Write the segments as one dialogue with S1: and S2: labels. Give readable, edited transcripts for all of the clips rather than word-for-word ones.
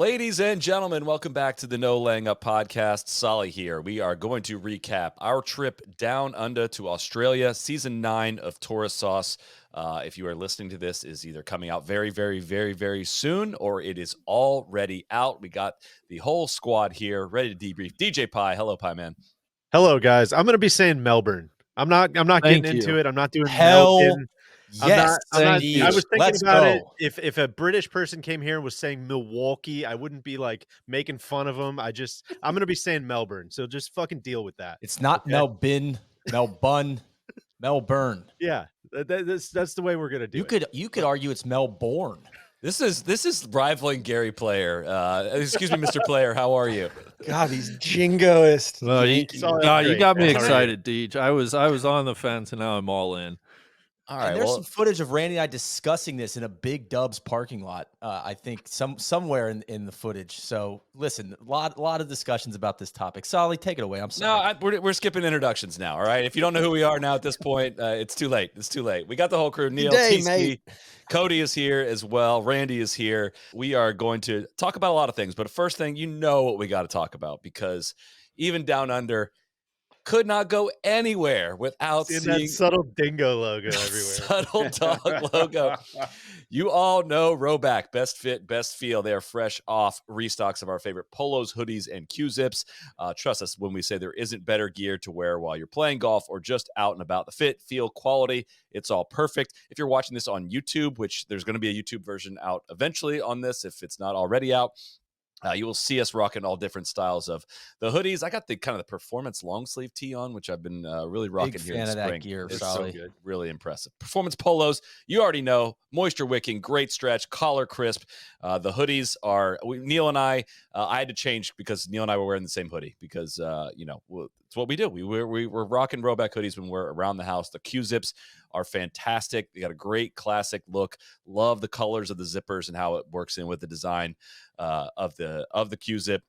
S1: Ladies and gentlemen, welcome back to the No Laying Up podcast. Solly here. We are going to recap our trip down under to Australia, season 9 of Tourist Sauce. If you are listening to this, is either coming out very, very, very, very soon, or it is already out. We got the whole squad here ready to debrief. DJ Pie, hello, Pie Man.
S2: Hello, guys. I'm going to be saying Melbourne. I'm not getting into it. I'm not doing Melbourne.
S1: Yes,
S2: I'm not. I was thinking
S1: Let's
S2: about
S1: go.
S2: it. If a British person came here and was saying Milwaukee, I wouldn't be like making fun of them. I'm going to be saying Melbourne. So just fucking deal with that.
S3: It's not okay? Melbourne, Melbourne.
S2: Yeah, that's the way we're going to do
S3: it. You could argue it's Melbourne.
S1: This is rivaling Gary Player. Excuse me, Mr. Player. How are you?
S4: God, he's jingoist.
S5: No, you got me excited, Deej. I was on the fence, and now I'm all in.
S3: All right. And there's some footage of Randy and I discussing this in a Big Dubs parking lot. I think somewhere in the footage. So listen, a lot of discussions about this topic. Solly, take it away. I'm sorry.
S1: No, we're skipping introductions now. All right. If you don't know who we are now at this point, it's too late. It's too late. We got the whole crew. Neil, TC, Cody is here as well. Randy is here. We are going to talk about a lot of things, but first thing, you know what we got to talk about, because even down under could not go anywhere without seeing
S2: that subtle dingo logo everywhere.
S1: Subtle dog logo. You all know Rhoback, best fit, best feel. They are fresh off restocks of our favorite polos, hoodies, and Q-zips. Trust us when we say there isn't better gear to wear while you're playing golf or just out and about. The fit, feel, quality, it's all perfect. If you're watching this on YouTube, which there's going to be a YouTube version out eventually on this, if it's not already out, you will see us rocking all different styles of the hoodies. I got the kind of the performance long sleeve tee on, which I've been really rocking
S3: Big
S1: here
S3: fan
S1: in the
S3: of
S1: spring.
S3: that gear,
S1: it's
S3: Solly.
S1: so good, really impressive. Performance polos, you already know, moisture wicking, great stretch, collar crisp. The hoodies are Neil and I had to change because Neil and I were wearing the same hoodie because it's what we do. We're rocking Rhoback hoodies when we're around the house. The Q-zips are fantastic. They got a great classic look. Love the colors of the zippers and how it works in with the design of the Q-zip.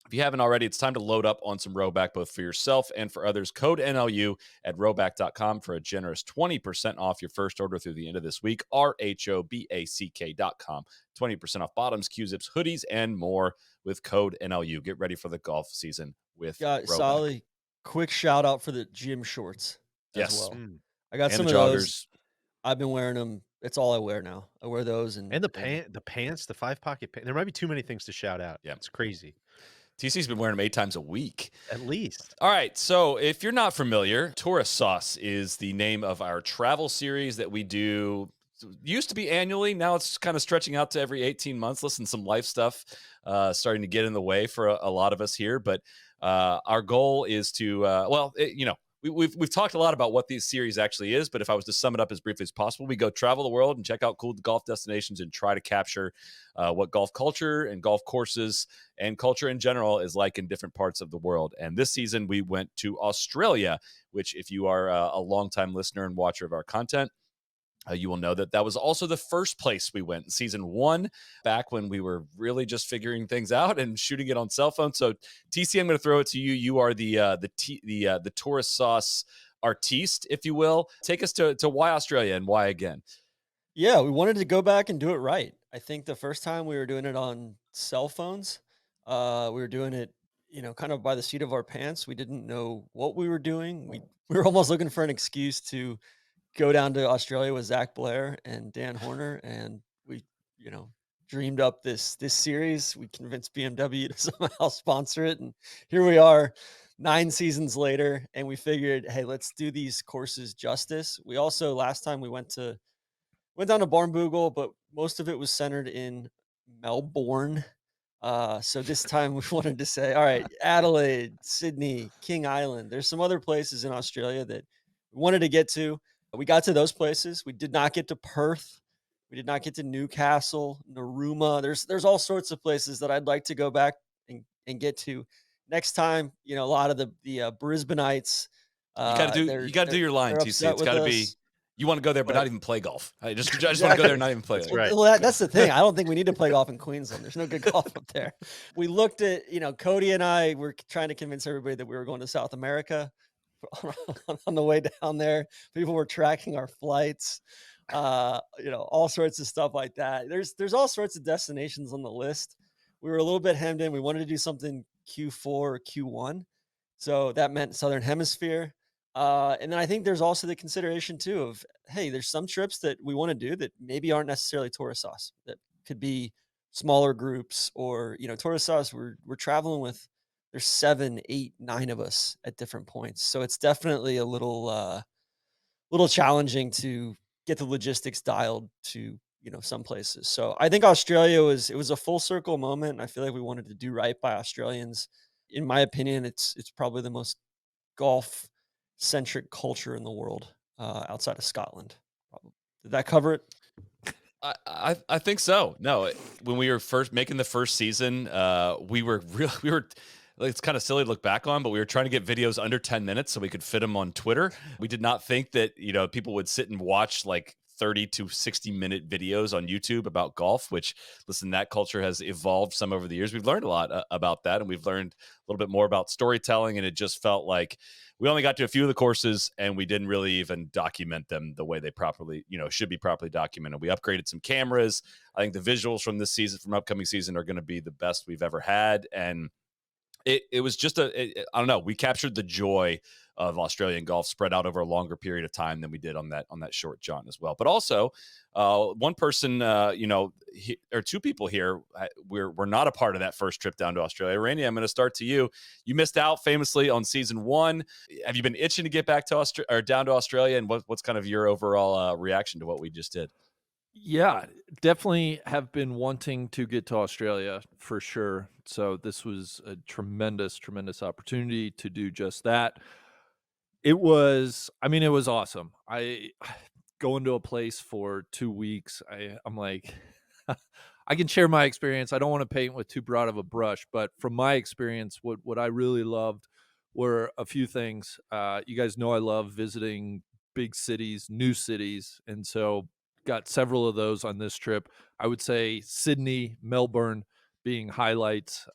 S1: If you haven't already, it's time to load up on some Rhoback, both for yourself and for others. Code NLU at rhoback.com for a generous 20% off your first order through the end of this week. RHOBACK.com. 20% off bottoms, Q-zips, hoodies, and more with code NLU. Get ready for the golf season with Rhoback.
S4: Solly, quick shout out for the gym shorts as well. I got some of those. I've been wearing them. It's all I wear now. I wear those and
S2: the pants, the 5-pocket pants. There might be too many things to shout out. Yeah, it's crazy.
S1: TC's been wearing them 8 times a week.
S2: At least.
S1: All right, so if you're not familiar, Tourist Sauce is the name of our travel series that we do. Used to be annually. Now it's kind of stretching out to every 18 months. Listen, some life stuff starting to get in the way for a lot of us here. But our goal is to, We've talked a lot about what this series actually is, but if I was to sum it up as briefly as possible, we go travel the world and check out cool golf destinations and try to capture what golf culture and golf courses and culture in general is like in different parts of the world. And this season, we went to Australia, which if you are a longtime listener and watcher of our content, you will know that was also the first place we went in season 1, back when we were really just figuring things out and shooting it on cell phones. So, TC, I'm going to throw it to you. You are the Tourist Sauce artiste, if you will. Take us to why Australia and why again?
S4: Yeah, we wanted to go back and do it right. I think the first time we were doing it on cell phones, we were doing it, kind of by the seat of our pants. We didn't know what we were doing. We were almost looking for an excuse to go down to Australia with Zach Blair and Dan Horner, and we, dreamed up this series. We convinced BMW to somehow sponsor it, and here we are 9 seasons later, and we figured, hey, let's do these courses justice. We also, last time we went down to Barnbougle, but most of it was centered in Melbourne. So this time we wanted to say, all right, Adelaide, Sydney, King Island. There's some other places in Australia that we wanted to get to. We got to those places. We did not get to Perth. We did not get to Newcastle, Narooma. There's all sorts of places that I'd like to go back and get to next time. A lot of the Brisbaneites.
S1: You got to do your line, TC. It's got to be. You want to go there, but not even play golf. I just want to go there and not even play.
S4: Right. Well, that's the thing. I don't think we need to play golf in Queensland. There's no good golf up there. We looked at, Cody and I were trying to convince everybody that we were going to South America. On the way down there, people were tracking our flights, all sorts of stuff like that. There's all sorts of destinations on the list. we were a little bit hemmed in. We wanted to do something Q4 or Q1. So that meant Southern Hemisphere. And then I think there's also the consideration too of, hey, there's some trips that we want to do that maybe aren't necessarily tourist sauce, that could be smaller groups, or, tourist sauce. We're traveling with, there's 7, 8, 9 of us at different points. So it's definitely a little challenging to get the logistics dialed to, some places. So I think Australia was a full circle moment. And I feel like we wanted to do right by Australians. In my opinion, it's probably the most golf centric culture in the world, outside of Scotland. Probably. Did that cover it?
S1: I think so. No, when we were first making the first season, we were like, it's kind of silly to look back on, but we were trying to get videos under 10 minutes so we could fit them on Twitter. We did not think that, people would sit and watch like 30 to 60-minute videos on YouTube about golf, which, listen, that culture has evolved some over the years. We've learned a lot about that, and we've learned a little bit more about storytelling, and it just felt like we only got to a few of the courses, and we didn't really even document them the way they properly, should be properly documented. We upgraded some cameras. I think the visuals from this season, from upcoming season, are going to be the best we've ever had. And it was just I don't know. We captured the joy of Australian golf spread out over a longer period of time than we did on that short jaunt as well. But also, one person, or two people here, we're not a part of that first trip down to Australia. Randy, I'm going to start to you. You missed out famously on season 1. Have you been itching to get back to down to Australia? And what's kind of your overall reaction to what we just did?
S5: Yeah, definitely have been wanting to get to Australia for sure. So this was a tremendous, tremendous opportunity to do just that. It was awesome. I going to a place for 2 weeks. I'm like, I can share my experience. I don't want to paint with too broad of a brush, but from my experience, what I really loved were a few things. You guys know I love visiting big cities, new cities, and so got several of those on this trip. I would say Sydney, Melbourne being highlights.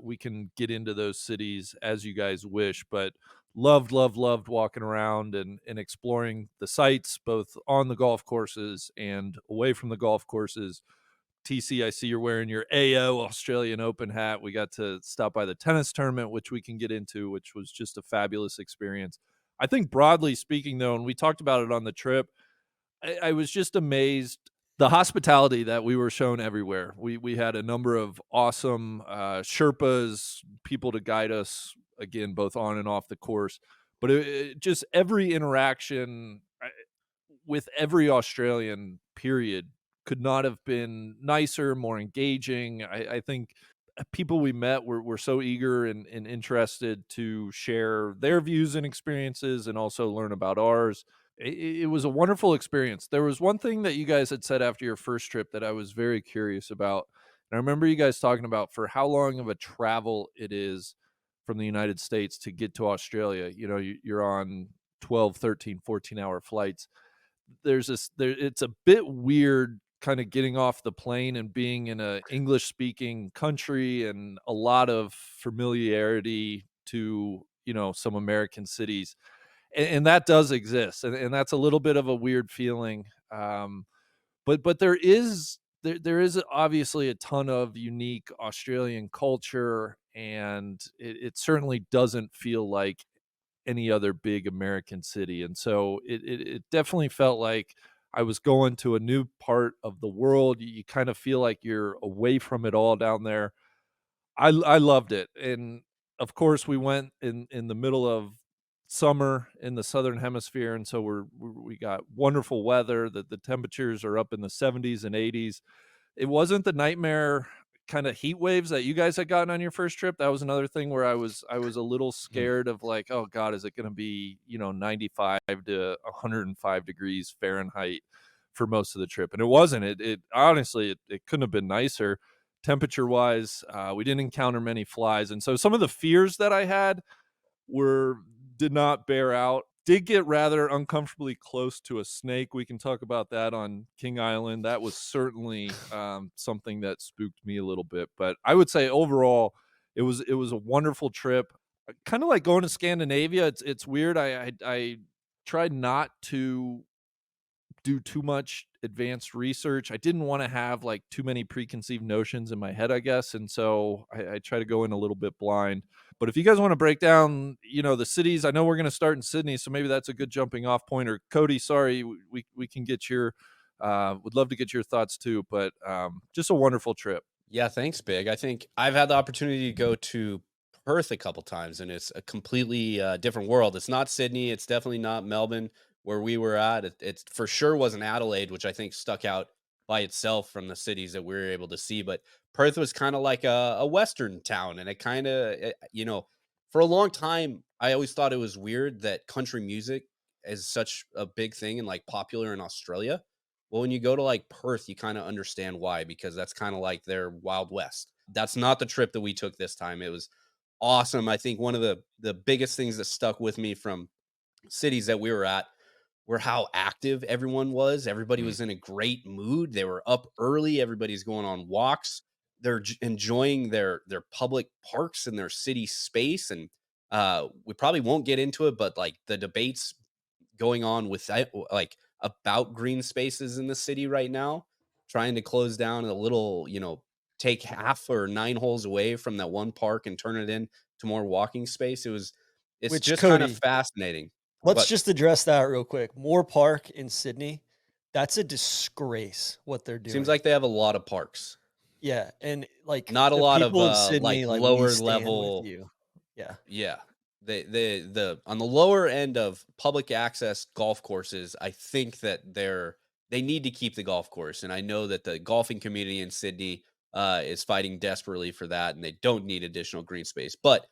S5: We can get into those cities as you guys wish, but loved walking around and exploring the sites, both on the golf courses and away from the golf courses. TC, I see you're wearing your AO Australian Open hat. We got to stop by the tennis tournament, which we can get into, which was just a fabulous experience. I think broadly speaking, though, and we talked about it on the trip, I was just amazed the hospitality that we were shown everywhere. We had a number of awesome Sherpas, people to guide us, again, both on and off the course. But it just every interaction with every Australian, period, could not have been nicer, more engaging. I think people we met were so eager and interested to share their views and experiences and also learn about ours. It was a wonderful experience. There was one thing that you guys had said after your first trip that I was very curious about. And I remember you guys talking about for how long of a travel it is from the United States to get to Australia. You're on 12, 13, 14-hour flights. It's a bit weird kind of getting off the plane and being in a English speaking country and a lot of familiarity to, some American cities. And that does exist. And that's a little bit of a weird feeling. But there is obviously a ton of unique Australian culture, and it certainly doesn't feel like any other big American city. And so it definitely felt like I was going to a new part of the world. You kind of feel like you're away from it all down there. I loved it. And of course we went in the middle of summer in the southern hemisphere, and so we got wonderful weather. The temperatures are up in the 70s and 80s. It wasn't the nightmare kind of heat waves that you guys had gotten on your first trip. That was another thing where I was a little scared of, like, oh God, is it going to be, 95 to 105 degrees Fahrenheit for most of the trip? And it wasn't. It honestly, it couldn't have been nicer temperature wise. We didn't encounter many flies. And so some of the fears that I had did not bear out. Did get rather uncomfortably close to a snake. We can talk about that on King Island. That was certainly something that spooked me a little bit. But I would say overall, it was a wonderful trip. Kind of like going to Scandinavia. It's weird. I tried not to do too much advanced research. I didn't want to have like too many preconceived notions in my head, I guess. And so I try to go in a little bit blind. But if you guys want to break down, the cities, I know we're going to start in Sydney, so maybe that's a good jumping off point. Or Cody, sorry, we can get your, would love to get your thoughts too. But just a wonderful trip.
S6: Yeah, thanks, Big. I think I've had the opportunity to go to Perth a couple times, and it's a completely different world. It's not Sydney. It's definitely not Melbourne where we were at. It for sure wasn't Adelaide, which I think stuck out by itself from the cities that we were able to see. But Perth was kind of like a Western town, and it kind of, for a long time, I always thought it was weird that country music is such a big thing and like popular in Australia. Well, when you go to like Perth, you kind of understand why, because that's kind of like their Wild West. That's not the trip that we took this time. It was awesome. I think one of the biggest things that stuck with me from cities that we were at were how active everyone was. Everybody was in a great mood. They were up early. Everybody's going on walks. They're enjoying their public parks and their city space. And we probably won't get into it, but like the debates going on with that, like about green spaces in the city right now, trying to close down a little, take half or 9 holes away from that one park and turn it into more walking space. It's
S4: Which,
S6: just kind of
S4: Cody,
S6: fascinating.
S4: Let's
S6: But
S4: just address that real quick. Moore Park in Sydney, that's a disgrace what they're doing.
S6: seems like they have a lot of parks.
S4: Yeah, and like
S6: Not a
S4: the
S6: lot of
S4: people in Sydney,
S6: like
S4: we
S6: lower
S4: stand
S6: level.
S4: with you. Yeah.
S6: Yeah. The on the lower end of public access golf courses, I think that they need to keep the golf course. And I know that the golfing community in Sydney is fighting desperately for that, and they don't need additional green space. But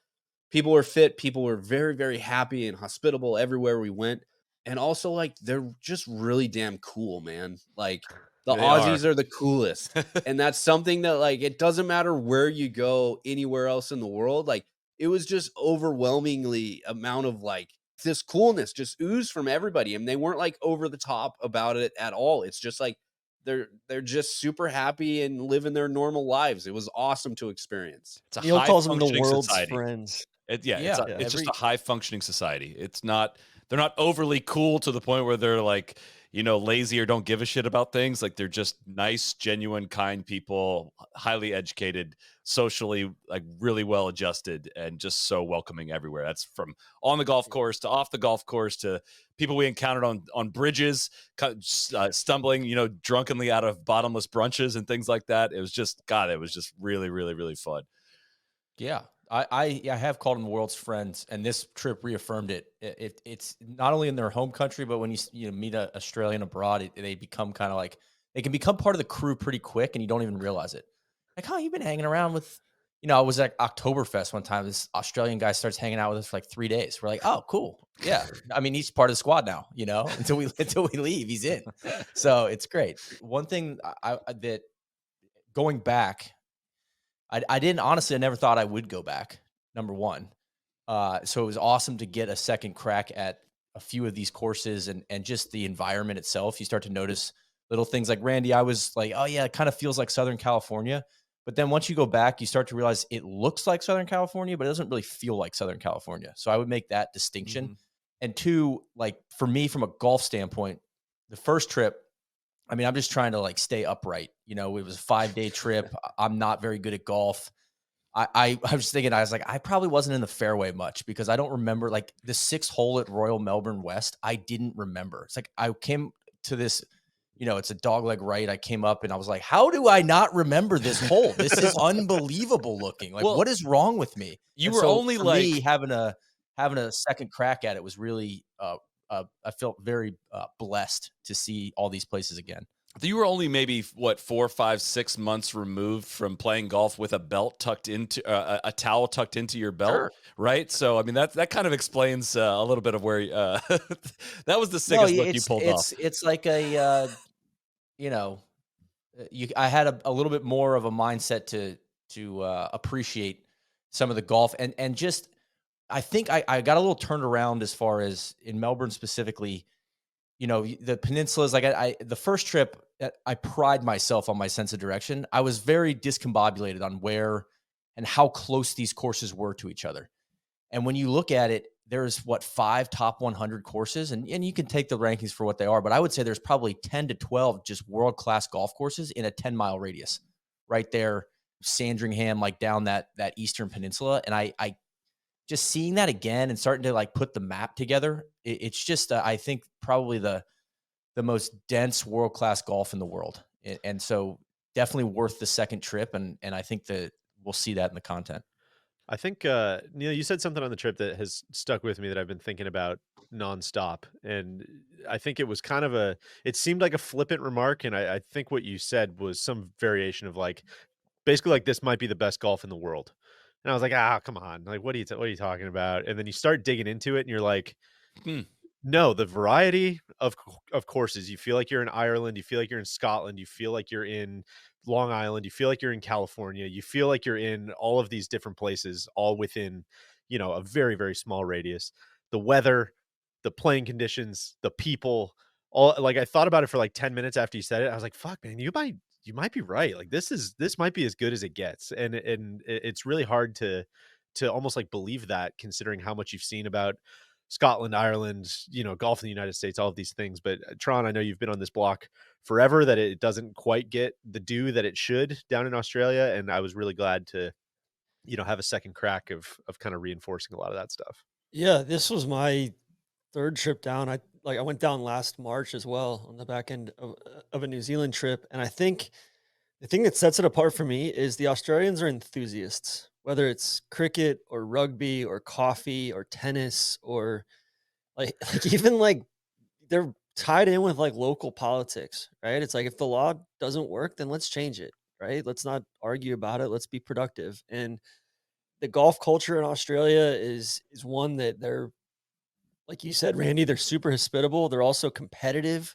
S6: people were fit, people were very, very happy and hospitable everywhere we went. And also, like, they're just really damn cool, man. Like, the
S1: They
S6: Aussies
S1: are.
S6: are the coolest. And that's something that, like, it doesn't matter where you go anywhere else in the world. Like, it was just overwhelmingly amount of like this coolness just oozed from everybody. And they weren't like over the top about it at all. It's just like they're just super happy and living their normal lives. It was awesome to experience.
S1: It's a
S4: Neil
S1: high
S4: calls them the
S1: functioning
S4: world's
S1: society.
S4: friends.
S1: It's
S3: Yeah,
S1: it's just a high functioning society. They're not overly cool to the point where they're like, lazy or don't give a shit about things. Like, they're just nice, genuine, kind people, highly educated, socially, like, really well adjusted, and just so welcoming everywhere. That's from on the golf course to off the golf course to people we encountered on bridges, stumbling, drunkenly out of bottomless brunches and things like that. It was just really, really, really fun.
S3: Yeah. I have called them the world's friends, and this trip reaffirmed it. It's not only in their home country, but when you meet an Australian abroad, they become kind of like, they can become part of the crew pretty quick, and you don't even realize it. Like, oh, you've been hanging around with, I was at Oktoberfest one time. This Australian guy starts hanging out with us for like 3 days. We're like, oh, cool. Yeah. I mean, he's part of the squad now, until we leave, he's in. So it's great. One thing that going back, I didn't, honestly, I never thought I would go back, number one. So it was awesome to get a second crack at a few of these courses and just the environment itself. You start to notice little things like, Randy, I was like, oh yeah, it kind of feels like Southern California. But then once you go back, you start to realize it looks like Southern California, but it doesn't really feel like Southern California. So I would make that distinction.
S1: Mm-hmm.
S3: And two, like for me, from a golf standpoint, the first trip, I mean, I'm just trying to like stay upright. It was a 5-day trip. I'm not very good at golf. I was thinking, I was like, I probably wasn't in the fairway much because I don't remember like the 6th hole at Royal Melbourne West. I didn't remember. It's like I came to this, it's a dogleg right. I came up and I was like, how do I not remember this hole? This is unbelievable looking. Like, what is wrong with me?
S1: You
S3: And
S1: were
S3: so
S1: only
S3: for
S1: like
S3: me, having a second crack at it was really, I felt very blessed to see all these places again.
S1: You were only maybe 4, 5, 6 months removed from playing golf with a belt tucked into a towel tucked into your belt,
S3: Sure.
S1: right? So I mean that kind of explains a little bit of where that was the sickest look you pulled off.
S3: It's like a I had a little bit more of a mindset to appreciate some of the golf and just I think I got a little turned around as far as in Melbourne specifically. The peninsulas, like the first trip, I pride myself on my sense of direction. I was very discombobulated on where and how close these courses were to each other. And when you look at it, there's 5 top 100 courses, and you can take the rankings for what they are, but I would say there's probably 10 to 12 just world-class golf courses in a 10-mile radius right there, Sandringham, like down that Eastern Peninsula. And I just seeing that again and starting to like put the map together, it's just, I think probably the most dense world-class golf in the world. And so definitely worth the second trip. And I think that we'll see that in the content.
S2: I think, Neil, you said something on the trip that has stuck with me that I've been thinking about nonstop. And I think it was kind of it seemed like a flippant remark. And I think what you said was some variation of like, basically like, this might be the best golf in the world. And I was like, come on. Like, what are you talking about? And then you start digging into it and you're like, no, the variety of courses. You feel like you're in Ireland. You feel like you're in Scotland. You feel like you're in Long Island. You feel like you're in California. You feel like you're in all of these different places, all within, a very, very small radius. The weather, the playing conditions, the people, all, like, I thought about it for like 10 minutes after you said it. I was like, fuck, man, you might be right. Like, this might be as good as it gets. And it's really hard to almost like believe that, considering how much you've seen about Scotland, Ireland, golf in the United States, all of these things. But Tron, I know you've been on this block forever, that it doesn't quite get the due that it should down in Australia. And I was really glad to, have a second crack of kind of reinforcing a lot of that stuff.
S4: Yeah, this was my third trip down. I went down last March as well on the back end of a New Zealand trip. And I think the thing that sets it apart for me is the Australians are enthusiasts, whether it's cricket or rugby or coffee or tennis or like even like they're tied in with like local politics, right? It's like if the law doesn't work, then let's change it, right? Let's not argue about it. Let's be productive. And the golf culture in Australia is one that they're, like you said, Randy, they're super hospitable. They're also competitive.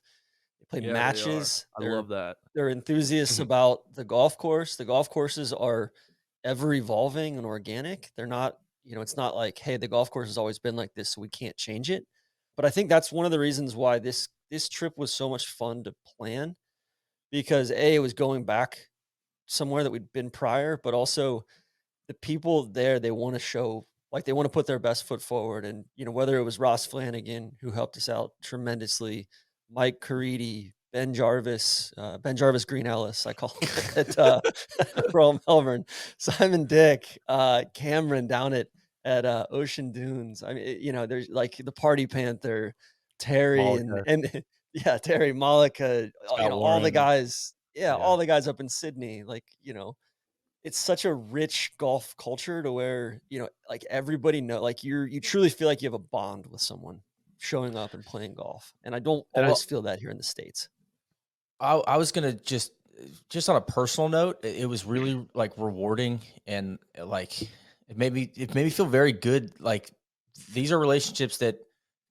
S4: They play
S5: Yeah,
S4: matches.
S5: I love that.
S4: They're enthusiasts about the golf course. The golf courses are ever evolving and organic. They're not, it's not like, hey, the golf course has always been like this, so we can't change it. But I think that's one of the reasons why this trip was so much fun to plan, because it was going back somewhere that we'd been prior, but also the people there, they want to show, like, they want to put their best foot forward. And, whether it was Ross Flanagan, who helped us out tremendously, Mike Caridi, Ben Jarvis Green Ellis, I call it Royal Melbourne, Simon Dick, Cameron down at Ocean Dunes. I mean, there's like the Party Panther, Terry and yeah, Terry Malika, all the guys, all the guys up in Sydney, like, it's such a rich golf culture to where, like everybody like you truly feel like you have a bond with someone showing up and playing golf. And I don't always feel that here in the States.
S3: I was going to just on a personal note, it was really like rewarding, and like it made me feel very good. Like, these are relationships that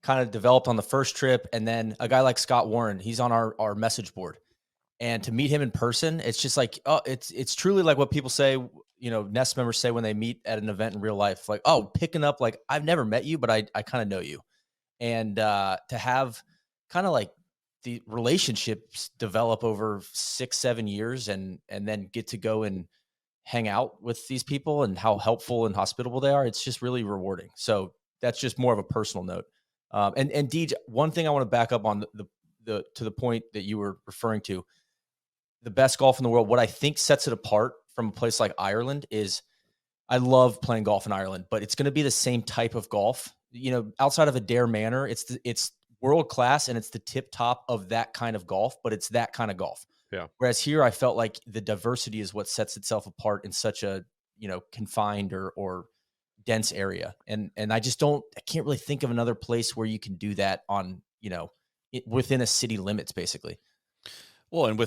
S3: kind of developed on the first trip. And then a guy like Scott Warren, he's on our message board. And to meet him in person, it's just like, oh, it's truly like what people say, Nest members say when they meet at an event in real life, like, oh, picking up, like, I've never met you, but I kind of know you. And to have kind of like the relationships develop over 6-7 years and then get to go and hang out with these people and how helpful and hospitable they are, it's just really rewarding. So that's just more of a personal note. And Deej, one thing I want to back up on to the point that you were referring to, the best golf in the world. What I think sets it apart from a place like Ireland is, I love playing golf in Ireland, but it's going to be the same type of golf. Outside of Adair Manor, it's world class and it's the tip top of that kind of golf, but it's that kind of golf.
S2: Yeah.
S3: Whereas here, I felt like the diversity is what sets itself apart in such a confined or dense area, and I can't really think of another place where you can do that on within a city limits, basically.
S1: Well, and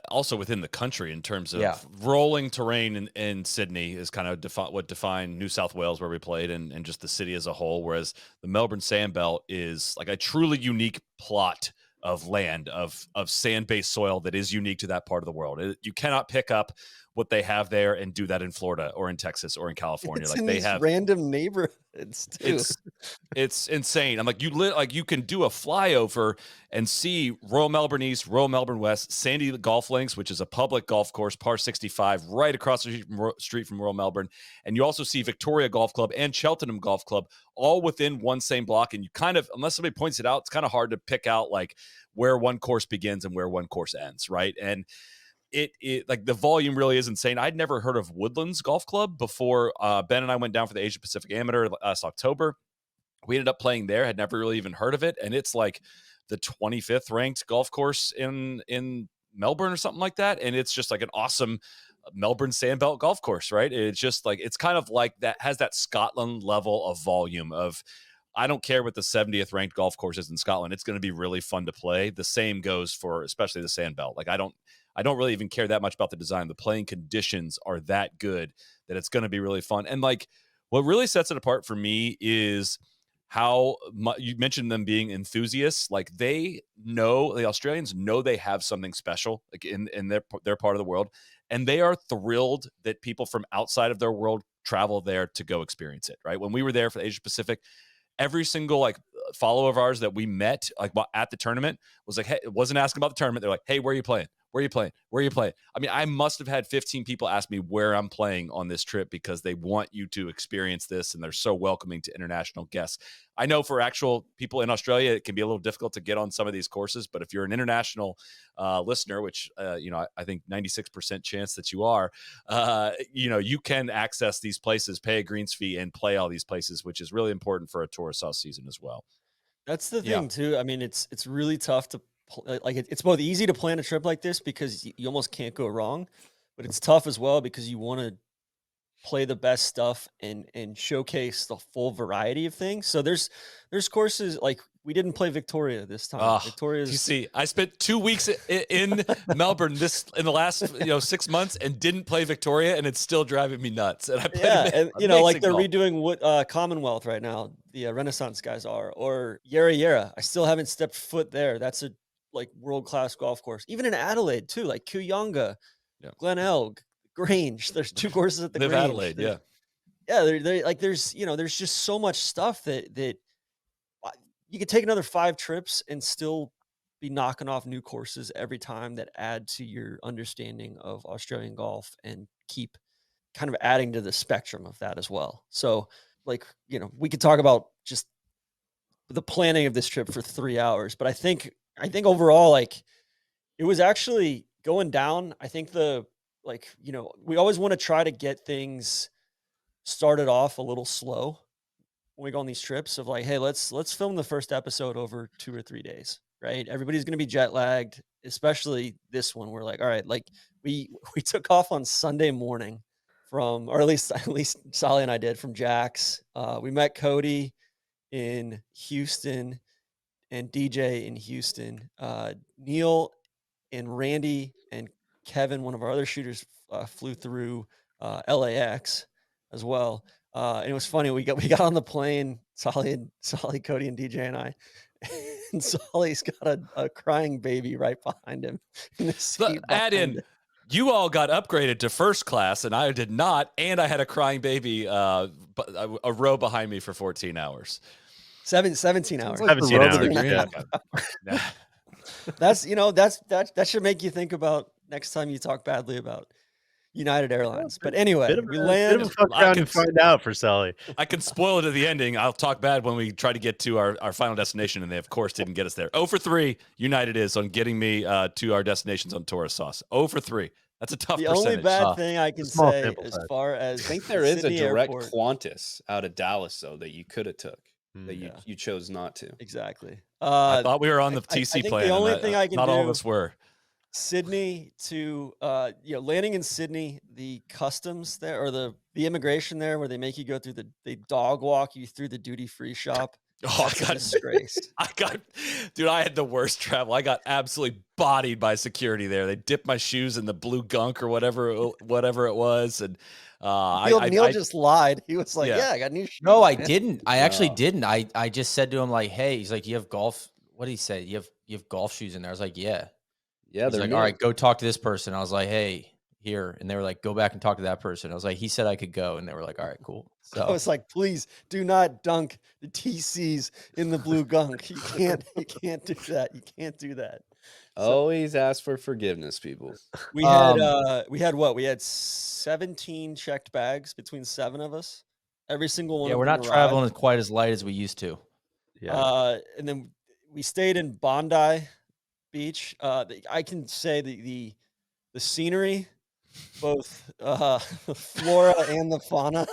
S1: also within the country, in terms of rolling terrain in Sydney is kind of what defined New South Wales, where we played, and just the city as a whole. Whereas the Melbourne Sandbelt is like a truly unique plot of land, of sand-based soil that is unique to that part of the world. You cannot pick up what they have there and do that in Florida or in Texas or in California.
S4: It's
S1: Like
S4: in
S1: they
S4: these
S1: have
S4: random neighborhoods too.
S1: it's insane. I'm like, you can do a flyover and see Royal Melbourne East, Royal Melbourne West, Sandy Golf Links, which is a public golf course, par 65, right across the street from Royal Melbourne. And you also see Victoria Golf Club and Cheltenham Golf Club all within one same block. And you kind of, unless somebody points it out, it's kind of hard to pick out like where one course begins and where one course ends, right? And it like the volume really is insane. I'd never heard of Woodlands Golf Club before Ben and I went down for the Asia Pacific Amateur last October. We ended up playing there, had never really even heard of it. And it's like the 25th ranked golf course in Melbourne or something like that. And it's just like an awesome Melbourne Sandbelt golf course, right? It's just like, it's kind of like that, has that Scotland level of volume of, I don't care what the 70th ranked golf course is in Scotland. It's going to be really fun to play. The same goes for especially the Sandbelt. Like I don't really even care that much about the design. The playing conditions are that good that it's going to be really fun. And like what really sets it apart for me is how you mentioned them being enthusiasts. Like they know, the Australians know they have something special like in their part of the world. And they are thrilled that people from outside of their world travel there to go experience it. Right. When we were there for the Asia Pacific, every single like follower of ours that we met like at the tournament was like, hey, it wasn't asking about the tournament. They're like, hey, where are you playing? Where are you playing? Where are you playing? I mean, I must have had 15 people ask me where I'm playing on this trip because they want you to experience this and they're so welcoming to international guests. I know for actual people in Australia, it can be a little difficult to get on some of these courses, but if you're an international listener, which, I think 96% chance that you are, you can access these places, pay a greens fee and play all these places, which is really important for a tourist sauce season as well.
S4: That's the thing too. I mean, it's really tough to it's both easy to plan a trip like this because you almost can't go wrong, but it's tough as well because you want to play the best stuff and showcase the full variety of things. So there's courses like we didn't play Victoria this time. Victoria's.
S1: You see, I spent 2 weeks in Melbourne in the last 6 months and didn't play Victoria, and it's still driving me nuts. And I played
S4: like they're redoing what Commonwealth right now. The Renaissance guys are, or Yarra Yarra. I still haven't stepped foot there. That's a like world-class golf course. Even in Adelaide too, like Kooyonga, Glen Elg, Grange. There's 2 courses at the Grange.
S1: Adelaide,
S4: they're like there's just so much stuff that you could take another 5 trips and still be knocking off new courses every time that add to your understanding of Australian golf and keep kind of adding to the spectrum of that as well. So like, we could talk about just the planning of this trip for 3 hours, but I think overall, like it was actually going down. I think we always want to try to get things started off a little slow when we go on these trips of like, hey, let's film the first episode over 2 or 3 days, right? Everybody's going to be jet lagged, especially this one. We're like, all right, like we took off on Sunday morning or at least Sally and I did from Jack's. We met Cody in Houston and DJ in Houston. Neil and Randy and Kevin, one of our other shooters, flew through LAX as well. And it was funny. We got on the plane, Solly, Cody, and DJ and I. And Solly's got a crying baby right behind him. In the seat
S1: add in, you all got upgraded to first class, and I did not. And I had a crying baby a row behind me for 14 hours.
S4: 17 hours.
S2: 17 hours.
S1: Yeah.
S4: That should make you think about next time you talk badly about United Airlines. But anyway, we land.
S2: Bit of a fuck around and find out for Sally.
S1: I can spoil it at the ending. I'll talk bad when we try to get to our final destination, and they, of course, didn't get us there. 0 for 3, United is on getting me to our destinations on tourist sauce. 0 for 3. That's a tough percentage.
S4: The only bad thing I can say as far as
S6: I think there is a direct
S4: Airport.
S6: Qantas out of Dallas, though, that you could have took. That you chose not to.
S4: Exactly.
S1: I thought we were on the TC plan.
S4: The only thing I can
S1: not
S4: do,
S1: all of us were.
S4: Sydney to landing in Sydney, the customs there or the immigration there where they make you go through they dog walk you through the duty-free shop.
S1: Oh, I got
S4: disgraced.
S1: I had the worst travel. I got absolutely bodied by security there. They dipped my shoes in the blue gunk or whatever it was, and
S3: Neil
S4: just lied. He was like, "Yeah, I got new shoes."
S3: No, I didn't. I actually didn't. I just said to him like, "Hey," he's like, "You have golf." What did he say? You have golf shoes in there? I was like, "Yeah."
S6: Yeah,
S3: He's
S6: they're
S3: like,
S6: new.
S3: "All right, go talk to this person." I was like, "Hey, here, and they were like, go back and talk to that person. I was like, he said I could go, and they were like, all right, cool.
S4: I
S3: So
S4: was like, please do not dunk the TCs in the blue gunk. You can't do that. You can't do that. So
S6: Always ask for forgiveness, people.
S4: we had what? We had 17 checked bags between 7 of us. Every single one
S3: yeah,
S4: of
S3: we're
S4: them
S3: not
S4: arrived.
S3: traveling quite as light as we used to.
S2: Yeah.
S4: And then we stayed in Bondi Beach. I can say the scenery, both the flora and the fauna,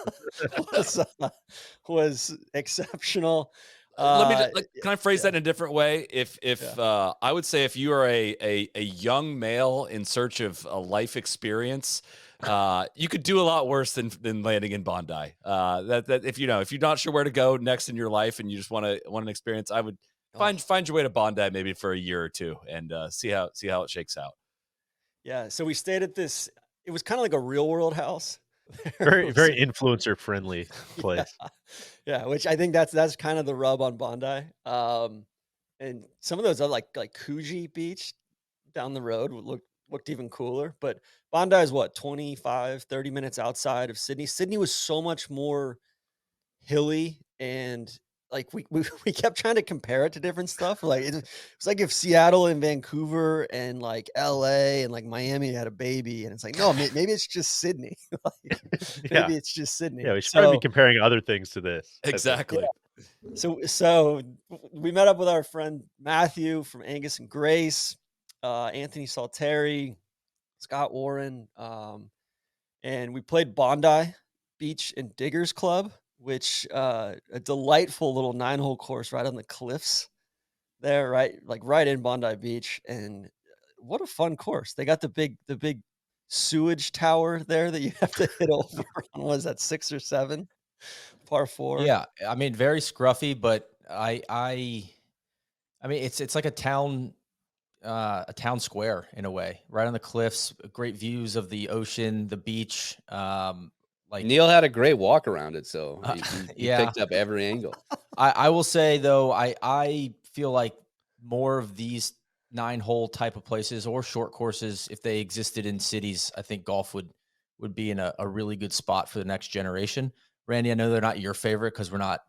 S4: was exceptional.
S1: Let me can I phrase
S4: yeah.
S1: that in a different way? If I would say if you are a young male in search of a life experience, you could do a lot worse than landing in Bondi. That if you're not sure where to go next in your life and you just want an experience, I would find your way to Bondi maybe for a year or two and see how it shakes out.
S4: Yeah, so we stayed at this. It was kind of like a real world house.
S2: Very, very influencer friendly place.
S4: Yeah, which I think that's kind of the rub on Bondi. And some of those are like Coogee Beach down the road looked even cooler. But Bondi is what, 25, 30 minutes outside of Sydney. Sydney was so much more hilly, and like we kept trying to compare it to different stuff. Like it's like if Seattle and Vancouver and like LA and like Miami had a baby, and it's like, no, maybe it's just Sydney. Like,
S2: Yeah.
S4: maybe it's just Sydney.
S2: Yeah, we should probably be comparing other things to this. I think.
S1: Exactly.
S4: So we met up with our friend Matthew from Angus and Grace, Anthony Salteri, Scott Warren, and we played Bondi Beach and Diggers Club, which a delightful little 9-hole course right on the cliffs there, right in Bondi Beach. And what a fun course. They got the big sewage tower there that you have to hit over on, was that 6 or 7? Par 4.
S3: Yeah, I mean, very scruffy, but I mean, it's like a town square in a way, right on the cliffs, great views of the ocean, the beach. Like
S6: Neil had a great walk around it, so he
S3: yeah.
S6: picked up every angle.
S3: I will say though, I feel like more of these 9-hole type of places or short courses, if they existed in cities, I think golf would be in a really good spot for the next generation. Randy, I know they're not your favorite because we're not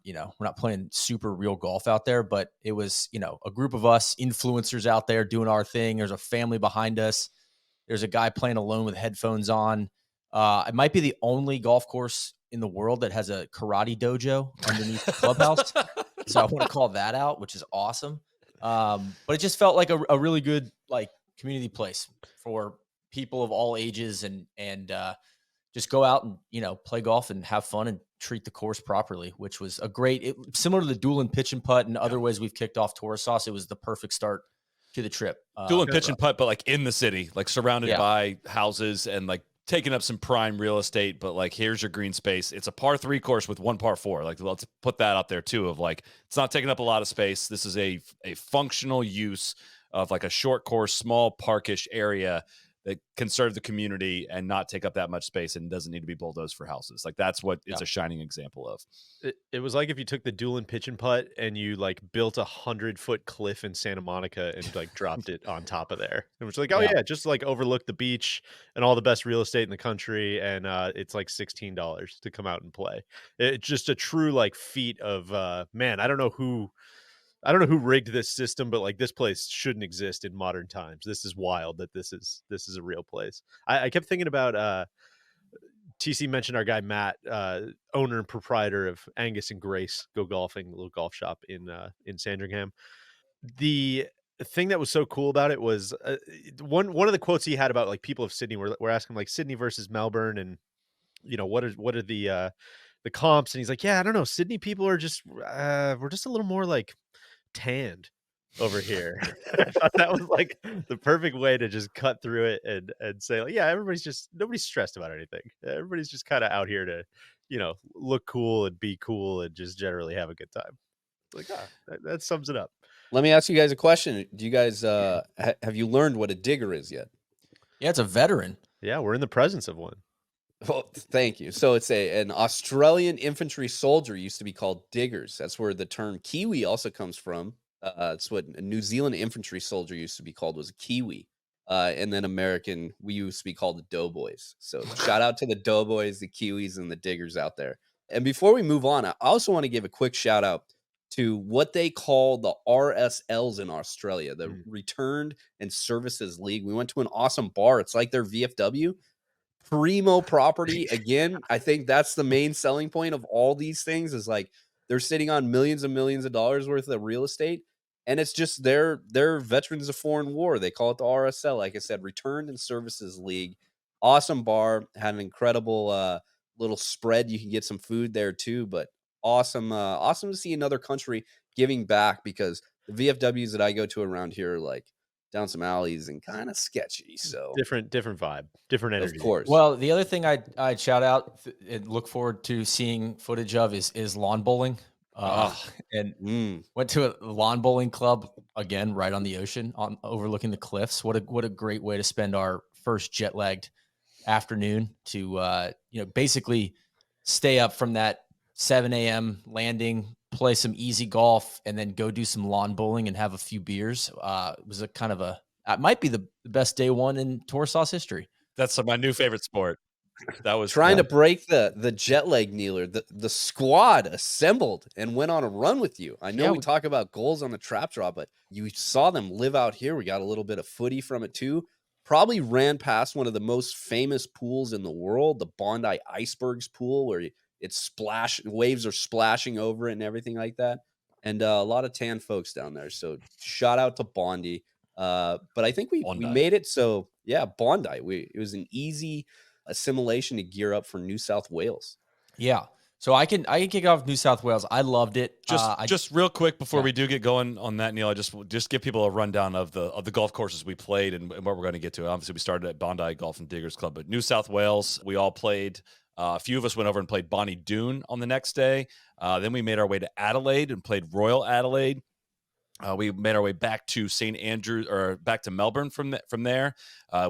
S3: playing super real golf out there, but it was, a group of us influencers out there doing our thing. There's a family behind us. There's a guy playing alone with headphones on. It might be the only golf course in the world that has a karate dojo underneath the clubhouse. So I want to call that out, which is awesome. But it just felt like a really good like community place for people of all ages and just go out and, play golf and have fun and treat the course properly, which was similar to the Doon pitch and putt and other ways we've kicked off Tour Sauce. It was the perfect start to the trip.
S1: Doing pitch and putt, but like in the city, like surrounded by houses and like taking up some prime real estate, but like here's your green space. It's a par 3 course with 1 par 4. Like let's put that out there too, of like it's not taking up a lot of space. This is a functional use of like a short course, small parkish area that can serve the community and not take up that much space and doesn't need to be bulldozed for houses. Like that's what it's a shining example of.
S2: It was like if you took the Doon pitch and putt and you like built 100-foot cliff in Santa Monica and like dropped it on top of there. It was like, oh yeah, just like overlook the beach and all the best real estate in the country, and it's like $16 to come out and play. It's just a true like feat of man. I don't know who rigged this system, but like this place shouldn't exist in modern times. This is wild that this is a real place. I kept thinking about TC mentioned our guy Matt, owner and proprietor of Angus and Grace Go Golfing, a little golf shop in Sandringham. The thing that was so cool about it was one of the quotes he had about like people of Sydney. We're asking like Sydney versus Melbourne, and what are the comps, and he's like, yeah, I don't know, Sydney people are just we're just a little more like tanned over here. I thought that was like the perfect way to just cut through it and say like, yeah, nobody's stressed about anything. Everybody's just kind of out here to look cool and be cool and just generally have a good time. Like that sums it up.
S6: Let me ask you guys a question. Do you guys have you learned what a digger is yet?
S3: Yeah, it's a veteran.
S2: Yeah, we're in the presence of one.
S6: Well, thank you. So it's an Australian infantry soldier, used to be called diggers. That's where the term Kiwi also comes from. It's what a New Zealand infantry soldier used to be called, was a Kiwi. And then American, we used to be called the Doughboys. So shout out to the Doughboys, the Kiwis, and the Diggers out there. And before we move on, I also want to give a quick shout out to what they call the RSLs in Australia, the Returned and Services League. We went to an awesome bar. It's like their VFW. Primo property. Again, I think that's the main selling point of all these things is like they're sitting on millions and millions of dollars worth of real estate. And it's just their Veterans of Foreign War. They call it the RSL. Like I said, Returned and Services League. Awesome bar. Had an incredible little spread. You can get some food there too. But awesome to see another country giving back, because the VFWs that I go to around here are like down some alleys and kind of sketchy. So
S2: different vibe, different energy.
S6: of course.
S3: Well, the other thing I'd shout out and look forward to seeing footage of is lawn bowling. And went to a lawn bowling club again, right on the ocean, overlooking the cliffs. What a great way to spend our first jet lagged afternoon to basically stay up from that 7 a.m. landing, play some easy golf, and then go do some lawn bowling and have a few beers. It was it might be the best day one in Tour Sauce history.
S1: That's my new favorite sport. That was
S6: trying to break the jet lag, Neeler. The squad assembled and went on a run with you. I know we talk about goals on the trap draw, but you saw them live out here. We got a little bit of footy from it too. Probably ran past one of the most famous pools in the world, the Bondi Icebergs pool, where waves are splashing over it and everything like that. And a lot of tan folks down there. So shout out to Bondi. But I think we made it. So yeah, Bondi. It was an easy assimilation to gear up for New South Wales.
S3: Yeah. So I can kick off New South Wales. I loved it.
S1: Just real quick before we do get going on that, Neil, I just give people a rundown of the golf courses we played and what we're going to get to. Obviously, we started at Bondi Golf and Diggers Club, but New South Wales, we all played. A few of us went over and played Bonnie Doon on the next day. Then we made our way to Adelaide and played Royal Adelaide. We made our way back to St. Andrews, or back to Melbourne from there.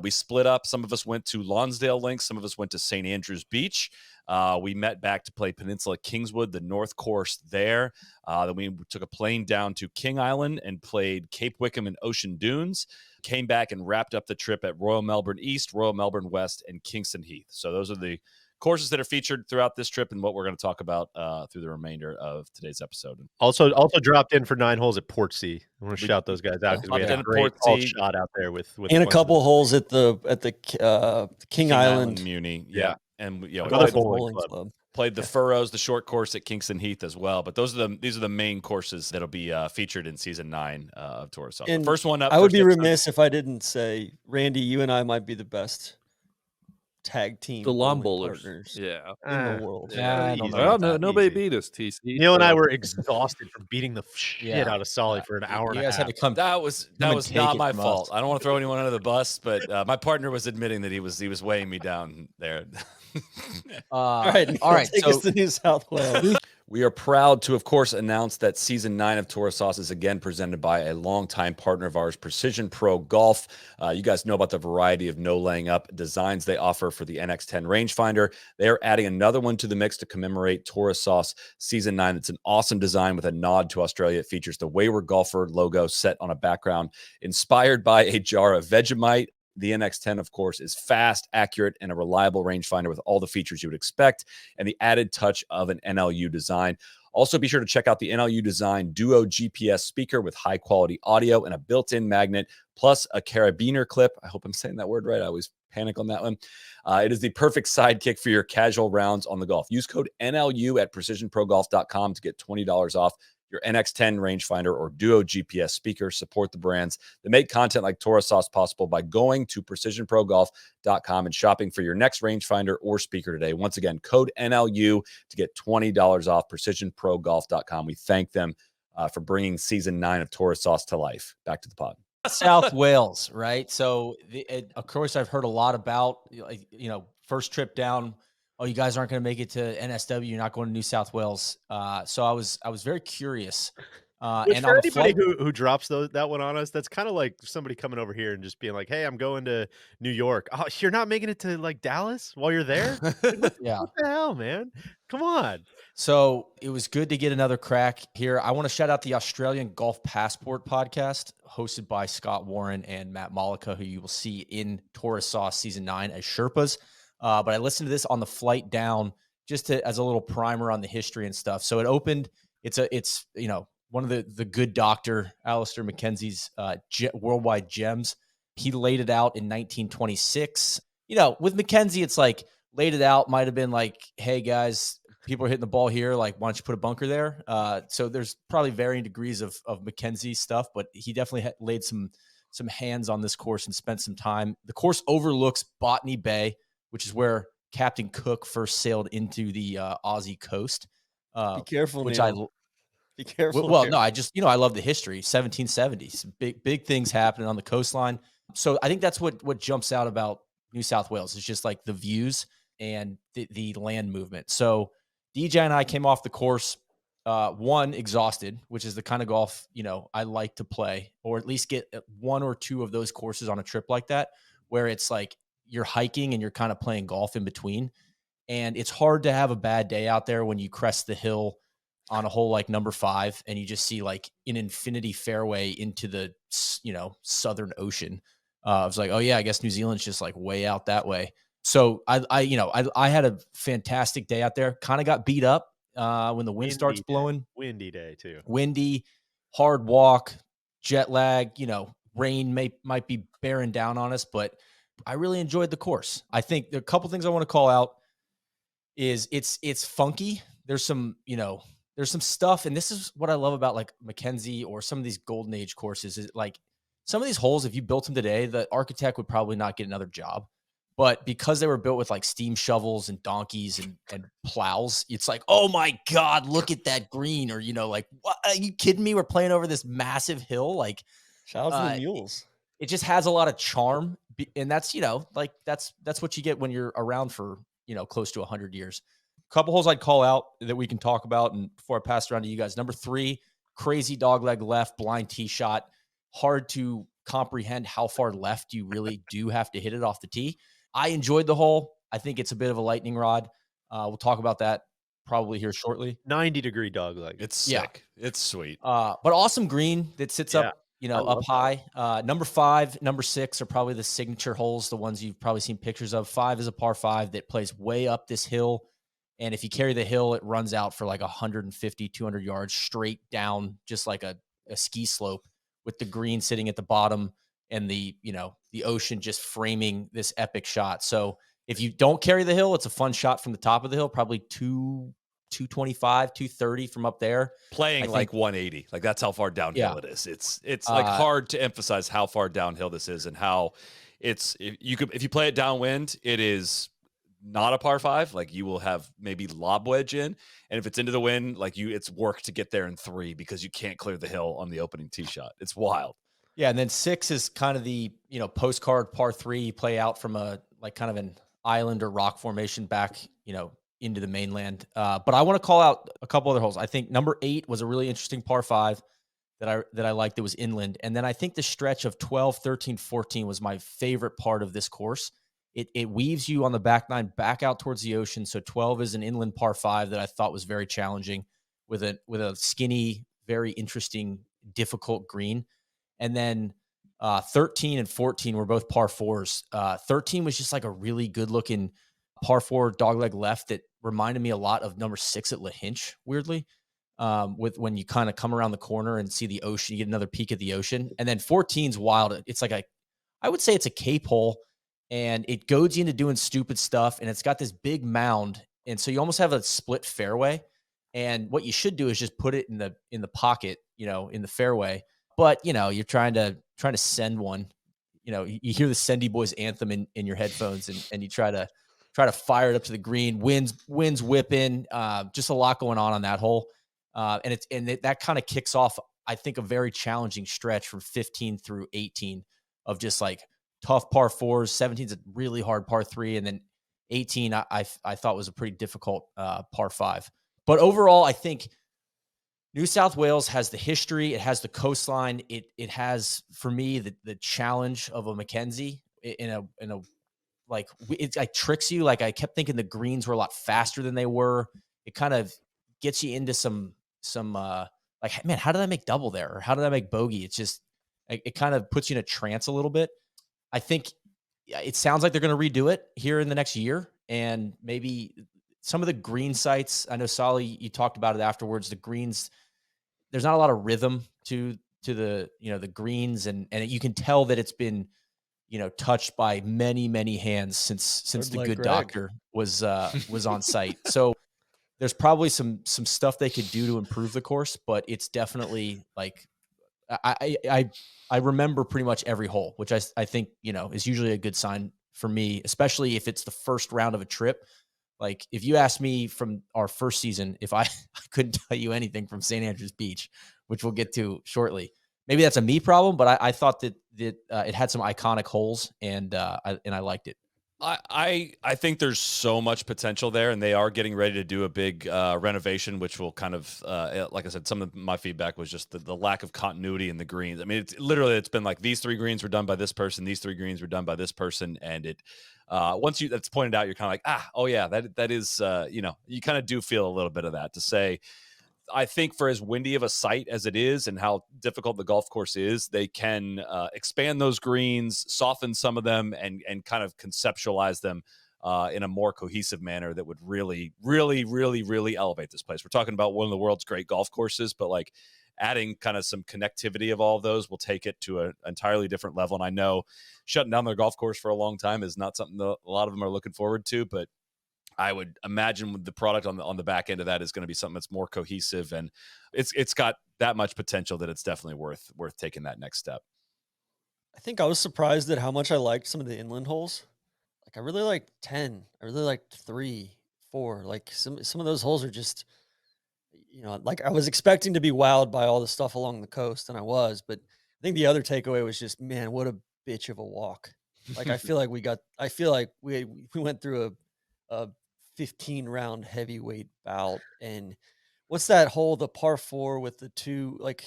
S1: We split up. Some of us went to Lonsdale Links. Some of us went to St. Andrews Beach. We met back to play Peninsula Kingswood, the North Course there. Then we took a plane down to King Island and played Cape Wickham and Ocean Dunes. Came back and wrapped up the trip at Royal Melbourne East, Royal Melbourne West, and Kingston Heath. So those are the courses that are featured throughout this trip and what we're going to talk about through the remainder of today's episode.
S2: Also dropped in for 9 holes at Portsea. I want to shout those guys out because we had a great shot out there with
S4: and a couple holes at the King Island
S1: Muni.
S2: Yeah.
S1: And
S2: another bowling club.
S1: Played the Furrows, the short course at Kingston Heath as well. But these are the main courses that'll be featured in season 9 of Tour Sauce. The first one up.
S4: I would be remiss if I didn't say, Randy, you and I might be the best tag team,
S5: the lawn bowlers,
S4: in the world.
S5: Nobody beat us. TC
S2: Neil and I were exhausted from beating the shit out of Solly for an hour and a half.
S3: Had to come.
S1: That was not my fault. I don't want to throw anyone under the bus, but my partner was admitting that he was weighing me down there.
S3: All right.
S4: Take us to New South Wales.
S1: We are proud to, of course, announce that Season 9 of Tour Sauce is again presented by a longtime partner of ours, Precision Pro Golf. You guys know about the variety of no-laying up designs they offer for the NX10 rangefinder. They are adding another one to the mix to commemorate Tour Sauce Season 9. It's an awesome design with a nod to Australia. It features the Wayward Golfer logo set on a background inspired by a jar of Vegemite. The NX10, of course, is fast, accurate, and a reliable rangefinder with all the features you would expect and the added touch of an NLU design. Also, be sure to check out the NLU Design Duo GPS speaker with high-quality audio and a built-in magnet, plus a carabiner clip. I hope I'm saying that word right. I always panic on that one. It is the perfect sidekick for your casual rounds on the golf. Use code NLU at precisionprogolf.com to get $20 off your NX10 rangefinder or Duo GPS speaker. Support the brands that make content like Tour Sauce possible by going to precisionprogolf.com and shopping for your next rangefinder or speaker today. Once again, code NLU to get $20 off, precisionprogolf.com. We thank them for bringing Season 9 of Tour Sauce to life. Back to the pod.
S3: South Wales, right? So, of course, I've heard a lot about, first trip down. Oh, you guys aren't going to make it to NSW. You're not going to New South Wales. So I was very curious.
S2: And for anybody who drops that one on us, that's kind of like somebody coming over here and just being like, "Hey, I'm going to New York." Oh, you're not making it to like Dallas while you're there?
S3: Yeah.
S2: What the hell, man? Come on.
S3: So it was good to get another crack here. I want to shout out the Australian Golf Passport podcast hosted by Scott Warren and Matt Malika, who you will see in Tourist Sauce season 9 as Sherpas. But I listened to this on the flight down just as a little primer on the history and stuff. So it opened, it's one of the good doctor, Alistair Mackenzie's worldwide gems. He laid it out in 1926. With Mackenzie, it's like laid it out, might have been like, hey guys, people are hitting the ball here. Like, why don't you put a bunker there? So there's probably varying degrees of Mackenzie stuff, but he definitely laid some hands on this course and spent some time. The course overlooks Botany Bay, which is where Captain Cook first sailed into the Aussie coast.
S4: Be careful,
S3: which
S4: Neil. Be careful.
S3: Well, no, I love the history. 1770s, big things happening on the coastline. So I think that's what jumps out about New South Wales. It's just like the views and the land movement. So DJ and I came off the course, one, exhausted, which is the kind of golf, I like to play, or at least get one or two of those courses on a trip like that, where it's like you're hiking and you're kind of playing golf in between. And it's hard to have a bad day out there when you crest the hill on a hole like number 5 and you just see like an infinity fairway into the, Southern Ocean. I was like, oh yeah, I guess New Zealand's just like way out that way. So I had a fantastic day out there. Kind of got beat up when the wind starts blowing.
S2: Windy day too.
S3: Windy, hard walk, jet lag. Rain might be bearing down on us, but I really enjoyed the course. I think there are a couple things I want to call out. Is it's funky. There's some stuff, and this is what I love about like Mackenzie or some of these golden age courses. Is like some of these holes, if you built them today, the architect would probably not get another job. But because they were built with like steam shovels and donkeys and plows, it's like, oh my God, look at that green. Or, like, what, are you kidding me? We're playing over this massive hill. Like,
S4: shout out to the mules.
S3: It just has a lot of charm. And that's, like that's what you get when you're around for, close to 100 years. A couple holes I'd call out that we can talk about. And before I pass it around to you guys, number 3, crazy dogleg left, blind tee shot. Hard to comprehend how far left you really do have to hit it off the tee. I enjoyed the hole. I think it's a bit of a lightning rod. We'll talk about that probably here shortly.
S2: 90-degree dogleg.
S1: It's sick. Yeah. It's sweet.
S3: But awesome green that sits up, up high. Number 5, number 6 are probably the signature holes, the ones you've probably seen pictures of. 5 is a par 5 that plays way up this hill. And if you carry the hill, it runs out for like 150, 200 yards straight down, just like a ski slope, with the green sitting at the bottom and the ocean just framing this epic shot. So if you don't carry the hill, it's a fun shot from the top of the hill, probably 225, 230 from up there.
S1: Playing like 180. Like that's how far downhill it is. It's like hard to emphasize how far downhill this is and how if you play it downwind, it is not a par 5. Like you will have maybe lob wedge in. And if it's into the wind, like it's work to get there in 3 because you can't clear the hill on the opening tee shot. It's wild.
S3: Yeah, and then 6 is kind of the, postcard par 3. You play out from a like kind of an island or rock formation back, into the mainland. But I want to call out a couple other holes. I think number 8 was a really interesting par 5 that I liked that was inland. And then I think the stretch of 12, 13, 14 was my favorite part of this course. It weaves you on the back 9 back out towards the ocean. So 12 is an inland par 5 that I thought was very challenging with a skinny, very interesting, difficult green. And then 13 and 14 were both par 4s. 13 was just like a really good looking par 4 dogleg left that reminded me a lot of number 6 at La Hinch, weirdly, with when you kind of come around the corner and see the ocean, you get another peek at the ocean. And then 14's wild. It's like I would say it's a cape hole, and it goads you into doing stupid stuff. And it's got this big mound. And so you almost have a split fairway. And what you should do is just put it in the pocket, in the fairway. But, you're trying to send one, you hear the Sendy Boys anthem in your headphones and you try to fire it up to the green, winds whipping, just a lot going on that hole. That kind of kicks off, I think, a very challenging stretch from 15 through 18 of just like tough par 4s. 17's a really hard par 3. And then 18, I thought was a pretty difficult par 5. But overall, I think New South Wales has the history. It has the coastline. It has, for me, the challenge of a Mackenzie in a like it like tricks you. Like I kept thinking the greens were a lot faster than they were. it kind of gets you into some like, man, how did I make double there? Or how did I make bogey? It's just, it kind of puts you in a trance a little bit. I think it sounds like they're going to redo it here in the next year. And maybe some of the green sites, I know Solly, you talked about it afterwards, the greens, there's not a lot of rhythm to the, the greens. And you can tell that it's been, touched by many, many hands since the good doctor was on site. So there's probably some stuff they could do to improve the course, but it's definitely like, I remember pretty much every hole, which I think, is usually a good sign for me, especially if it's the first round of a trip. Like if you asked me from our first season, if I couldn't tell you anything from St. Andrews Beach, which we'll get to shortly, maybe that's a me problem, but I thought that it had some iconic holes and I liked it.
S1: I think there's so much potential there, and they are getting ready to do a big renovation, which will kind of, like I said, some of my feedback was just the lack of continuity in the greens. I mean, it's been like these 3 greens were done by this person, these 3 greens were done by this person, and it once that's pointed out, you're kind of like, oh yeah, that is, you kind of do feel a little bit of that to say. I think for as windy of a site as it is and how difficult the golf course is, they can expand those greens, soften some of them, and kind of conceptualize them in a more cohesive manner that would really, really, really, really elevate this place. We're talking about one of the world's great golf courses, but like adding kind of some connectivity of all of those will take it to an entirely different level. And I know shutting down their golf course for a long time is not something that a lot of them are looking forward to, but I would imagine the product on the back end of that is going to be something that's more cohesive, and it's got that much potential that it's definitely worth taking that next step.
S4: I think I was surprised at how much I liked some of the inland holes. Like I really liked 10. I really liked 3, 4. Like some of those holes are just, like I was expecting to be wowed by all the stuff along the coast, and I was. But I think the other takeaway was just, man, what a bitch of a walk. Like I feel like we went through a 15-round heavyweight bout. And what's that hole, the par 4 with the 2, like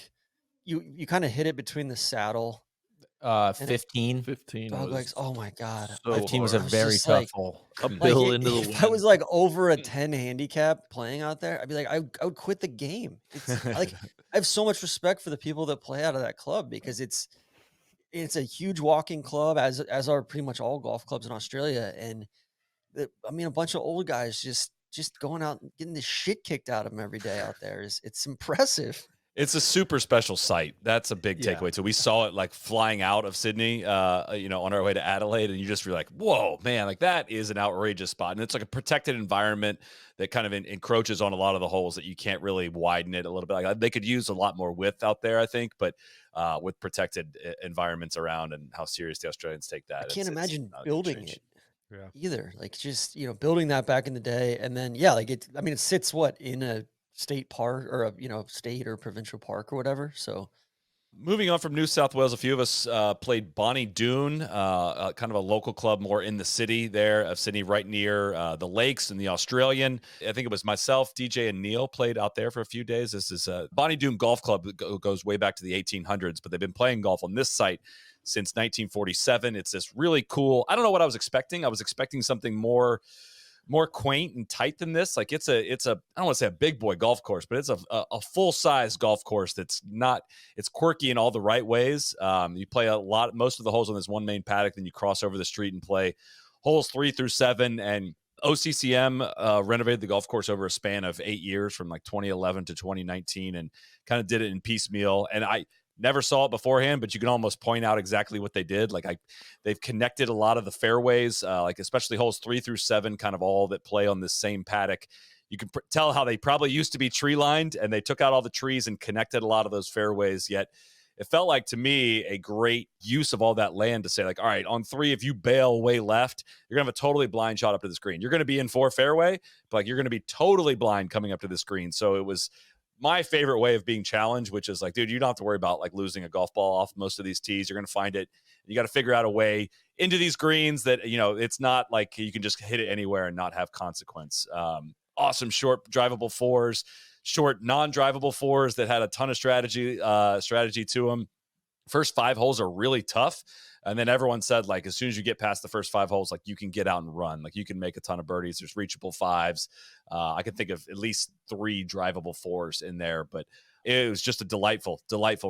S4: you kind of hit it between the saddle.
S3: 15.
S5: 15
S4: Dog
S5: was
S4: legs. Oh my God.
S5: so
S3: 15 was a
S5: hard.
S3: very tough hole.
S5: A
S4: Like
S5: bill into the
S4: if I
S5: wind.
S4: was like over a 10 handicap playing out there, I'd be like, I would quit the game. It's like I have so much respect for the people that play out of that club because it's a huge walking club, as are pretty much all golf clubs in Australia. And a bunch of old guys just going out and getting the shit kicked out of them every day out there it's impressive.
S1: It's a super special site. That's a big
S2: Yeah.
S1: takeaway. So we saw it like flying out of Sydney, on our way to Adelaide, and you just feel like, whoa, man, like that is an outrageous spot. And it's like a protected environment that kind of encroaches on a lot of the holes that you can't really widen it a little bit. Like they could use a lot more width out there, I think, but with protected environments around and how serious the Australians take that.
S4: I can't imagine
S1: not a good
S4: building
S1: change.
S4: it
S2: Yeah.
S4: either. Like just, building that back in the day. And then, yeah, like it sits in a state park or a, state or provincial park or whatever. So
S1: Moving on from New South Wales, a few of us played Doon, kind of a local club more in the city there of Sydney, right near the lakes and the Australian. I think it was myself, DJ, and Neil played out there for a few days. This is Doon Golf Club that goes way back to the 1800s, but they've been playing golf on this site since 1947. It's this really cool, I don't know what I was expecting. I was expecting something more quaint and tight than this. Like it's a I don't want to say a big boy golf course, but it's a full size golf course it's quirky in all the right ways. You play most of the holes on this one main paddock, then you cross over the street and play holes 3 through 7. And OCCM renovated the golf course over a span of 8 years from like 2011 to 2019 and kind of did it in piecemeal. And I never saw it beforehand, but you can almost point out exactly what they did. Like they've connected a lot of the fairways, like especially holes 3 through 7, kind of all that play on this same paddock. You can tell how they probably used to be tree lined, and they took out all the trees and connected a lot of those fairways. Yet it felt like to me a great use of all that land to say like, all right, on 3, if you bail way left, you're gonna have a totally blind shot up to this green. You're gonna be in 4 fairway, but like you're gonna be totally blind coming up to this green. So it was my favorite way of being challenged, which is like, dude, you don't have to worry about like losing a golf ball off most of these tees. You're going to find it. You got to figure out a way into these greens that, it's not like you can just hit it anywhere and not have consequence. Awesome short drivable 4s, short non-drivable 4s that had a ton of strategy to them. first 5 holes are really tough. And then everyone said, like, as soon as you get past the first 5 holes, like, you can get out and run. Like, you can make a ton of birdies. There's reachable 5s. I can think of at least 3 drivable 4s in there. But it was just a delightful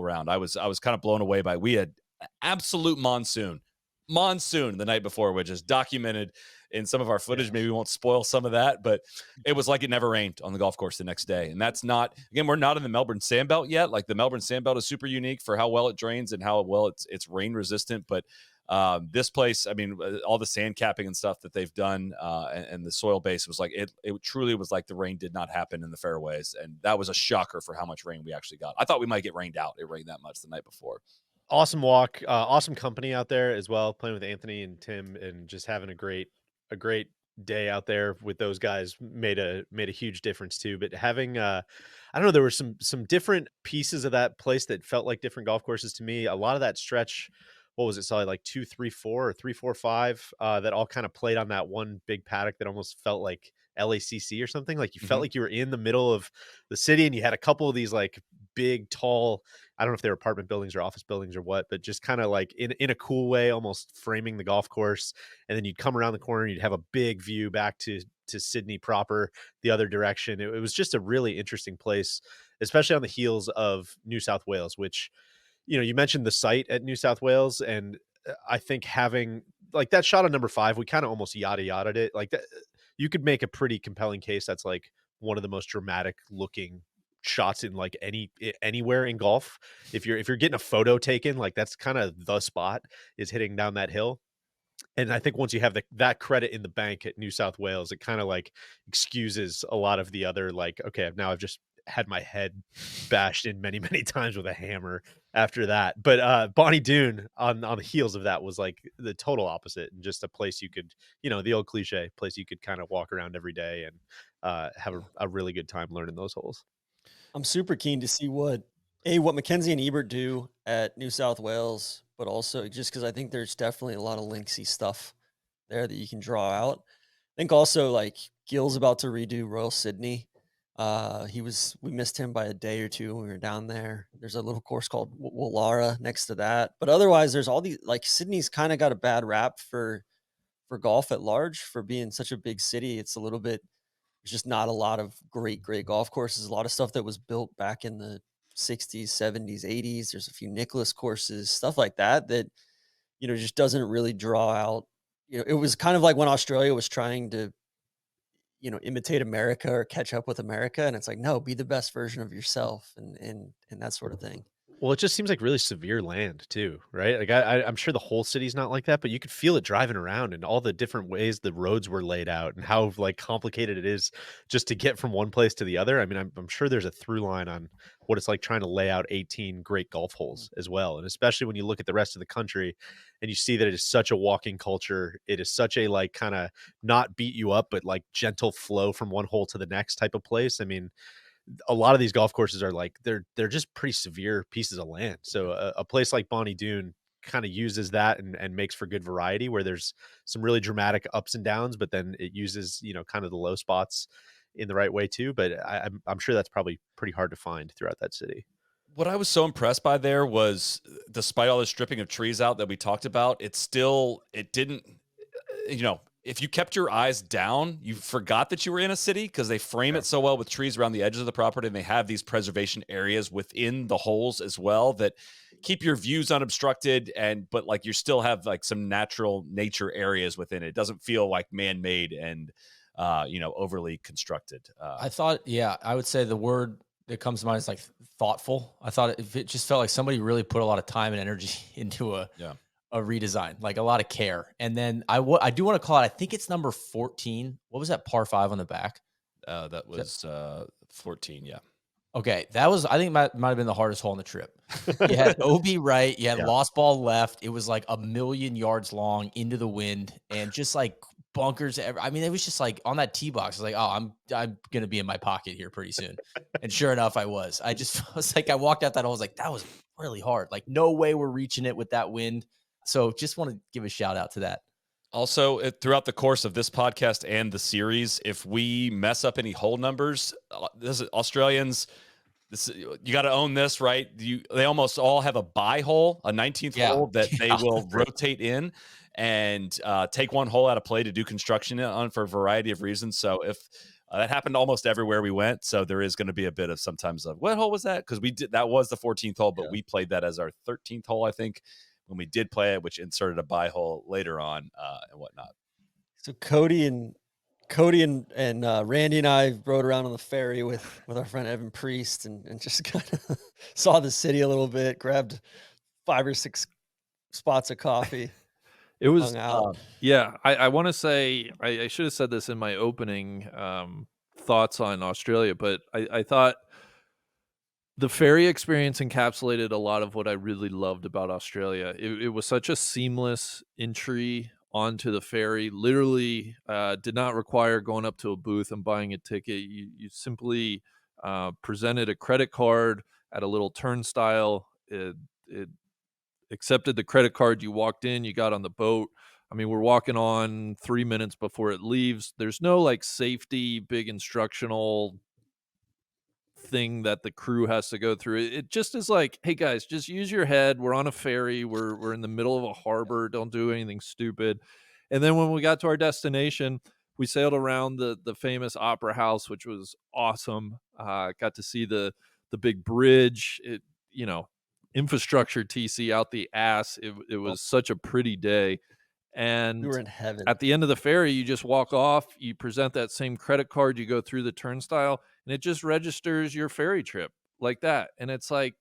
S1: round. I was kind of blown away by it. We had absolute monsoon the night before, which is documented in some of our footage.
S2: Yeah.
S1: Maybe we won't spoil some of that, but it was like it never rained on the golf course the next day. And that's not, again, we're not in the Melbourne Sandbelt yet. Like, the Melbourne Sandbelt is super unique for how well it drains and how well it's rain resistant. But this place, I mean, all the sand capping and stuff that they've done and the soil base was like, it truly was like the rain did not happen in the fairways. And that was a shocker for how much rain we actually got. I thought we might get rained out. It rained that much the night before.
S2: Awesome walk, awesome company out there as well, playing with Anthony and Tim, and just having a great day out there with those guys made a huge difference too. But having I don't know, there were some different pieces of that place that felt like different golf courses to me. A lot of that stretch, what was it, solid like 2, 3, 4 or 3, 4, 5 that all kind of played on that one big paddock that almost felt like LACC or something. Like, you felt like you were in the middle of the city, and you had a couple of these like big, tall, I don't know if they were apartment buildings or office buildings or what, but just kind of like in a cool way, almost framing the golf course. And then you'd come around the corner and you'd have a big view back to Sydney proper, the other direction. It was just a really interesting place, especially on the heels of New South Wales, which, you know, you mentioned the site at New South Wales. And I think having like that shot on number 5, we kind of almost yada-yada'd it. Like, that, you could make a pretty compelling case that's like one of the most dramatic looking shots in like anywhere in golf. If you're getting a photo taken, like, that's kind of the spot, is hitting down that hill. And I think once you have that credit in the bank at New South Wales, it kind of like excuses a lot of the other, like, okay, now I've just had my head bashed in many, many times with a hammer after that. But Bonnie Doon on the heels of that was like the total opposite, and just a place you could, you know, the old cliche place you could kind of walk around every day and have a really good time learning those holes.
S4: I'm super keen to see what Mackenzie and Ebert do at New South Wales, but also just because I think there's definitely a lot of linksy stuff there that you can draw out. I think also, like, Gil's about to redo Royal Sydney. We missed him by a day or two when we were down there. There's a little course called Wallara next to that. But otherwise, there's all these, like, Sydney's kind of got a bad rap for golf at large for being such a big city. It's a little bit, there's just not a lot of great golf courses. A lot of stuff that was built back in the 60s, 70s, 80s. There's a few Nicklaus courses, stuff like that, you know, just doesn't really draw out. You know, it was kind of like when Australia was trying to, you know, imitate America or catch up with America. And it's like, no, be the best version of yourself and that sort of thing.
S2: Well, it just seems like really severe land too, right? Like, I'm sure the whole city's not like that, but you could feel it driving around and all the different ways the roads were laid out and how like complicated it is just to get from one place to the other. I mean, I'm sure there's a through line on what it's like trying to lay out 18 great golf holes as well. And especially when you look at the rest of the country and you see that it is such a walking culture. It is such a like kind of not beat you up, but like gentle flow from one hole to the next type of place. I mean, a lot of these golf courses are like, they're just pretty severe pieces of land. So a place like Bonnie Doon kind of uses that and makes for good variety, where there's some really dramatic ups and downs, but then it uses, you know, kind of the low spots in the right way too. But I'm sure that's probably pretty hard to find throughout that city.
S1: What I was so impressed by there was, despite all the stripping of trees out that we talked about, it didn't, you know, if you kept your eyes down, you forgot that you were in a city, because they frame it so well with trees around the edges of the property, and they have these preservation areas within the holes as well that keep your views unobstructed, but like you still have like some natural nature areas within it. It doesn't feel like man-made and you know, overly constructed.
S3: I thought, yeah, I would say the word that comes to mind is like thoughtful. I thought it just felt like somebody really put a lot of time and energy into a redesign, like a lot of care. And then I do want to call it, I think it's number 14. What was that par 5 on the back?
S1: That was 14. Yeah.
S3: Okay. That was, I think might have been the hardest hole on the trip. You had OB right. You had lost ball left. It was like a million yards long into the wind and just like bunkers. I mean, it was just like on that tee box. I was like, oh, I'm going to be in my pocket here pretty soon. And sure enough, I was. I was like, I walked out that hole. I was like, that was really hard. Like, no way we're reaching it with that wind. So just want to give a shout out to that.
S1: Also, throughout the course of this podcast and the series, if we mess up any hole numbers, Australians, You got to own this, right? They almost all have a bye hole, a 19th hole that they will rotate in and take one hole out of play to do construction on for a variety of reasons. So if that happened almost everywhere we went, so there is going to be a bit of sometimes of what hole was that? Because that was the 14th hole, but we played that as our 13th hole, I think, when we did play it, which inserted a bye hole later on and whatnot.
S4: So Cody and Randy and I rode around on the ferry with our friend Evan Priest and just kind of saw the city a little bit, grabbed 5 or 6 spots of coffee.
S5: It was,
S4: out.
S5: Yeah, I want to say, I should have said this in my opening thoughts on Australia, but I thought the ferry experience encapsulated a lot of what I really loved about Australia. It was such a seamless entry onto the ferry. Literally did not require going up to a booth and buying a ticket. You simply presented a credit card at a little turnstile. It accepted the credit card. You walked in, you got on the boat. I mean, we're walking on 3 minutes before it leaves. There's no like safety, big instructional thing that the crew has to go through. It just is like, hey guys, just use your head. We're on a ferry. We're in the middle of a harbor. Don't do anything stupid. And then when we got to our destination, we sailed around the famous opera house, which was awesome. Got to see the big bridge. It, infrastructure TC out the ass. It was such a pretty day. And
S4: we were in heaven.
S5: At the end of the ferry, you just walk off, you present that same credit card, you go through the turnstile, and it just registers your ferry trip like that. And it's like,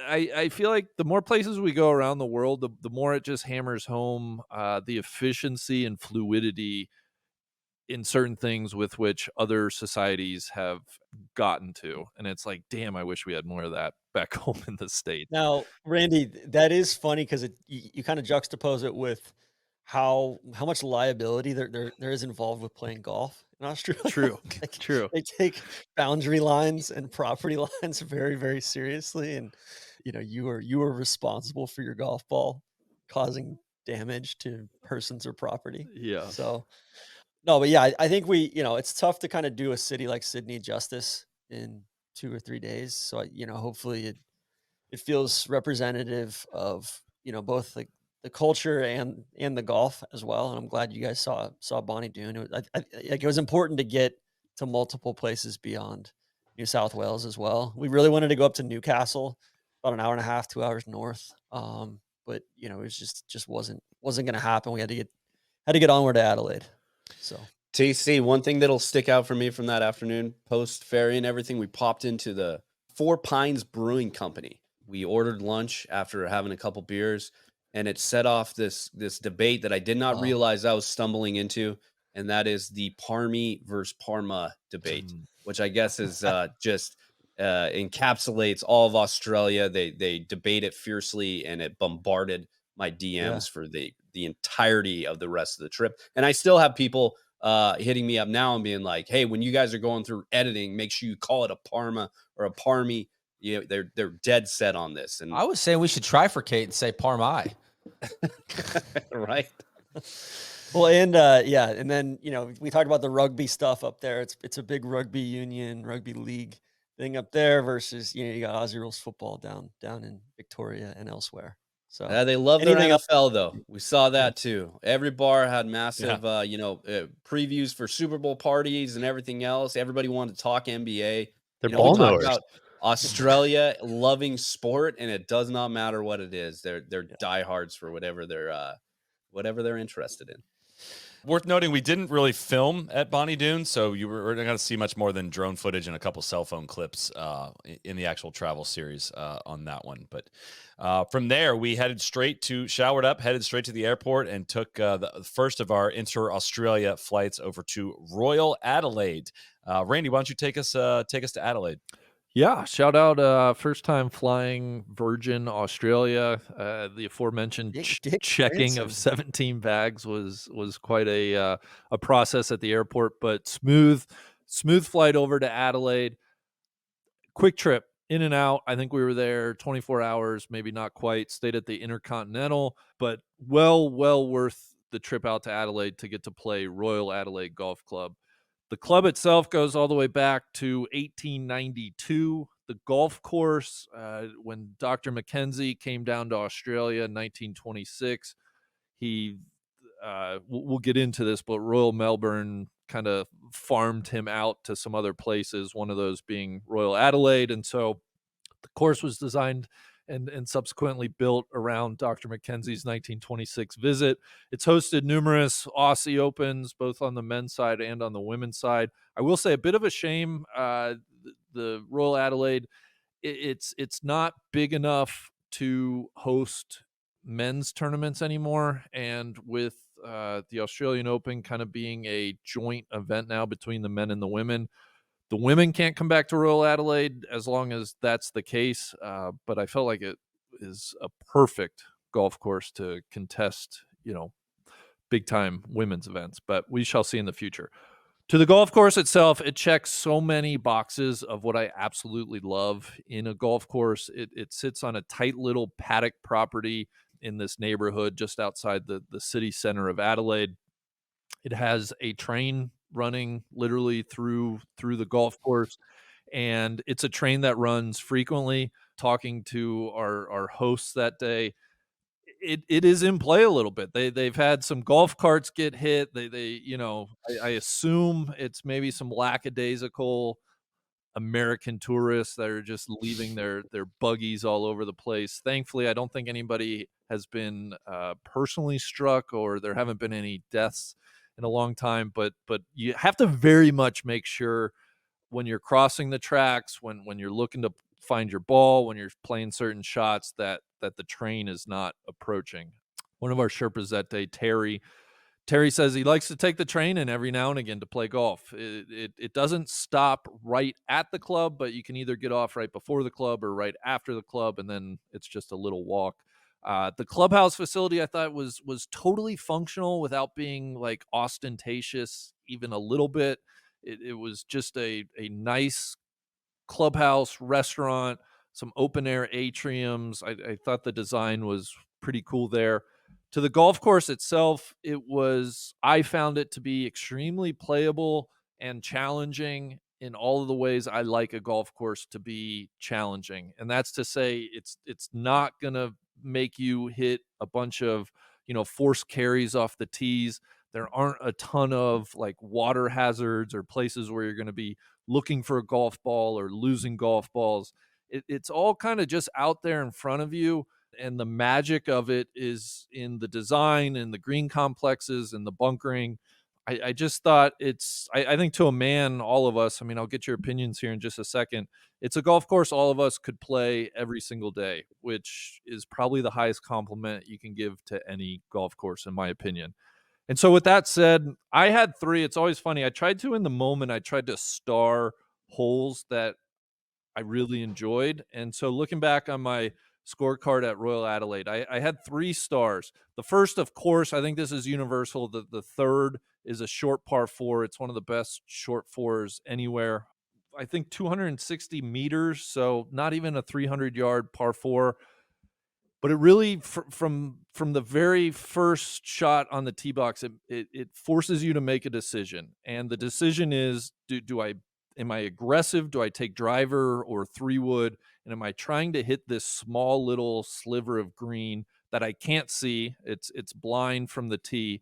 S5: I feel like the more places we go around the world, the more it just hammers home the efficiency and fluidity in certain things with which other societies have gotten to. And it's like, damn, I wish we had more of that back home in the States.
S4: Now, Randy, that is funny because you kind of juxtapose it with how much liability there is involved with playing golf in Australia.
S5: True. True.
S4: They take boundary lines and property lines very, very seriously. And, you are responsible for your golf ball causing damage to persons or property.
S5: Yeah.
S4: So, no, but yeah, I think it's tough to kind of do a city like Sydney justice in 2 or 3 days. So, hopefully it feels representative of, both the culture and the golf as well. And I'm glad you guys saw Bonnie Doon. It was important to get to multiple places beyond New South Wales as well. We really wanted to go up to Newcastle, about an hour and a half, 2 hours north. But it was just wasn't going to happen. We had to get onward to Adelaide. So
S6: TC, one thing that'll stick out for me from that afternoon, post ferry and everything, we popped into the Four Pines Brewing Company. We ordered lunch after having a couple beers, and it set off this debate that I did not realize I was stumbling into, and that is the Parmy versus Parma debate, which I guess is just encapsulates all of Australia. They debate it fiercely, and it bombarded my DMs for the entirety of the rest of the trip. And I still have people hitting me up now and being like, hey, when you guys are going through editing, make sure you call it a Parma or a Parmy. They're dead set on this. And
S3: I was saying we should trifurcate and say Parmy.
S6: Right.
S4: Well, and and then we talked about the rugby stuff up there. It's a big rugby union, rugby league thing up there versus you got Aussie rules football down in Victoria and elsewhere. So
S6: they love their NFL though. We saw that too. Every bar had massive previews for Super Bowl parties and everything else. Everybody wanted to talk NBA.
S2: They're ball knowers.
S6: Australia loving sport, and it does not matter what it is. They're diehards for whatever they're interested in.
S1: Worth noting, we didn't really film at Bonnie Doon, so you were not going to see much more than drone footage and a couple cell phone clips in the actual travel series on that one. But from there, we showered up, headed straight to the airport, and took the first of our inter-Australia flights over to Royal Adelaide. Randy, why don't you take us to Adelaide?
S5: Yeah, shout out first time flying Virgin Australia. The aforementioned checking of 17 bags was quite a process at the airport, but smooth flight over to Adelaide. Quick trip in and out. I think we were there 24 hours, maybe not quite. Stayed at the Intercontinental, but well worth the trip out to Adelaide to get to play Royal Adelaide Golf Club. The club itself goes all the way back to 1892. the golf course, when Dr. Mackenzie came down to Australia in 1926, he we'll get into this, but Royal Melbourne kind of farmed him out to some other places, one of those being Royal Adelaide. And so the course was designed and subsequently built around Dr. Mackenzie's 1926 visit. It's hosted numerous Aussie Opens, both on the men's side and on the women's side. I will say a bit of a shame. The Royal Adelaide, it's not big enough to host men's tournaments anymore, and with the Australian Open kind of being a joint event now between the men and the women can't come back to Royal Adelaide as long as that's the case. But I felt like it is a perfect golf course to contest, big time women's events, but we shall see in the future. To the golf course itself, it checks so many boxes of what I absolutely love in a golf course. It sits on a tight little paddock property in this neighborhood just outside the city center of Adelaide. It has a train running literally through the golf course, and it's a train that runs frequently. Talking to our hosts that day, it is in play a little bit. They've had some golf carts get hit. I assume it's maybe some lackadaisical American tourists that are just leaving their buggies all over the place. Thankfully, I don't think anybody has been personally struck, or there haven't been any deaths in a long time. But you have to very much make sure when you're crossing the tracks, when you're looking to find your ball, when you're playing certain shots, that the train is not approaching. One of our Sherpas that day, Terry says he likes to take the train in every now and again to play golf. It doesn't stop right at the club, but you can either get off right before the club or right after the club, and then it's just a little walk. The clubhouse facility I thought was totally functional without being like ostentatious even a little bit. It was just a nice clubhouse, restaurant, some open air atriums. I thought the design was pretty cool there. To the golf course itself, I found it to be extremely playable and challenging in all of the ways I like a golf course to be challenging. And that's to say it's not going to make you hit a bunch of, forced carries off the tees. There aren't a ton of like water hazards or places where you're going to be looking for a golf ball or losing golf balls. It's all kind of just out there in front of you. And the magic of it is in the design and the green complexes and the bunkering. I just thought I think to a man, all of us, I'll get your opinions here in just a second. It's a golf course all of us could play every single day, which is probably the highest compliment you can give to any golf course, in my opinion. And so with that said, I had 3. It's always funny. I tried to star holes that I really enjoyed. And so looking back on my scorecard at Royal Adelaide, I had 3 stars. The first, of course, I think this is universal. The third is a short par 4. It's one of the best short fours anywhere. I think 260 meters, so not even a 300-yard par 4. But it really, from the very first shot on the tee box, it forces you to make a decision. And the decision is, am I aggressive? Do I take driver or 3-wood? And am I trying to hit this small little sliver of green that I can't see? It's blind from the tee,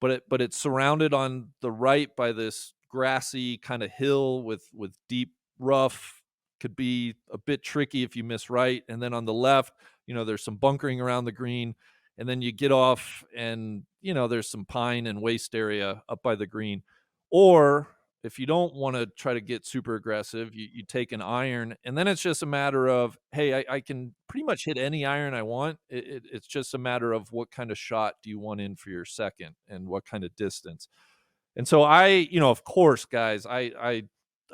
S5: but it's surrounded on the right by this grassy kind of hill with deep rough. Could be a bit tricky if you miss right. And then on the left, there's some bunkering around the green, and then you get off and, there's some pine and waste area up by the green. Or if you don't want to try to get super aggressive, you take an iron, and then it's just a matter of, hey, I can pretty much hit any iron I want. It's just a matter of what kind of shot do you want in for your second and what kind of distance. And so of course, guys, I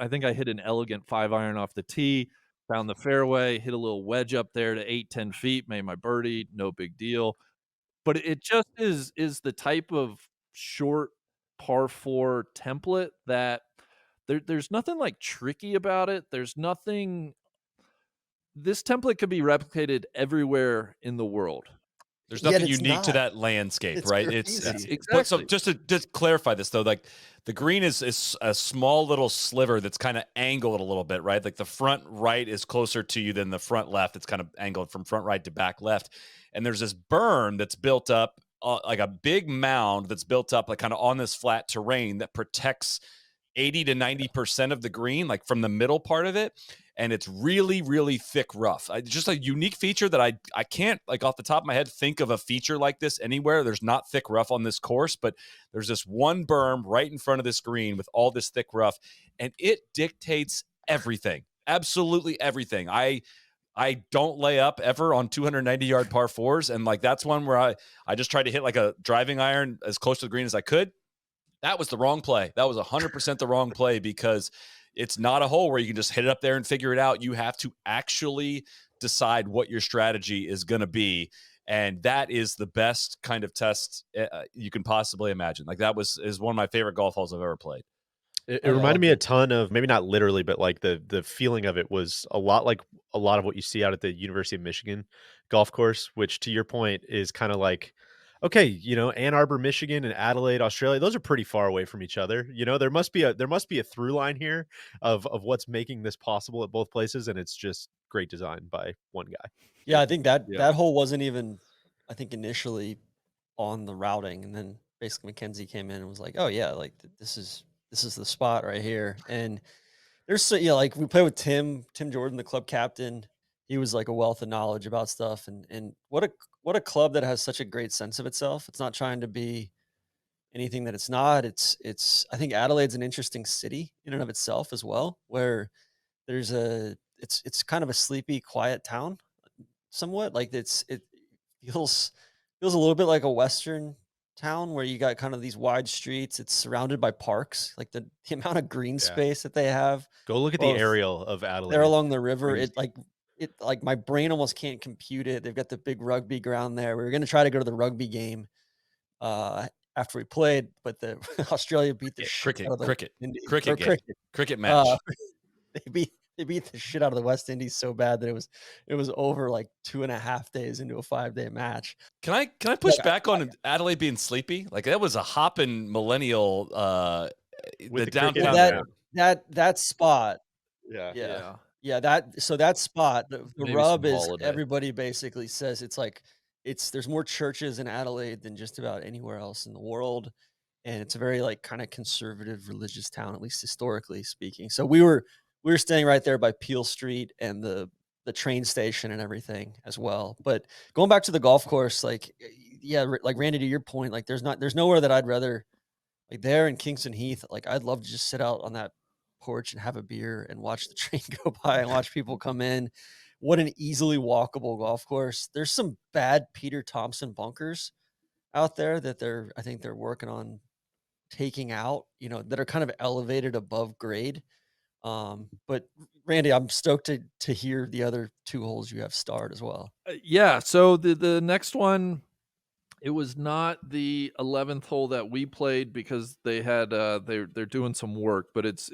S5: think I hit an elegant 5-iron off the tee, found the fairway, hit a little wedge up there to 8-10 feet, made my birdie, no big deal. But it just is the type of short par 4 template that there's nothing like tricky about it. This template could be replicated everywhere in the world.
S1: There's
S4: Yet
S1: nothing
S4: it's
S1: unique to
S4: not.
S1: that landscape,
S4: It's
S1: right?
S4: crazy.
S1: But so
S5: Exactly.
S1: just to clarify this though, like the green is a small little sliver that's kind of angled a little bit, right? Like the front right is closer to you than the front left. It's kind of angled from front right to back left. And there's this berm that's built up, like a big mound that's built up, like kind of on this flat terrain that protects 80 to 90% of the green, like from the middle part of it. And it's really, really thick rough. Just a unique feature that I can't, like off the top of my head, think of a feature like this anywhere. There's not thick rough on this course, but there's this one berm right in front of this green with all this thick rough, and it dictates everything. Absolutely everything. I don't lay up ever on 290-yard par fours, and like that's one where I just tried to hit like a driving iron as close to the green as I could. That was the wrong play. That was 100% the wrong play, because it's not a hole where you can just hit it up there and figure it out. You have to actually decide what your strategy is going to be. And that is the best kind of test you can possibly imagine. Like that is one of my favorite golf holes I've ever played.
S2: It reminded me a ton of, maybe not literally, but like the feeling of it was a lot like a lot of what you see out at the University of Michigan golf course, which to your point is kind of like, okay, Ann Arbor, Michigan and Adelaide, Australia, those are pretty far away from each other. There must be a through line here of what's making this possible at both places, and it's just great design by one guy.
S4: Yeah, I think that
S5: Yeah.
S4: that hole wasn't even, I think, initially on the routing, and then basically Mackenzie came in and was like, "Oh yeah, like this is the spot right here." And there's like we play with Tim Jordan, the club captain. He was like a wealth of knowledge about stuff, and what a club that has such a great sense of itself. It's not trying to be anything that it's not. It's I think Adelaide's an interesting city in and of itself as well, where it's kind of a sleepy, quiet town somewhat. Like it feels feels a little bit like a western town where you got kind of these wide streets. It's surrounded by parks. Like the amount of green
S2: Yeah.
S4: space that they have,
S2: Go look at the
S4: both
S2: aerial of
S4: there
S2: Adelaide.
S4: along the river.
S2: Crazy.
S4: It like my brain almost can't compute it. They've got the big rugby ground there. We were gonna try to go to the rugby game after we played, but the Australia beat the shit out of the Indies, or
S1: Game, cricket match.
S4: Uh, they beat the shit out of the West Indies so bad that it was over like 2.5 days into a 5-day match.
S1: Can I push back on Adelaide being sleepy? Like that was a hopping millennial.
S2: With
S1: The
S2: the cricket
S1: downtown.
S2: out
S4: That spot,
S2: Yeah.
S4: yeah, that spot, the
S5: Maybe
S4: rub
S5: some
S4: is
S5: holiday.
S4: everybody basically says it's like there's more churches in Adelaide than just about anywhere else in the world, and it's a very like kind of conservative religious town, at least historically speaking. So we were staying right there by Peel Street and the train station and everything as well. But going back to the golf course, like yeah, like Randy, to your point, like there's nowhere that I'd rather, like there in Kingston Heath, like I'd love to just sit out on that porch and have a beer and watch the train go by and watch people come in. What an easily walkable golf course. There's some bad Peter Thompson bunkers out there that I think they're working on taking out, that are kind of elevated above grade. But Randy, I'm stoked to hear the other two holes you have starred as well.
S5: Yeah. So the next one, it was not the 11th hole that we played because they had they're doing some work, but it's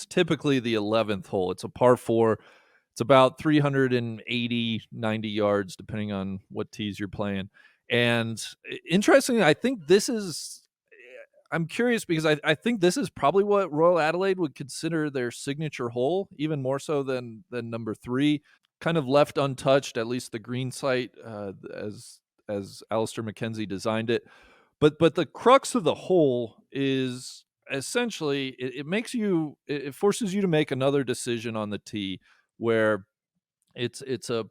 S5: typically the 11th hole. It's a par 4. It's about 380-90 yards depending on what tees you're playing. And interestingly, I think this is I'm curious because I think this is probably what Royal Adelaide would consider their signature hole, even more so than number 3. Kind of left untouched, at least the green site, as Alistair Mackenzie designed it. But the crux of the hole is essentially it forces you to make another decision on the tee, where it's a,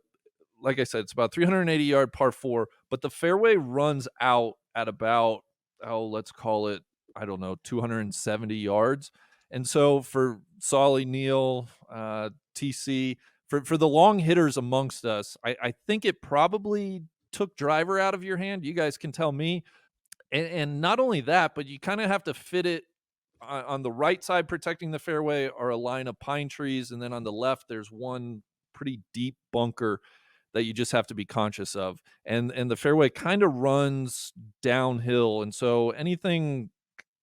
S5: like I said, it's about 380-yard par 4, but the fairway runs out at about, let's call it, I don't know, 270 yards. And so for Solly, Neal, TC, for the long hitters amongst us, I think it probably took driver out of your hand. You guys can tell me. And not only that, but you kind of have to fit it on the right side, protecting the fairway, are a line of pine trees. And then on the left, there's one pretty deep bunker that you just have to be conscious of. And the fairway kind of runs downhill. And so anything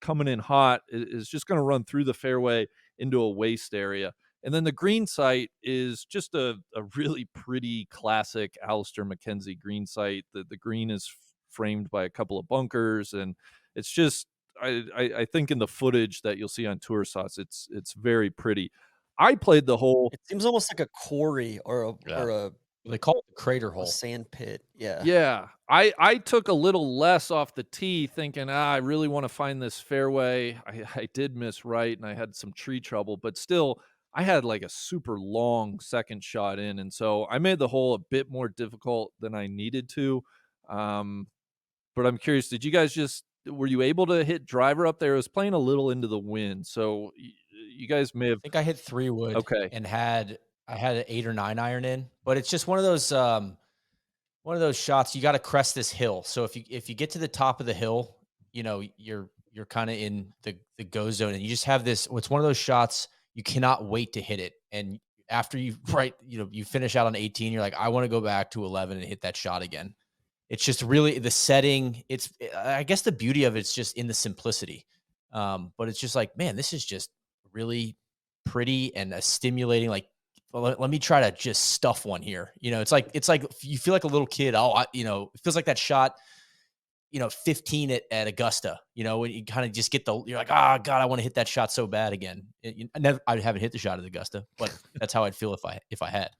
S5: coming in hot is just going to run through the fairway into a waste area. And then the green site is just a really pretty classic Alistair Mackenzie green site. The green is framed by a couple of bunkers, and it's just I think in the footage that you'll see on Tour Sauce, it's very pretty. I played the whole.
S4: It seems almost like a quarry or a
S3: They call it the crater
S4: a
S3: hole.
S4: sand pit. Yeah.
S5: Yeah, I took a little less off the tee, thinking, I really want to find this fairway. I did miss right, and I had some tree trouble, but still, I had like a super long second shot in, and so I made the hole a bit more difficult than I needed to. But I'm curious, did you guys were you able to hit driver up there? It was playing a little into the wind, so you guys may have.
S3: I think I hit 3 wood.
S5: Okay.
S3: And I had an 8 or 9 iron in, but it's just one of those shots. You got to crest this hill. So if you get to the top of the hill, you're kind of in the go zone, and you just have this. It's one of those shots you cannot wait to hit it. And after you finish out on 18, you're like, I want to go back to 11 and hit that shot again. It's just really the setting. I guess the beauty of it's just in the simplicity. But it's just like, man, this is just really pretty and a stimulating. Like, well, let me try to just stuff one here. It's like you feel like a little kid. It feels like that shot, 15 at Augusta, when you kind of just you're like, God, I want to hit that shot so bad again. I haven't hit the shot at Augusta, but that's how I'd feel if I had.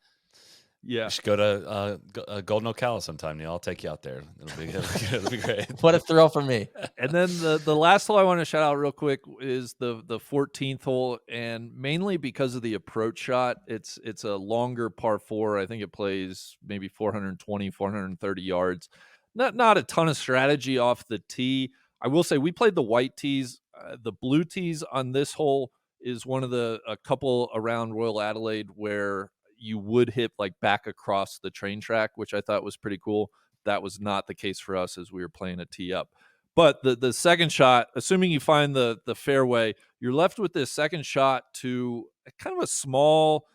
S5: Yeah.
S1: You should go to Golden Ocala sometime, Neil. I'll take you out there. It'll be great.
S3: What a thrill for me.
S5: And then the last hole I want to shout out real quick is the 14th hole, and mainly because of the approach shot. It's a longer par 4. I think it plays maybe 420, 430 yards. Not a ton of strategy off the tee. I will say we played the white tees. The blue tees on this hole is one of a couple around Royal Adelaide where you would hit like back across the train track, which I thought was pretty cool. That was not the case for us as we were playing a tee up. But the second shot, assuming you find the fairway, you're left with this second shot to kind of a small,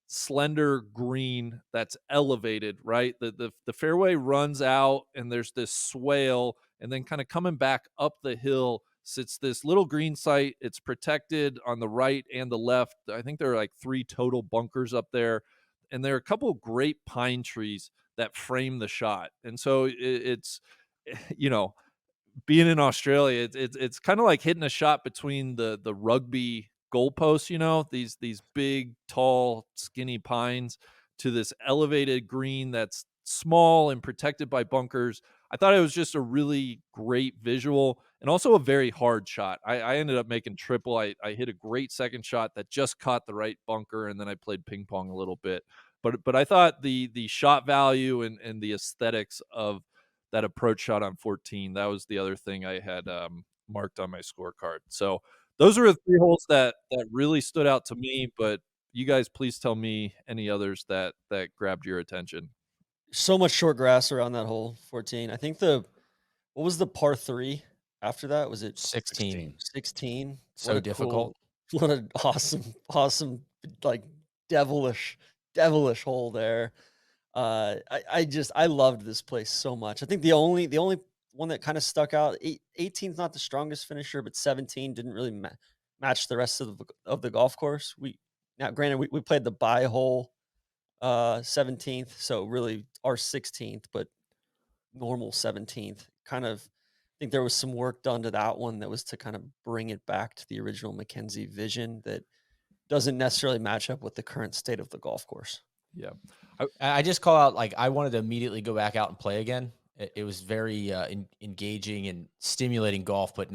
S5: slender green that's elevated, right? The fairway runs out and there's this swale, and then kind of coming back up the hill sits this little green site. It's protected on the right and the left. I think there are like 3 total bunkers up there, and there are a couple of great pine trees that frame the shot. And so it's being in Australia, it's kind of like hitting a shot between the rugby goalposts, these big, tall, skinny pines to this elevated green that's small and protected by bunkers. I thought it was just a really great visual and also a very hard shot. I ended up making triple. I hit a great second shot that just caught the right bunker, and then I played ping pong a little bit. But I thought the shot value and the aesthetics of that approach shot on 14, that was the other thing I had marked on my scorecard. So those are the 3 holes that really stood out to me. But you guys, please tell me any others that grabbed your attention.
S4: So much short grass around that hole, 14. I think what was the par 3 after that? Was it
S3: 16?
S4: 16.
S3: So difficult.
S4: What an awesome, like devilish hole there. I loved this place so much. I think the only one that kind of stuck out, 18's not the strongest finisher, but 17 didn't really match the rest of the golf course. Granted, we played the bye hole 17th, so really our 16th, but normal 17th. Kind of, I think there was some work done to that one that was to kind of bring it back to the original Mackenzie vision that doesn't necessarily match up with the current state of the golf course.
S5: Yeah.
S3: I just call out, like, I wanted to immediately go back out and play again. It was very engaging and stimulating golf, but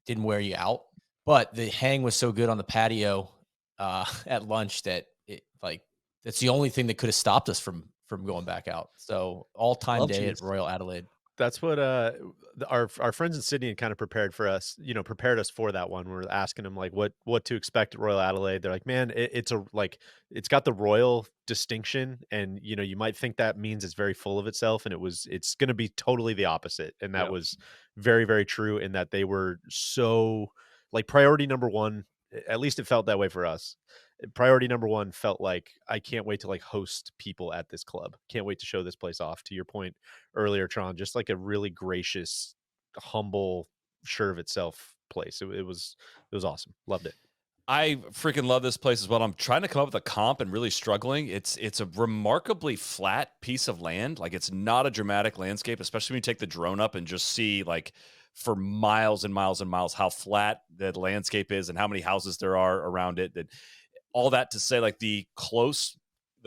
S3: didn't wear you out. But the hang was so good on the patio at lunch that that's the only thing that could have stopped us from going back out. So all-time day at Royal Adelaide.
S2: That's what our friends in Sydney had kind of prepared us for that one. We're asking them like what to expect at Royal Adelaide. They're like, man, it's got the royal distinction, and you might think that means it's very full of itself, and it's going to be totally the opposite. And that was very, very true in that they were so like priority number 1. At least it felt that way for us. Priority number 1 felt like, I can't wait to like host people at this club. Can't wait to show this place off. To your point earlier, Tron, just like a really gracious, humble, sure of itself place. It was awesome. Loved it.
S1: I freaking love this place as well. I'm trying to come up with a comp and really struggling. It's a remarkably flat piece of land. Like it's not a dramatic landscape, especially when you take the drone up and just see like for miles and miles and miles how flat the landscape is and how many houses there are around it. That all that to say, like the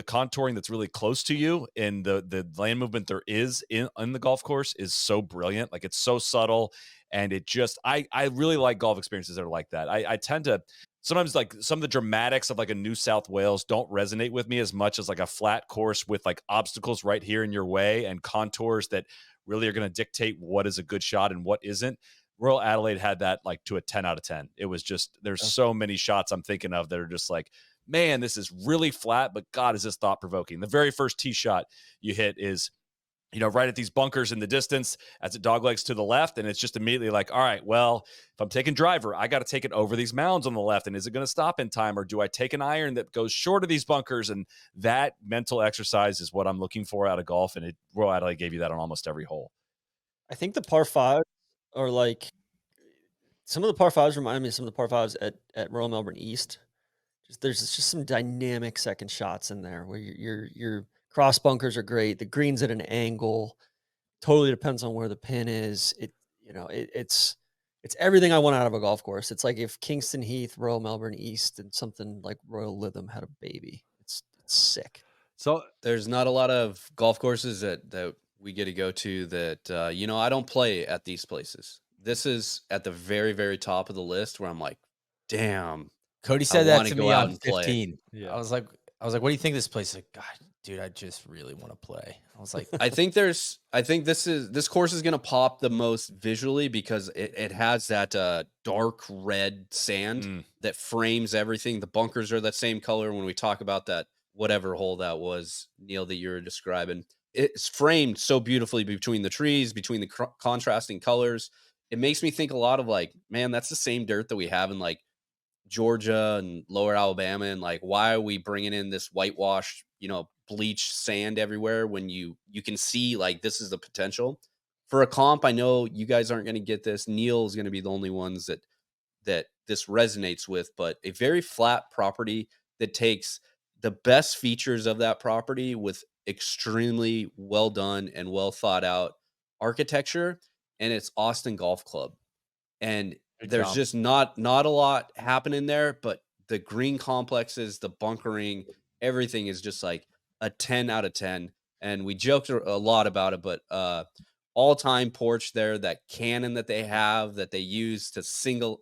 S1: contouring that's really close to you and the land movement there is in the golf course is so brilliant. Like it's so subtle, and it just I really like golf experiences that are like that. I tend to sometimes like some of the dramatics of like a New South Wales don't resonate with me as much as like a flat course with like obstacles right here in your way and contours that really are going to dictate what is a good shot and what isn't. Royal Adelaide had that like to a 10 out of 10. It was just, there's so many shots I'm thinking of that are just like, man, this is really flat, but God, is this thought provoking. The very first tee shot you hit is, right at these bunkers in the distance as it doglegs to the left. And it's just immediately like, all right, well, if I'm taking driver, I got to take it over these mounds on the left. And is it going to stop in time? Or do I take an iron that goes short of these bunkers? And that mental exercise is what I'm looking for out of golf. And Royal Adelaide gave you that on almost every hole.
S4: I think the par five are like some of the par fives remind me of some of the par fives at Royal Melbourne East. There's just some dynamic second shots in there where your cross bunkers are great. The green's at an angle. Totally depends on where the pin is. It's everything I want out of a golf course. It's like if Kingston Heath, Royal Melbourne East, and something like Royal Lytham had a baby. It's sick.
S5: So
S6: There's not a lot of golf courses that we get to go to that, I don't play at these places. This is at the very, very top of the list where I'm like, damn,
S3: Cody
S6: I
S3: said that
S6: wanna
S3: to
S6: go
S3: me
S6: out
S3: on
S6: and play.
S3: 15.
S2: Yeah.
S3: I was like, what do you think of this place? Like, God, dude, I just really want to play. I was like,
S6: I think this course is gonna pop the most visually because it has that dark red sand that frames everything. The bunkers are that same color. When we talk about that, whatever hole that was, Neil, that you were describing, it's framed so beautifully between the trees, between the contrasting colors. It makes me think a lot of like, man, that's the same dirt that we have in like Georgia and lower Alabama. And like, why are we bringing in this whitewashed, bleached sand everywhere when you can see like this is the potential for a comp? I know you guys aren't going to get this. Neil is going to be the only ones that this resonates with, but a very flat property that takes the best features of that property with extremely well done and well thought out architecture, and it's Austin Golf Club. And
S3: Good
S6: there's
S3: job.
S6: just not a lot happening there, but the green complexes, the bunkering, everything is just like a 10 out of 10. And we joked a lot about it, but all-time porch there, that cannon that they have that they use to signal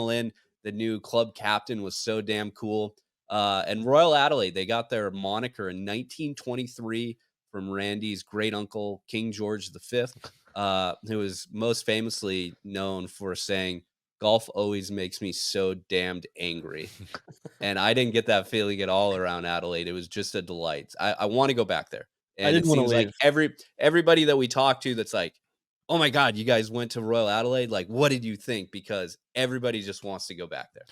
S6: in the new club captain was so damn cool. And Royal Adelaide, they got their moniker in 1923 from Randy's great uncle, King George V, who is most famously known for saying, "Golf always makes me so damned angry." And I didn't get that feeling at all around Adelaide. It was just a delight. I want to go back there. And
S4: I didn't want to
S6: seems
S4: leave.
S6: like everybody that we talk to that's like, "Oh my God, you guys went to Royal Adelaide. Like, what did you think?" Because everybody just wants to go back there.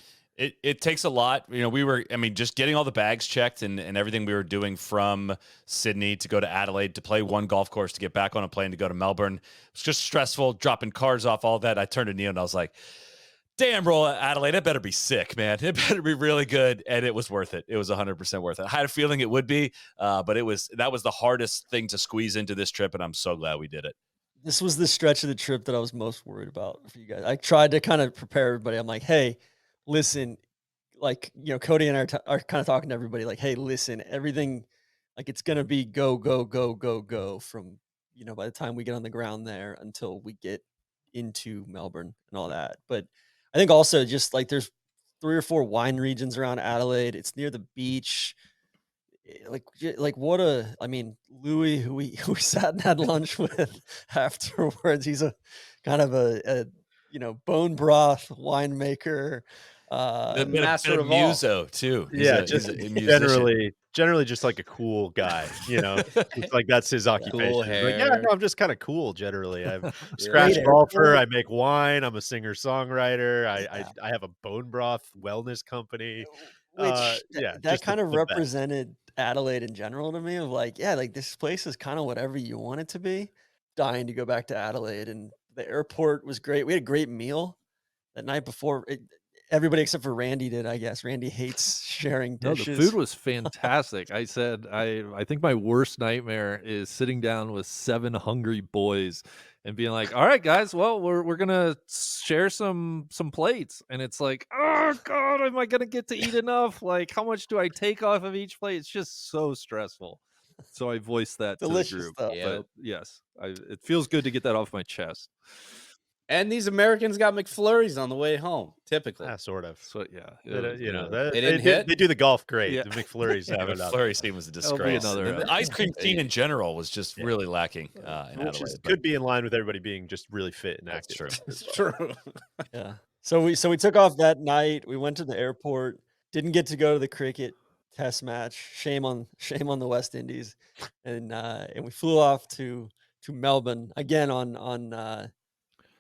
S1: It takes a lot. Just getting all the bags checked and everything we were doing from Sydney to go to Adelaide to play one golf course to get back on a plane to go to Melbourne. It's just stressful, dropping cars off, all that. I turned to Neil and I was like, damn, Royal Adelaide, it better be sick, man. It better be really good. And it was worth it. It was 100% worth it. I had a feeling it would be, but that was the hardest thing to squeeze into this trip, and I'm so glad we did it.
S4: This was the stretch of the trip that I was most worried about for you guys. I tried to kind of prepare everybody. I'm like, hey, listen, like, Cody and I are kind of talking to everybody like, hey, listen, everything, like it's going to be go, go, go, go, go from, by the time we get on the ground there until we get into Melbourne and all that. But I think also just like there's 3 or 4 wine regions around Adelaide. It's near the beach. Louis, who we sat and had lunch with afterwards, he's a kind of a bone broth winemaker.
S1: A bit
S6: master
S1: of
S6: of all.
S1: muso too.
S2: Yeah,
S1: He's
S2: just
S1: a musician.
S2: generally just like a cool guy, It's like that's his occupation.
S6: Cool
S2: Like, yeah,
S6: hair.
S2: no, I'm just kind of cool generally. I'm a
S6: Yeah.
S2: scratch
S4: Great
S2: golfer.
S4: airport.
S2: I make wine. I'm a singer-songwriter. I have a bone broth wellness company.
S4: Which
S2: Yeah,
S4: that
S2: just
S4: kind of
S2: the best.
S4: represented Adelaide in general to me of like, yeah, like this place is kind of whatever you want it to be. Dying to go back to Adelaide, and the airport was great. We had a great meal that night before. everybody except for Randy did, I guess. Randy hates sharing
S5: No,
S4: dishes.
S5: the food was fantastic. I said I think my worst nightmare is sitting down with 7 hungry boys and being like, "All right, guys, well, we're gonna share some plates," and it's like, "Oh God, am I gonna get to eat enough? Like, how much do I take off of each plate?" It's just so stressful. So I voiced that to the
S4: Delicious
S5: group.
S4: though.
S6: Yeah.
S5: But yes, it feels good to get that off my chest.
S6: And these Americans got McFlurries on the way home, typically.
S2: Sort of.
S5: So yeah,
S2: They don't- you know,
S6: They didn't hit?
S2: they do the golf great.
S5: Yeah.
S2: The McFlurries
S1: Yeah,
S2: have it up.
S1: McFlurry scene was a
S5: That'll be
S1: disgrace.
S5: another,
S1: And the ice cream scene in general was just
S2: Yeah.
S1: really lacking in
S2: Which
S1: Adelaide.
S2: is,
S1: but
S2: could be in line with everybody being just really fit and
S1: That's
S2: active.
S1: true.
S6: It's true.
S4: Yeah. So we took off that night. We went to the airport. Didn't get to go to the cricket test match. Shame on the West Indies. And we flew off to Melbourne again on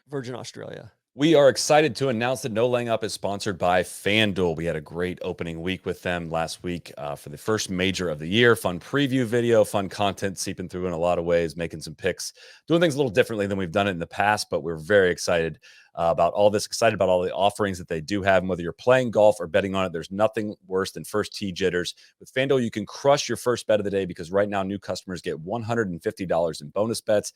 S4: Virgin Australia.
S1: We are excited to announce that No Laying Up is sponsored by FanDuel. We had a great opening week with them last week for the first major of the year. Fun preview video, fun content seeping through in a lot of ways, making some picks, doing things a little differently than we've done it in the past, but we're very excited about all this, excited about all the offerings that they do have. And whether you're playing golf or betting on it, there's nothing worse than first tee jitters. With FanDuel, you can crush your first bet of the day because right now new customers get $150 in bonus bets.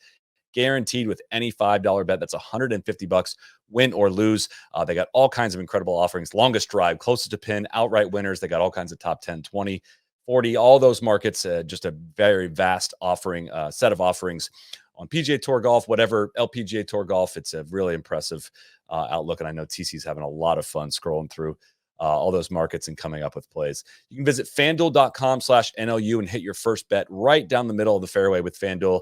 S1: Guaranteed with any $5 bet. That's $150, win or lose. They got all kinds of incredible offerings. Longest drive, closest to pin, outright winners. They got all kinds of top 10, 20, 40, all those markets. Just a very vast offering, set of offerings on PGA Tour golf, whatever LPGA Tour golf. It's a really impressive outlook. And I know TC's having a lot of fun scrolling through all those markets and coming up with plays. You can visit FanDuel.com/NLU and hit your first bet right down the middle of the fairway with FanDuel.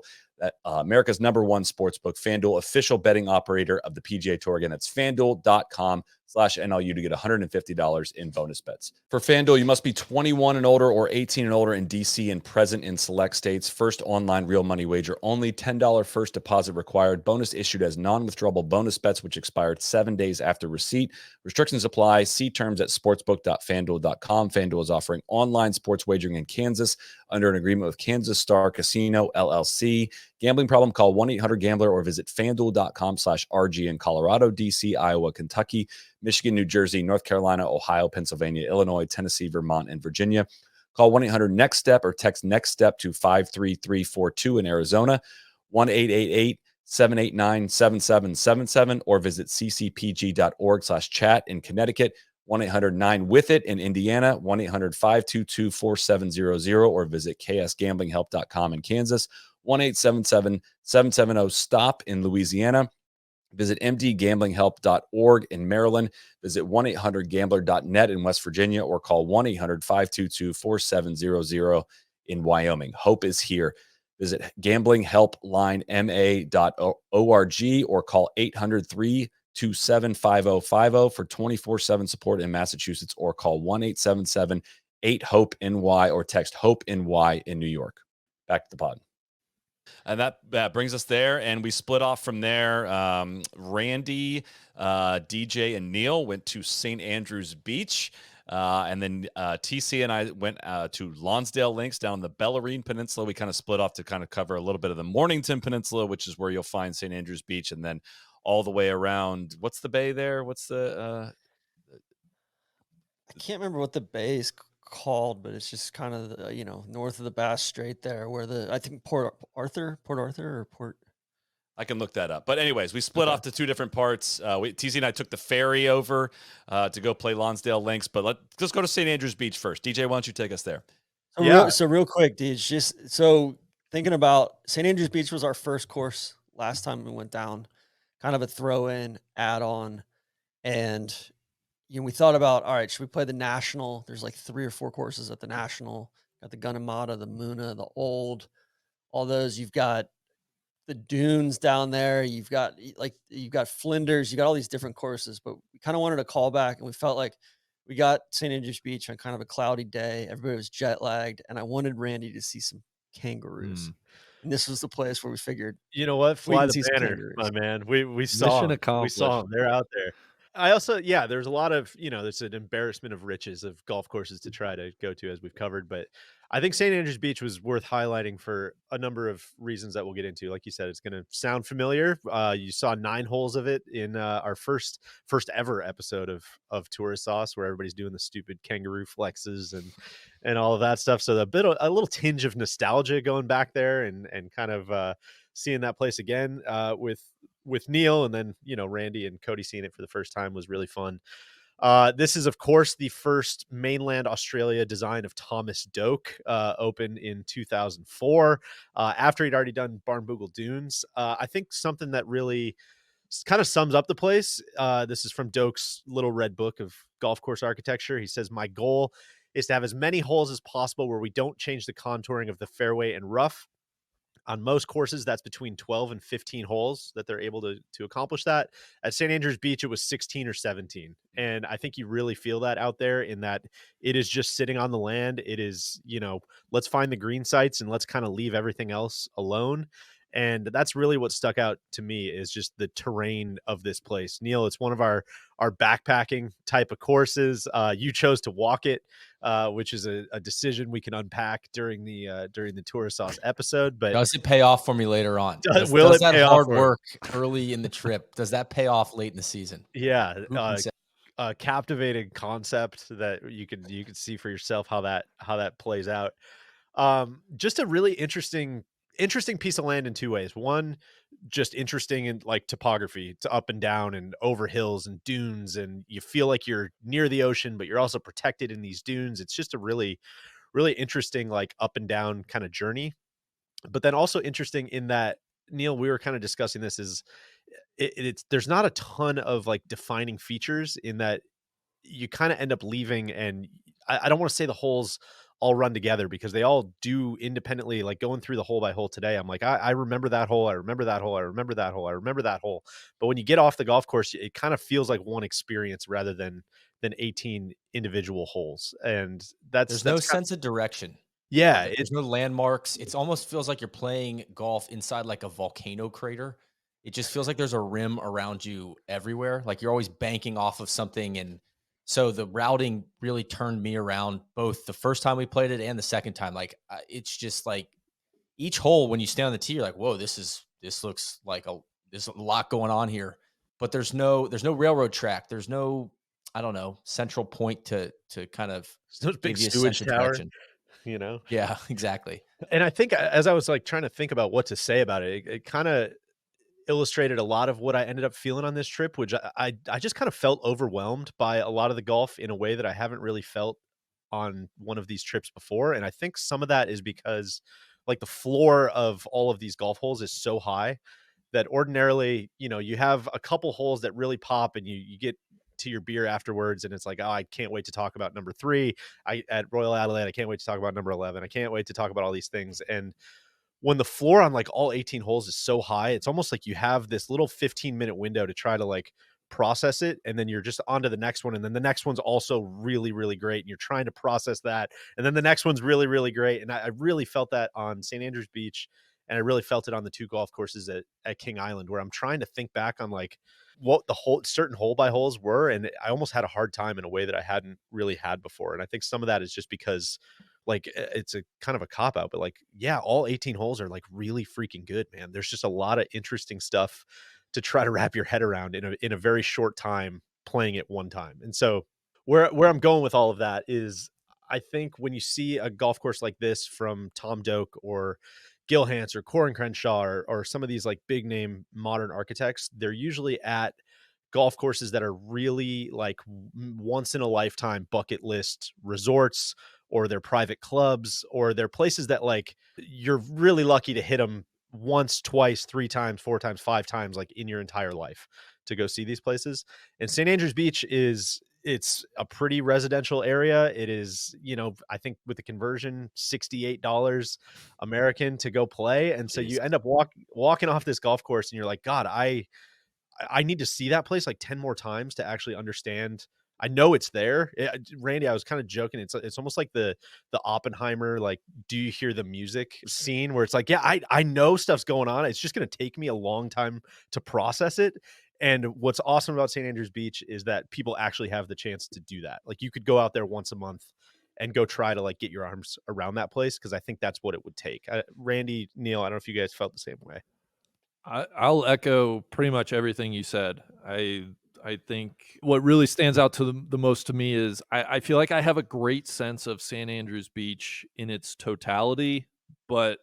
S1: America's #1 sportsbook, FanDuel, official betting operator of the PGA Tour. Again, that's FanDuel.com/NLU to get $150 in bonus bets. For FanDuel, you must be 21 and older or 18 and older in DC and present in select states. First online real money wager only. $10 first deposit required. Bonus issued as non-withdrawable bonus bets, which expired 7 days after receipt. Restrictions apply. See terms at sportsbook.fanduel.com. FanDuel is offering online sports wagering in Kansas under an agreement with Kansas Star Casino, LLC. Gambling problem? Call 1-800-GAMBLER or visit FanDuel.com/RG in Colorado, DC, Iowa, Kentucky, Michigan, New Jersey, North Carolina, Ohio, Pennsylvania, Illinois, Tennessee, Vermont, and Virginia. Call 1-800-NEXT-STEP or text NEXT-STEP to 53342 in Arizona, 1-888-789-7777, or visit ccpg.org/chat in Connecticut, 1-800-9-WITH-IT in Indiana, 1-800-522-4700, or visit ksgamblinghelp.com in Kansas, 1-877-770-STOP in Louisiana. Visit mdgamblinghelp.org in Maryland. Visit 1-800-GAMBLER.net in West Virginia, or call 1-800-522-4700 in Wyoming. Hope is here. Visit gamblinghelplinema.org or call 800-327-5050 for 24/7 support in Massachusetts, or call 1-877-8-HOPE-NY or text HOPE-NY in New York. Back to the pod. And that brings us there, and we split off from there. Randy, DJ, and Neil went to St. Andrews Beach, and then TC and I went to Lonsdale Links down the Bellarine Peninsula. We kind of split off to kind of cover a little bit of the Mornington Peninsula, which is where you'll find St. Andrews Beach, and then all the way around. What's the bay there? What's the?
S4: I can't remember what the bay is called, but it's just kind of north of the Bass Strait there, where I think Port Arthur or Port.
S1: I can look that up. But anyways, we split off to two different parts. TC and I took the ferry over to go play Lonsdale Links, but let's go to St. Andrews Beach first. DJ, why don't you take us there?
S4: So real quick, DJ, just so thinking about St. Andrews Beach was our first course last time we went down, kind of a throw-in, add-on, and we thought about, all right, should we play the National? There's like 3 or 4 courses at the National. Got the Gunnamatta, the Moona, the Old, all those. You've got the Dunes down there. You've got Flinders. You got all these different courses, but we kind of wanted to call back, and we felt like we got St. Andrews Beach on kind of a cloudy day. Everybody was jet lagged, and I wanted Randy to see some kangaroos. And this was the place where we figured,
S2: you know what? Fly the
S4: some
S2: banner,
S4: kangaroos.
S2: my man. We saw
S5: Mission
S2: them. We
S5: accomplished.
S2: saw them. They're out there. I also, yeah, there's a lot of, there's an embarrassment of riches of golf courses to try to go to, as we've covered. But I think St. Andrews Beach was worth highlighting for a number of reasons that we'll get into. Like you said, it's going to sound familiar. You saw 9 holes of it in our first ever episode of Tourist Sauce, where everybody's doing the stupid kangaroo flexes and all of that stuff. So a little tinge of nostalgia going back there and kind of seeing that place again with Neil, and then Randy and Cody seeing it for the first time was really fun. This is, of course, the first mainland Australia design of Thomas Doak, opened in 2004, after he'd already done Barnbougle Dunes. I think something that really kind of sums up the place. This is from Doak's little red book of golf course architecture. He says, "My goal is to have as many holes as possible where we don't change the contouring of the fairway and rough. On most courses, that's between 12 and 15 holes that they're able to accomplish that. At St. Andrews Beach, it was 16 or 17. And I think you really feel that out there, in that it is just sitting on the land. It is, let's find the green sites and let's kind of leave everything else alone. And that's really what stuck out to me, is just the terrain of this place. Neil, it's one of our backpacking type of courses. You chose to walk it, which is a decision we can unpack during the Tourist Sauce episode. But
S3: does it pay off for me later on?
S2: Does
S3: that
S2: pay off
S3: hard
S2: for
S3: work early in the trip, does that pay off late in the season?
S2: Yeah,
S3: Who can say?
S2: a captivating concept that you can see for yourself how that plays out. Just a really interesting piece of land in 2 ways. One, just interesting in like topography, to up and down and over hills and dunes, and you feel like you're near the ocean, but you're also protected in these dunes. It's just a really, really interesting, like, up and down kind of journey. But then also interesting in that, Neil, we were kind of discussing this, is it's there's not a ton of like defining features, in that you kind of end up leaving, and I don't want to say the holes all run together, because they all do independently. Like, going through the hole by hole today, I'm like, I remember that hole, I remember that hole, I remember that hole, I remember that hole. But when you get off the golf course, it kind of feels like one experience rather than 18 individual holes. And
S3: There's no sense of direction.
S2: yeah,
S3: There's no landmarks. It almost feels like you're playing golf inside like a volcano crater. It just feels like there's a rim around you everywhere. Like you're always banking off of something. And so the routing really turned me around, both the first time we played it and the second time. Like it's just like each hole, when you stand on the tee, you're like, whoa, this looks like there's a lot going on here. But there's no railroad track. There's no, I don't know, central point to kind of
S2: those big
S3: give you a
S2: sewage
S3: sense of
S2: tower,
S3: direction. Yeah, exactly.
S2: And I think, as I was like trying to think about what to say about it, it kind of illustrated a lot of what I ended up feeling on this trip, which I just kind of felt overwhelmed by a lot of the golf in a way that I haven't really felt on one of these trips before. And I think some of that is because, like, the floor of all of these golf holes is so high that ordinarily, you have a couple holes that really pop, and you get to your beer afterwards, and it's like, oh, I can't wait to talk about number 3. At Royal Adelaide, I can't wait to talk about number 11. I can't wait to talk about all these things. And when the floor on like all 18 holes is so high, it's almost like you have this little 15-minute window to try to like process it, and then you're just on to the next one, and then the next one's also really, really great, and you're trying to process that, and then the next one's really, really great. And I really felt that on St. Andrews Beach, and I really felt it on the 2 golf courses at King Island, where I'm trying to think back on like what the whole certain hole by holes were, and I almost had a hard time in a way that I hadn't really had before. And I think some of that is just because, like, it's a kind of a cop out, but like, yeah, all 18 holes are like really freaking good, man. There's just a lot of interesting stuff to try to wrap your head around in a very short time playing it one time. And so where I'm going with all of that is, I think when you see a golf course like this from Tom Doak or Gil Hanse or Corin Crenshaw or some of these like big name modern architects, they're usually at golf courses that are really like once in a lifetime bucket list resorts, or they're private clubs, or they're places that like you're really lucky to hit them once, twice, 3 times, 4 times, 5 times, like in your entire life, to go see these places. And St. Andrews Beach it's a pretty residential area. It is, I think with the conversion, $68 American to go play. And so you end up walking off this golf course, and you're like, God, I need to see that place like 10 more times to actually understand. I know it's there. Randy, I was kind of joking. It's almost like the Oppenheimer, like, do you hear the music scene, where it's like, yeah, I know stuff's going on. It's just going to take me a long time to process it. And what's awesome about St. Andrews Beach is that people actually have the chance to do that. Like, you could go out there once a month and go try to like get your arms around that place, because I think that's what it would take. Randy, Neil, I don't know if you guys felt the same way.
S5: I'll echo pretty much everything you said. I think what really stands out to the most to me is I feel like I have a great sense of St. Andrews Beach in its totality, but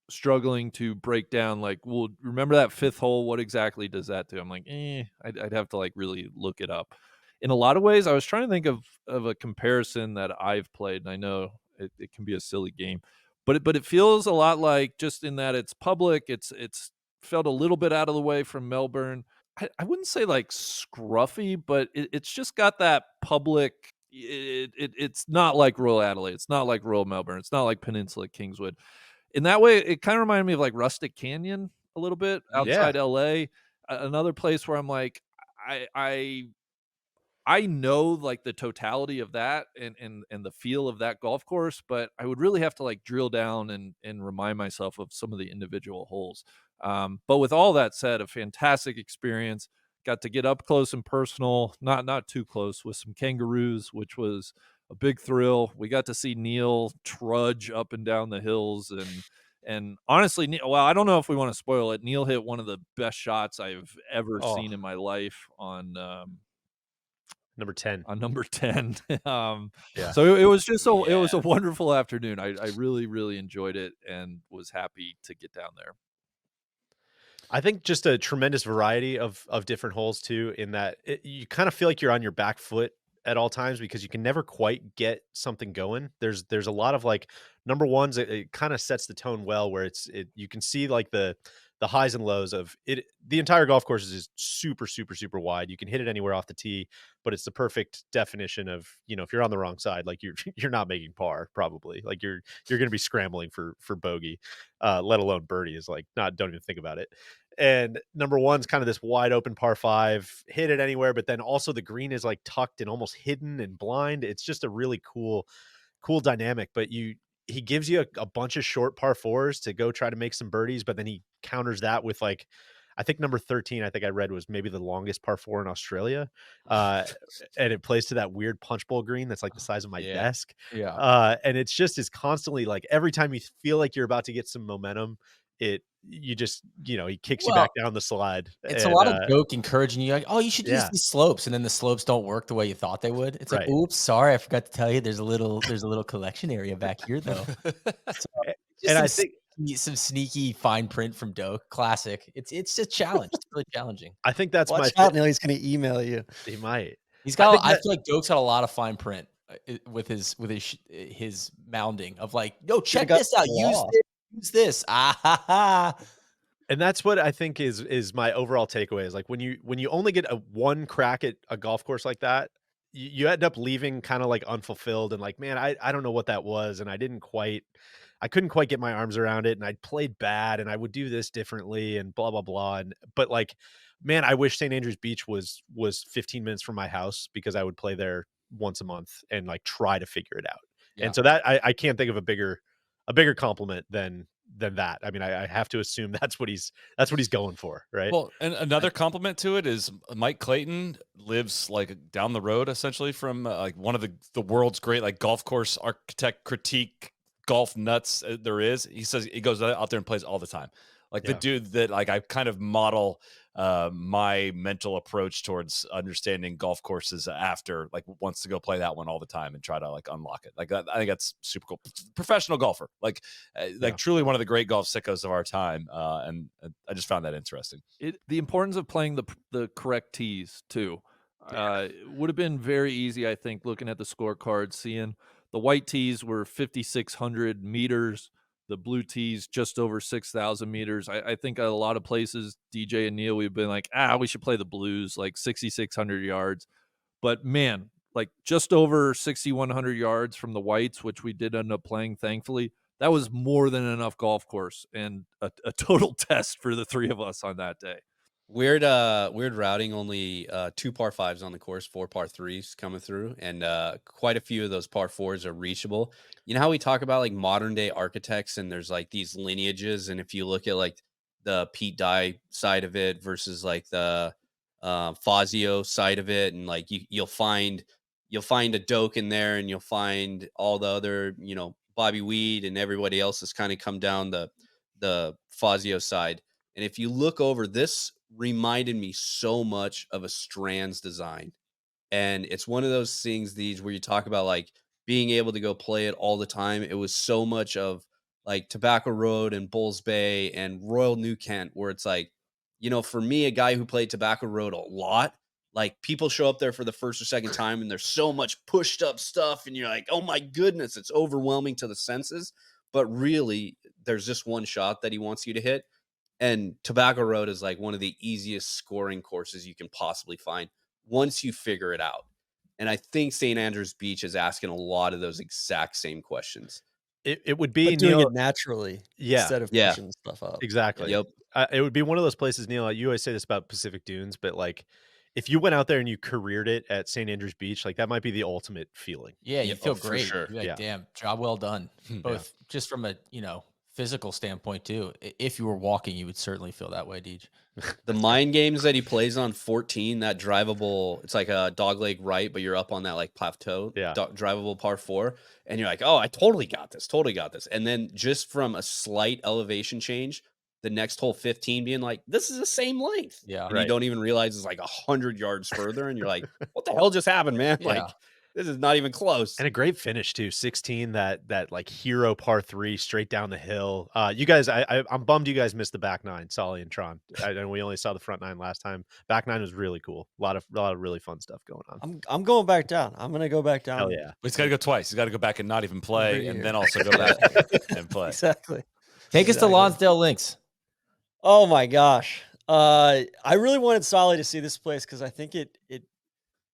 S5: struggling to break down, like, well, remember that fifth hole? What exactly does that do? I'm like, I'd have to like really look it up. In a lot of ways, I was trying to think of a comparison that I've played, and I know it can be a silly game, but it feels a lot like, just in that it's public, it's felt a little bit out of the way from Melbourne. I wouldn't say like scruffy, but it's just got that public. It's not like Royal Adelaide. It's not like Royal Melbourne. It's not like Peninsula Kingswood. In that way, it kind of reminded me of like Rustic Canyon a little bit outside LA. Another place where I'm like, I know like the totality of that and the feel of that golf course, but I would really have to like drill down and remind myself of some of the individual holes. But with all that said, a fantastic experience. Got to get up close and personal, not too close, with some kangaroos, which was a big thrill. We got to see Neil trudge up and down the hills, and honestly, well, I don't know if we want to spoil it. Neil hit one of the best shots I've ever seen in my life on
S2: number 10.
S5: On number 10.
S2: Yeah.
S5: So it was just it was a wonderful afternoon. I really, really enjoyed it and was happy to get down there.
S2: I think just a tremendous variety of different holes too, in that you kind of feel like you're on your back foot at all times, because you can never quite get something going. There's a lot of like number ones. It kind of sets the tone well, where you can see like the highs and lows of it. The entire golf course is just super, super, super wide. You can hit it anywhere off the tee, but it's the perfect definition of, if you're on the wrong side, like you're not making par, probably. Like you're going to be scrambling for bogey, let alone birdie. Is like, don't even think about it. And number one's kind of this wide open par 5, hit it anywhere, but then also the green is like tucked and almost hidden and blind. It's just a really cool dynamic. But he gives you a bunch of short par 4s to go try to make some birdies, but then he counters that with like, I think number 13, I think I read, was maybe the longest par 4 in Australia. And it plays to that weird punch bowl green that's like the size of my desk.
S3: Yeah.
S2: And it's just constantly like, every time you feel like you're about to get some momentum, he kicks you back down the slide.
S3: It's a lot of joke encouraging you, like, oh, you should use these slopes, and then the slopes don't work the way you thought they would. It's like, oops, sorry, I forgot to tell you, there's a little collection area back here though. And I think some sneaky fine print from Doak. Classic. It's a challenge. It's really challenging.
S2: I think that's
S4: Watch out, Neil, he's going to email you.
S2: He might.
S3: He's got. I feel like Doak's got a lot of fine print with his mounding of like, yo, check this out. Use this.
S2: And that's what I think is my overall takeaway, is like, when you only get one crack at a golf course like that, you end up leaving kind of like unfulfilled and like, man, I don't know what that was, and I couldn't quite get my arms around it, and I played bad, and I would do this differently, and blah blah blah. But like, man, I wish St. Andrews Beach was 15 minutes from my house, because I would play there once a month and like try to figure it out. Yeah. And so that I can't think of a bigger compliment than that. I mean, I have to assume that's what he's going for, right?
S1: Well, and another compliment to it is Mike Clayton lives like down the road, essentially, from like one of the world's great like golf course architect critique golf nuts there is. He says he goes out there and plays all the time. Like the dude that like I kind of model my mental approach towards understanding golf courses after, like, wants to go play that one all the time and try to like unlock it. Like I think that's super cool. Professional golfer, like truly one of the great golf sickos of our time. And I just found that interesting.
S5: The importance of playing the correct tees too. It would have been very easy, I think, looking at the scorecard, seeing the white tees were 5,600 meters. The blue tees just over 6,000 meters. I think at a lot of places, DJ and Neil, we've been like, we should play the blues, like 6,600 yards. But man, like just over 6,100 yards from the whites, which we did end up playing, thankfully. That was more than enough golf course and a total test for the three of us on that day.
S6: Weird routing, only 2 par 5s on the course, 4 par 3s coming through, and quite a few of those par 4s are reachable. You know how we talk about like modern day architects, and there's like these lineages, and if you look at like the Pete Dye side of it versus like the Fazio side of it, and like you'll find a Doak in there, and you'll find all the other, Bobby Weed and everybody else has kind of come down the Fazio side. And if you look over, this reminded me so much of a Strands design. And it's one of those things, these where you talk about like being able to go play it all the time. It was so much of like Tobacco Road and Bulls Bay and Royal New Kent, where it's like, for me, a guy who played Tobacco Road a lot, like people show up there for the first or second time and there's so much pushed up stuff. And you're like, oh my goodness, it's overwhelming to the senses. But really, there's just one shot that he wants you to hit. And Tobacco Road is like one of the easiest scoring courses you can possibly find once you figure it out. And I think St. Andrews Beach is asking a lot of those exact same questions.
S2: It would be,
S4: But doing
S2: Neil,
S4: it naturally
S2: Yeah.
S4: instead of
S6: Yeah.
S4: pushing stuff up.
S2: exactly.
S6: Yep.
S2: It would be one of those places, Neil. You always say this about Pacific Dunes, but like, if you went out there and you careered it at St. Andrews Beach, like that might be the ultimate feeling.
S3: Yeah, you feel
S6: for
S3: great.
S6: sure.
S3: You're like,
S2: Yeah.
S3: damn, job well done. Both just from a physical standpoint too. If you were walking, you would certainly feel that way, Deej.
S6: The mind games that he plays on 14, that drivable, it's like a dogleg right, but you're up on that like plateau,
S2: Yeah.
S6: drivable par 4, and you're like, oh, I totally got this. And then just from a slight elevation change, the next hole 15 being like, this is the same length.
S3: Yeah.
S6: And you
S2: Right.
S6: don't even realize it's like 100 yards further, and you're like, what the hell just happened, man?
S3: Yeah.
S6: Like, this is not even close.
S2: And a great finish too. 16, that like hero par 3 straight down the hill. You guys, I'm bummed you guys missed the back 9, Solly and Tron. I know we only saw the front 9 last time. Back 9 was really cool. A lot of really fun stuff going on.
S4: I'm going back down. I'm gonna go back down.
S2: Hell yeah.
S1: But he's got to go twice. He's got to go back and not even play,
S4: Every
S1: and
S4: year.
S1: then also go back and play.
S4: Exactly.
S3: Take us to
S4: Exactly.
S3: Lonsdale Links.
S4: Oh my gosh. I really wanted Solly to see this place because I think it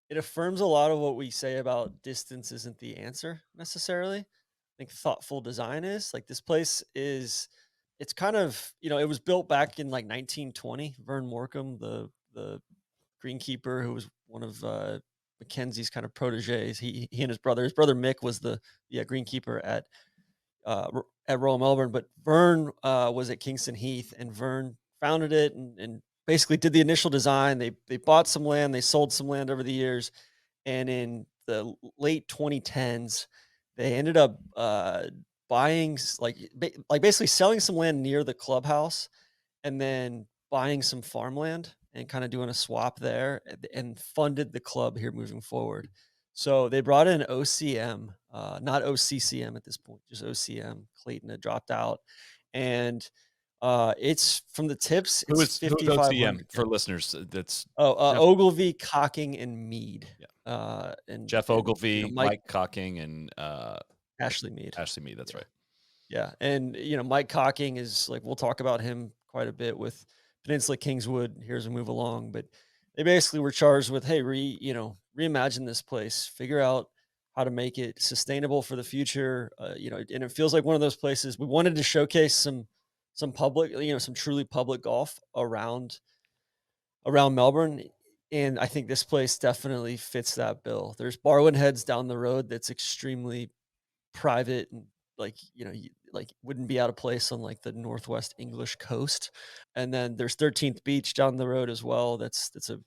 S4: affirms a lot of what we say about distance isn't the answer necessarily. I think thoughtful design is. Like this place is, it's kind of, it was built back in like 1920. Vern Morecambe, the greenkeeper who was one of Mackenzie's kind of proteges. He and his brother Mick was the greenkeeper at Royal Melbourne, but Vern was at Kingston Heath, and Vern founded it and basically did the initial design. They bought some land, they sold some land over the years, and in the late 2010s, they ended up buying basically selling some land near the clubhouse, and then buying some farmland and kind of doing a swap there, and funded the club here moving forward. So they brought in OCM, not OCCM at this point, just OCM. Clayton had dropped out, and it's from the tips.
S1: Who
S4: It's
S1: is OCM
S4: 5,500.
S1: for listeners? That's
S4: Ogilvy, Cocking, and Mead. And
S1: Jeff
S4: and,
S1: Ogilvy, Mike Cocking, and
S4: Ashley Mead.
S1: Ashley Mead. That's right.
S4: Yeah, and Mike Cocking is like, we'll talk about him quite a bit with Peninsula Kingswood. Here's a move along, but they basically were charged with, hey, reimagine this place, figure out how to make it sustainable for the future. And it feels like one of those places we wanted to showcase some public, some truly public golf around Melbourne. And I think this place definitely fits that bill. There's Barwon Heads down the road that's extremely private and wouldn't be out of place on like the Northwest English coast. And then there's 13th Beach down the road as well. That's a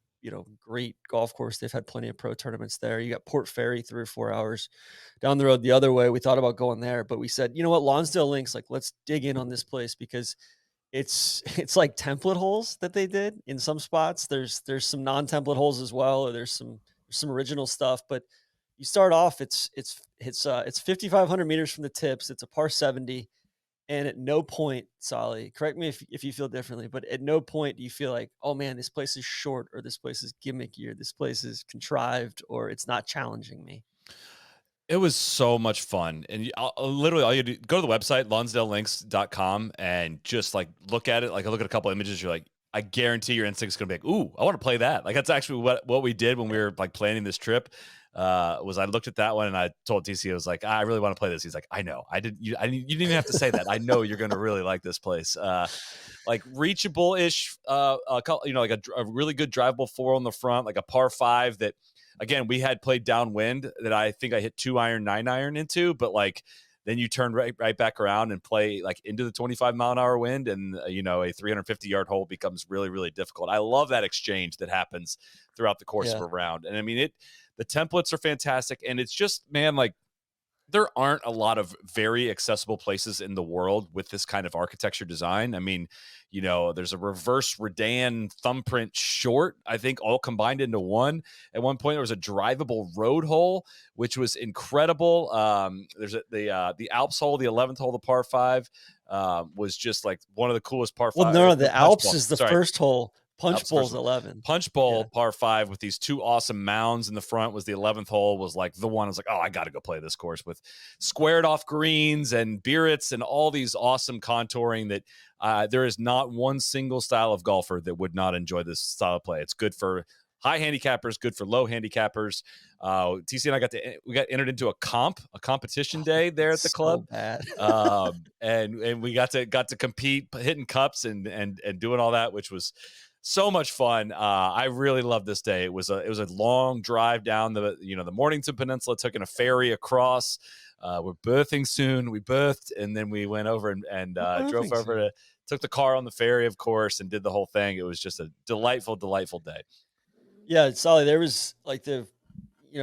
S4: great golf course. They've had plenty of pro tournaments there. You got Port Fairy 3 or 4 hours down the road the other way. We thought about going there, but we said, you know what, Lonsdale Links, like let's dig in on this place because it's like template holes that they did in some spots. There's some non-template holes as well, or there's some original stuff, but you start off, it's 5,500 meters from the tips. It's a par 70. And at no point, Solly, correct me if you feel differently, but at no point do you feel like, oh man, this place is short, or this place is gimmicky, or this place is contrived, or it's not challenging me.
S1: It was so much fun. And literally all you do, go to the website, lonsdalelinks.com, and just like look at it. Like I look at a couple images, you're like, I guarantee your instinct's going to be like, ooh, I want to play that. Like that's actually what we did when we were like planning this trip. Was I looked at that one and I told TC, I was like, I really want to play this. He's like, I know. You didn't even have to say that. I know you're going to really like this place. Like reachable-ish, like a really good drivable 4 on the front, like a par 5 that, again, we had played downwind that I think I hit 2-iron, 9-iron into, but like then you turn right back around and play like into the 25-mile-an-hour wind, and a 350-yard hole becomes really, really difficult. I love that exchange that happens throughout the course of a round. And I mean, the templates are fantastic, and it's just, man, like, there aren't a lot of very accessible places in the world with this kind of architecture design. I mean, there's a reverse Redan thumbprint short, I think, all combined into one. At one point, there was a drivable road hole, which was incredible. There's the Alps hole, the 11th hole, the par 5, was just like one of the coolest par 5.
S4: Well, no, the Alps is the first hole. Punch Bowl's 11.
S1: Punch Bowl, par 5 with these 2 awesome mounds in the front was the 11th hole, was like the one I was like, oh, I got to go play this course with squared off greens and beerets and all these awesome contouring that there is not one single style of golfer that would not enjoy this style of play. It's good for high handicappers, good for low handicappers. TC and I we got entered into a competition day there at the club. And we got to compete, hitting cups and doing all that, which was so much fun. I really loved this day. It was a long drive down the Mornington Peninsula, took in a ferry across. We're birthing soon. We birthed, and then we went over and drove over took the car on the ferry, of course, and did the whole thing. It was just a delightful, delightful day.
S4: Yeah, Solly, there was like a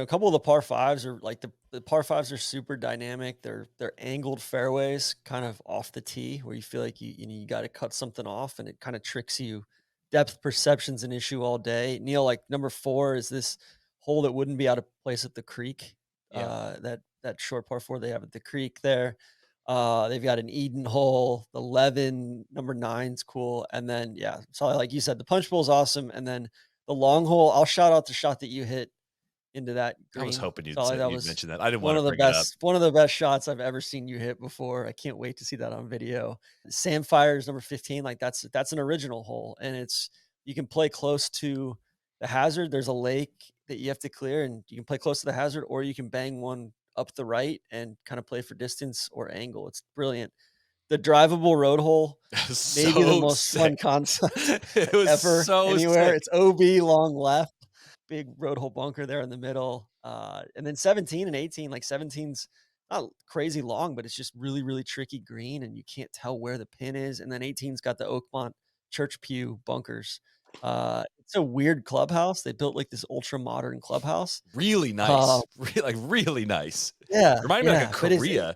S4: couple of the par 5s are like the par 5s are super dynamic. They're angled fairways kind of off the tee where you feel like you got to cut something off, and it kind of tricks you. Depth perception's an issue all day. Neil, like number 4 is this hole that wouldn't be out of place at the creek.
S3: Yeah.
S4: That short par 4 they have at the creek there. They've got an Eden hole, the 11, number 9's cool. And then, Solly, like you said, the Punch Bowl's awesome. And then the long hole, I'll shout out the shot that you hit into that green.
S1: I was hoping you'd mention that. I didn't
S4: one
S1: want
S4: of
S1: to
S4: the
S1: bring
S4: best, one of the best shots I've ever seen you hit before. I can't wait to see that on video. Samfire's number 15, like that's an original hole, and you can play close to the hazard. There's a lake that you have to clear, and you can play close to the hazard, or you can bang one up the right and kind of play for distance or angle. It's brilliant. The drivable road hole, maybe the most fun concept ever anywhere. Sick. It's OB long left. Big road hole bunker there in the middle. And then 17 and 18, like 17's not crazy long, but it's just really, really tricky green, and you can't tell where the pin is. And then 18's got the Oakmont Church Pew bunkers. It's a weird clubhouse. They built like this ultra modern clubhouse.
S1: Really nice. Really nice.
S4: Yeah.
S1: Reminded me like a Korea.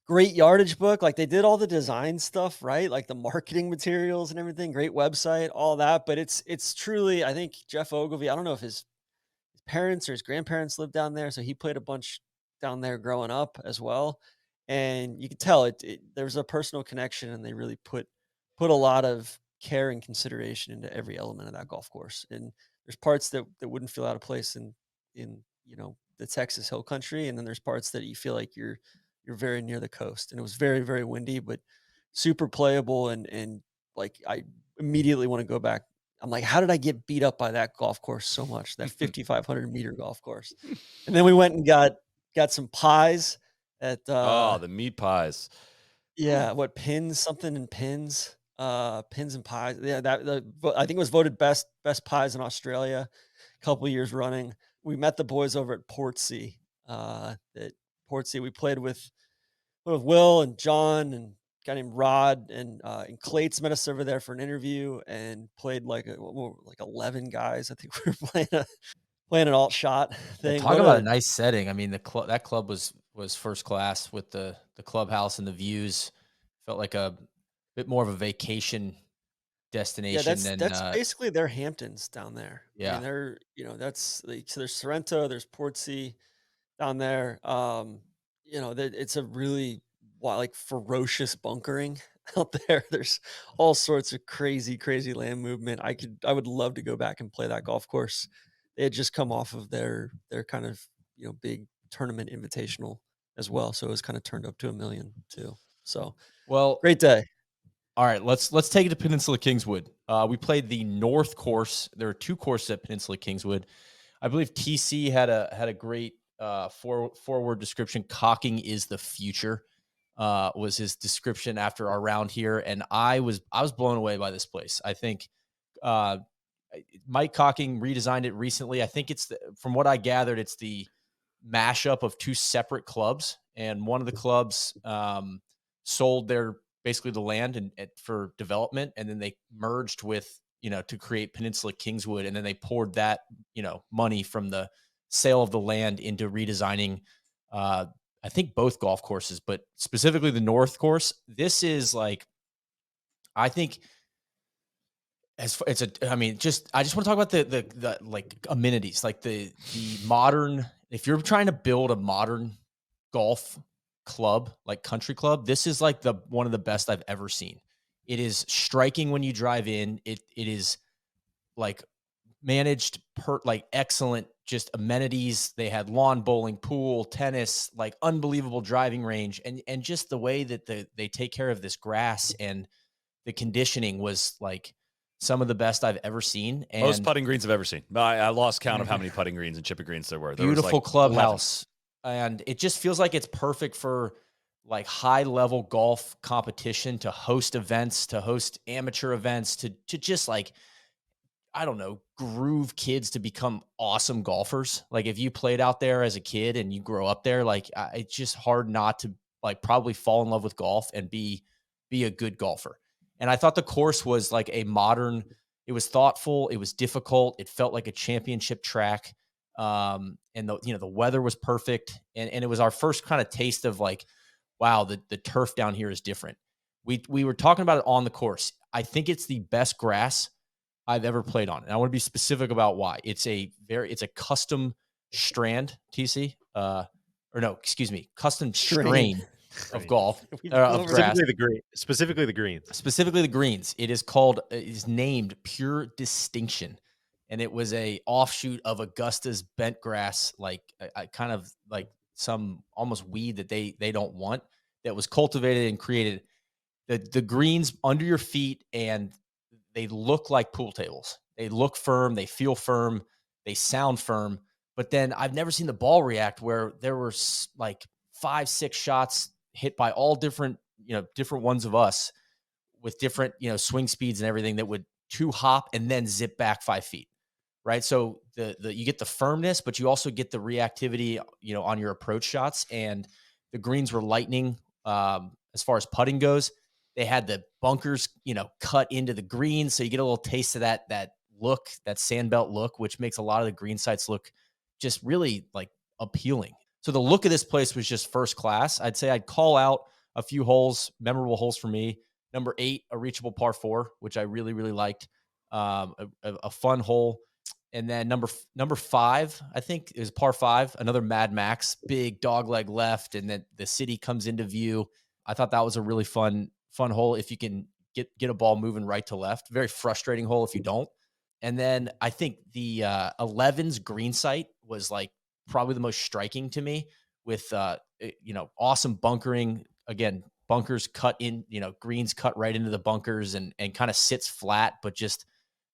S4: Great yardage book. Like they did all the design stuff, right? Like the marketing materials and everything. Great website, all that. But it's truly, I think Jeff Ogilvy, I don't know if his parents or his grandparents lived down there. So he played a bunch down there growing up as well. And you could tell there was a personal connection, and they really put a lot of care and consideration into every element of that golf course. And there's parts that wouldn't feel out of place in the Texas Hill Country. And then there's parts that you feel like you're very near the coast, and it was very, very windy, but super playable. And like, I immediately want to go back. I'm like, how did I get beat up by that golf course so much? That 5,500 meter golf course. And then we went and got some pies at,
S1: the meat pies.
S4: Yeah. What pins and pies. Yeah. I think it was voted best pies in Australia a couple of years running. We met the boys over at Portsea, we played with Will and John and a guy named Rod, and Clates met us over there for an interview, and played like 11 guys. I think we were playing an alt shot thing.
S3: Talk about a nice setting. I mean, that club was first class with the clubhouse and the views. Felt like a bit more of a vacation destination.
S4: Yeah, that's basically their Hamptons down there.
S3: Yeah,
S4: I mean, that's so there's Sorrento, there's Portsea down there. It's a really ferocious bunkering out there. There's all sorts of crazy land movement. I would love to go back and play that golf course. They had just come off of their kind of big tournament invitational as well, so it was kind of turned up to 1 million too. So great day.
S3: All right, let's take it to Peninsula Kingswood. We played the North course. There are 2 courses at Peninsula Kingswood. I believe TC had a great forward description. Cocking is the future, was his description after our round here, and I was blown away by this place. I think Mike Cocking redesigned it recently. I think from what I gathered, it's the mashup of 2 separate clubs, and one of the clubs sold basically the land and for development, and then they merged with, to create Peninsula Kingswood, and then they poured that, money from the sale of the land into redesigning, I think both golf courses, but specifically the North course. This is like, I think I just want to talk about the like amenities, like the modern, if you're trying to build a modern golf club, like country club, this is like one of the best I've ever seen. It is striking when you drive in. It is like managed like excellent, just amenities. They had lawn bowling, pool, tennis, like unbelievable driving range, and just the way that they take care of this grass and the conditioning was like some of the best I've ever seen. And
S1: most putting greens I've ever seen. I lost count of how many putting greens and chipping greens there were.
S3: Beautiful
S1: was like
S3: clubhouse. 11. And it just feels like it's perfect for like high level golf competition, to host events, to host amateur events, to just like, I don't know, groove kids to become awesome golfers. Like if you played out there as a kid and you grow up there, like it's just hard not to like probably fall in love with golf and be a good golfer. And I thought the course was like a modern, it was thoughtful. It was difficult. It felt like a championship track. And the weather was perfect. And it was our first kind of taste of like, wow, the turf down here is different. We were talking about it on the course. I think it's the best grass I've ever played on. And I want to be specific about why. It's a custom strand, TC, custom strain of golf, of grass.
S2: Specifically the greens.
S3: It is named Pure Distinction. And it was a offshoot of Augusta's bent grass, like I kind of like some almost weed that they don't want, that was cultivated and created. The greens under your feet, and they look like pool tables. They look firm. They feel firm. They sound firm. But then I've never seen the ball react where there were like 5-6 shots hit by all different ones of us with different, swing speeds and everything that would two hop and then zip back 5 feet. Right. So you get the firmness, but you also get the reactivity, on your approach shots. And the greens were lightning. As far as putting goes, they had the bunkers, cut into the greens. So you get a little taste of that look, that sandbelt look, which makes a lot of the green sites look just really like appealing. So the look of this place was just first class. I'd say I'd call out a few holes, memorable holes for me. Number 8, a reachable par 4, which I really, really liked. A fun hole. And then number 5, I think it was par 5, another Mad Max, big dog leg left, and then the city comes into view. I thought that was a really fun hole if you can get a ball moving right to left. Very frustrating hole if you don't. And then I think the 11's green site was like probably the most striking to me, with awesome bunkering. Again, bunkers cut in, greens cut right into the bunkers and kind of sits flat, but just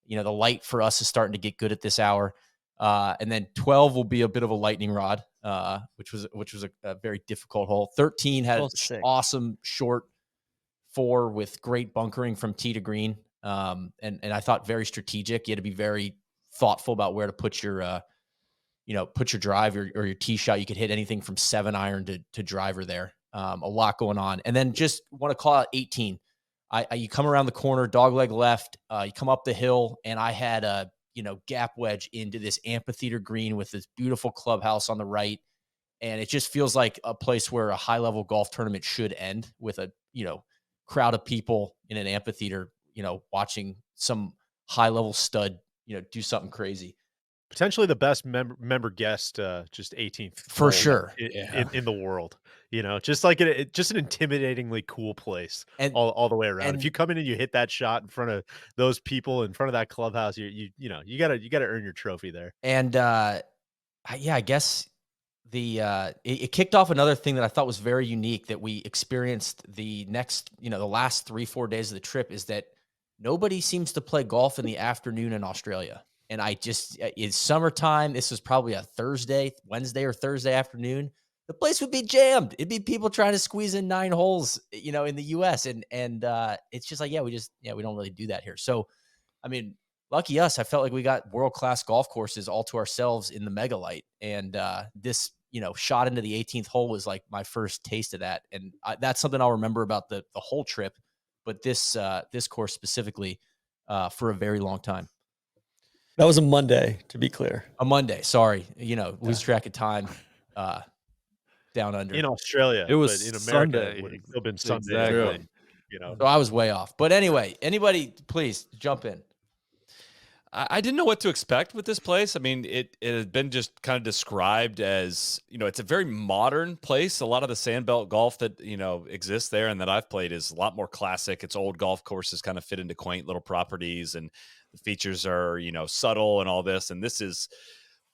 S3: the light for us is starting to get good at this hour. And then 12 will be a bit of a lightning rod, which was a very difficult hole. 13 had awesome short 4 with great bunkering from tee to green. And I thought very strategic. You had to be very thoughtful about where to put your, put your drive or your tee shot. You could hit anything from 7 iron to driver there. A lot going on. And then just want to call out 18. You come around the corner, dog leg left, you come up the hill, and I had a, gap wedge into this amphitheater green with this beautiful clubhouse on the right. And it just feels like a place where a high level golf tournament should end, with a, crowd of people in an amphitheater, watching some high level stud, do something crazy.
S2: Potentially the best member guest, just 18th
S3: for sure
S2: in the world. Just like just an intimidatingly cool place, and all the way around. And if you come in and you hit that shot in front of those people, in front of that clubhouse, you gotta earn your trophy there.
S3: And I guess it kicked off another thing that I thought was very unique that we experienced the last 3-4 days of the trip, is that nobody seems to play golf in the afternoon in Australia. And it's summertime. This was probably a Wednesday or Thursday afternoon. The place would be jammed. It'd be people trying to squeeze in 9 holes, in the US. And it's just like, we don't really do that here. So, I mean, lucky us, I felt like we got world-class golf courses all to ourselves in the Megalite. And this shot into the 18th hole was like my first taste of that. And that's something I'll remember about the whole trip, but this course specifically for a very long time.
S4: That was a Monday, to be clear.
S3: A Monday, sorry. Lose track of time down under.
S2: In Australia.
S5: It was
S2: but in America,
S5: Sunday.
S2: it would have still been Sunday.
S5: Exactly.
S3: So I was way off. But anyway, anybody, please jump in.
S1: I didn't know what to expect with this place. I mean, it had been just kind of described as, it's a very modern place. A lot of the sandbelt golf that, exists there and that I've played is a lot more classic. It's old golf courses kind of fit into quaint little properties, and the features are, subtle and all this. And this is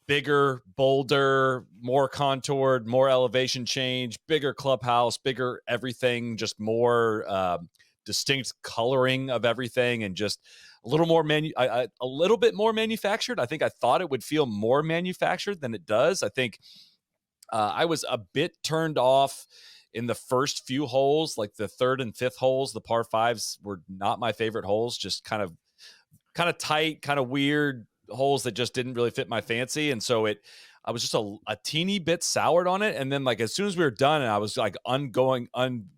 S1: bigger, bolder, more contoured, more elevation change, bigger clubhouse, bigger everything, just more distinct coloring of everything, and just a little more a little bit more manufactured. I think I thought it would feel more manufactured than it does. I think I was a bit turned off in the first few holes, like the third and fifth holes. The par fives were not my favorite holes, just kind of tight, kind of weird holes that just didn't really fit my fancy. And so I was just a teeny bit soured on it. And then like as soon as we were done and I was like undoing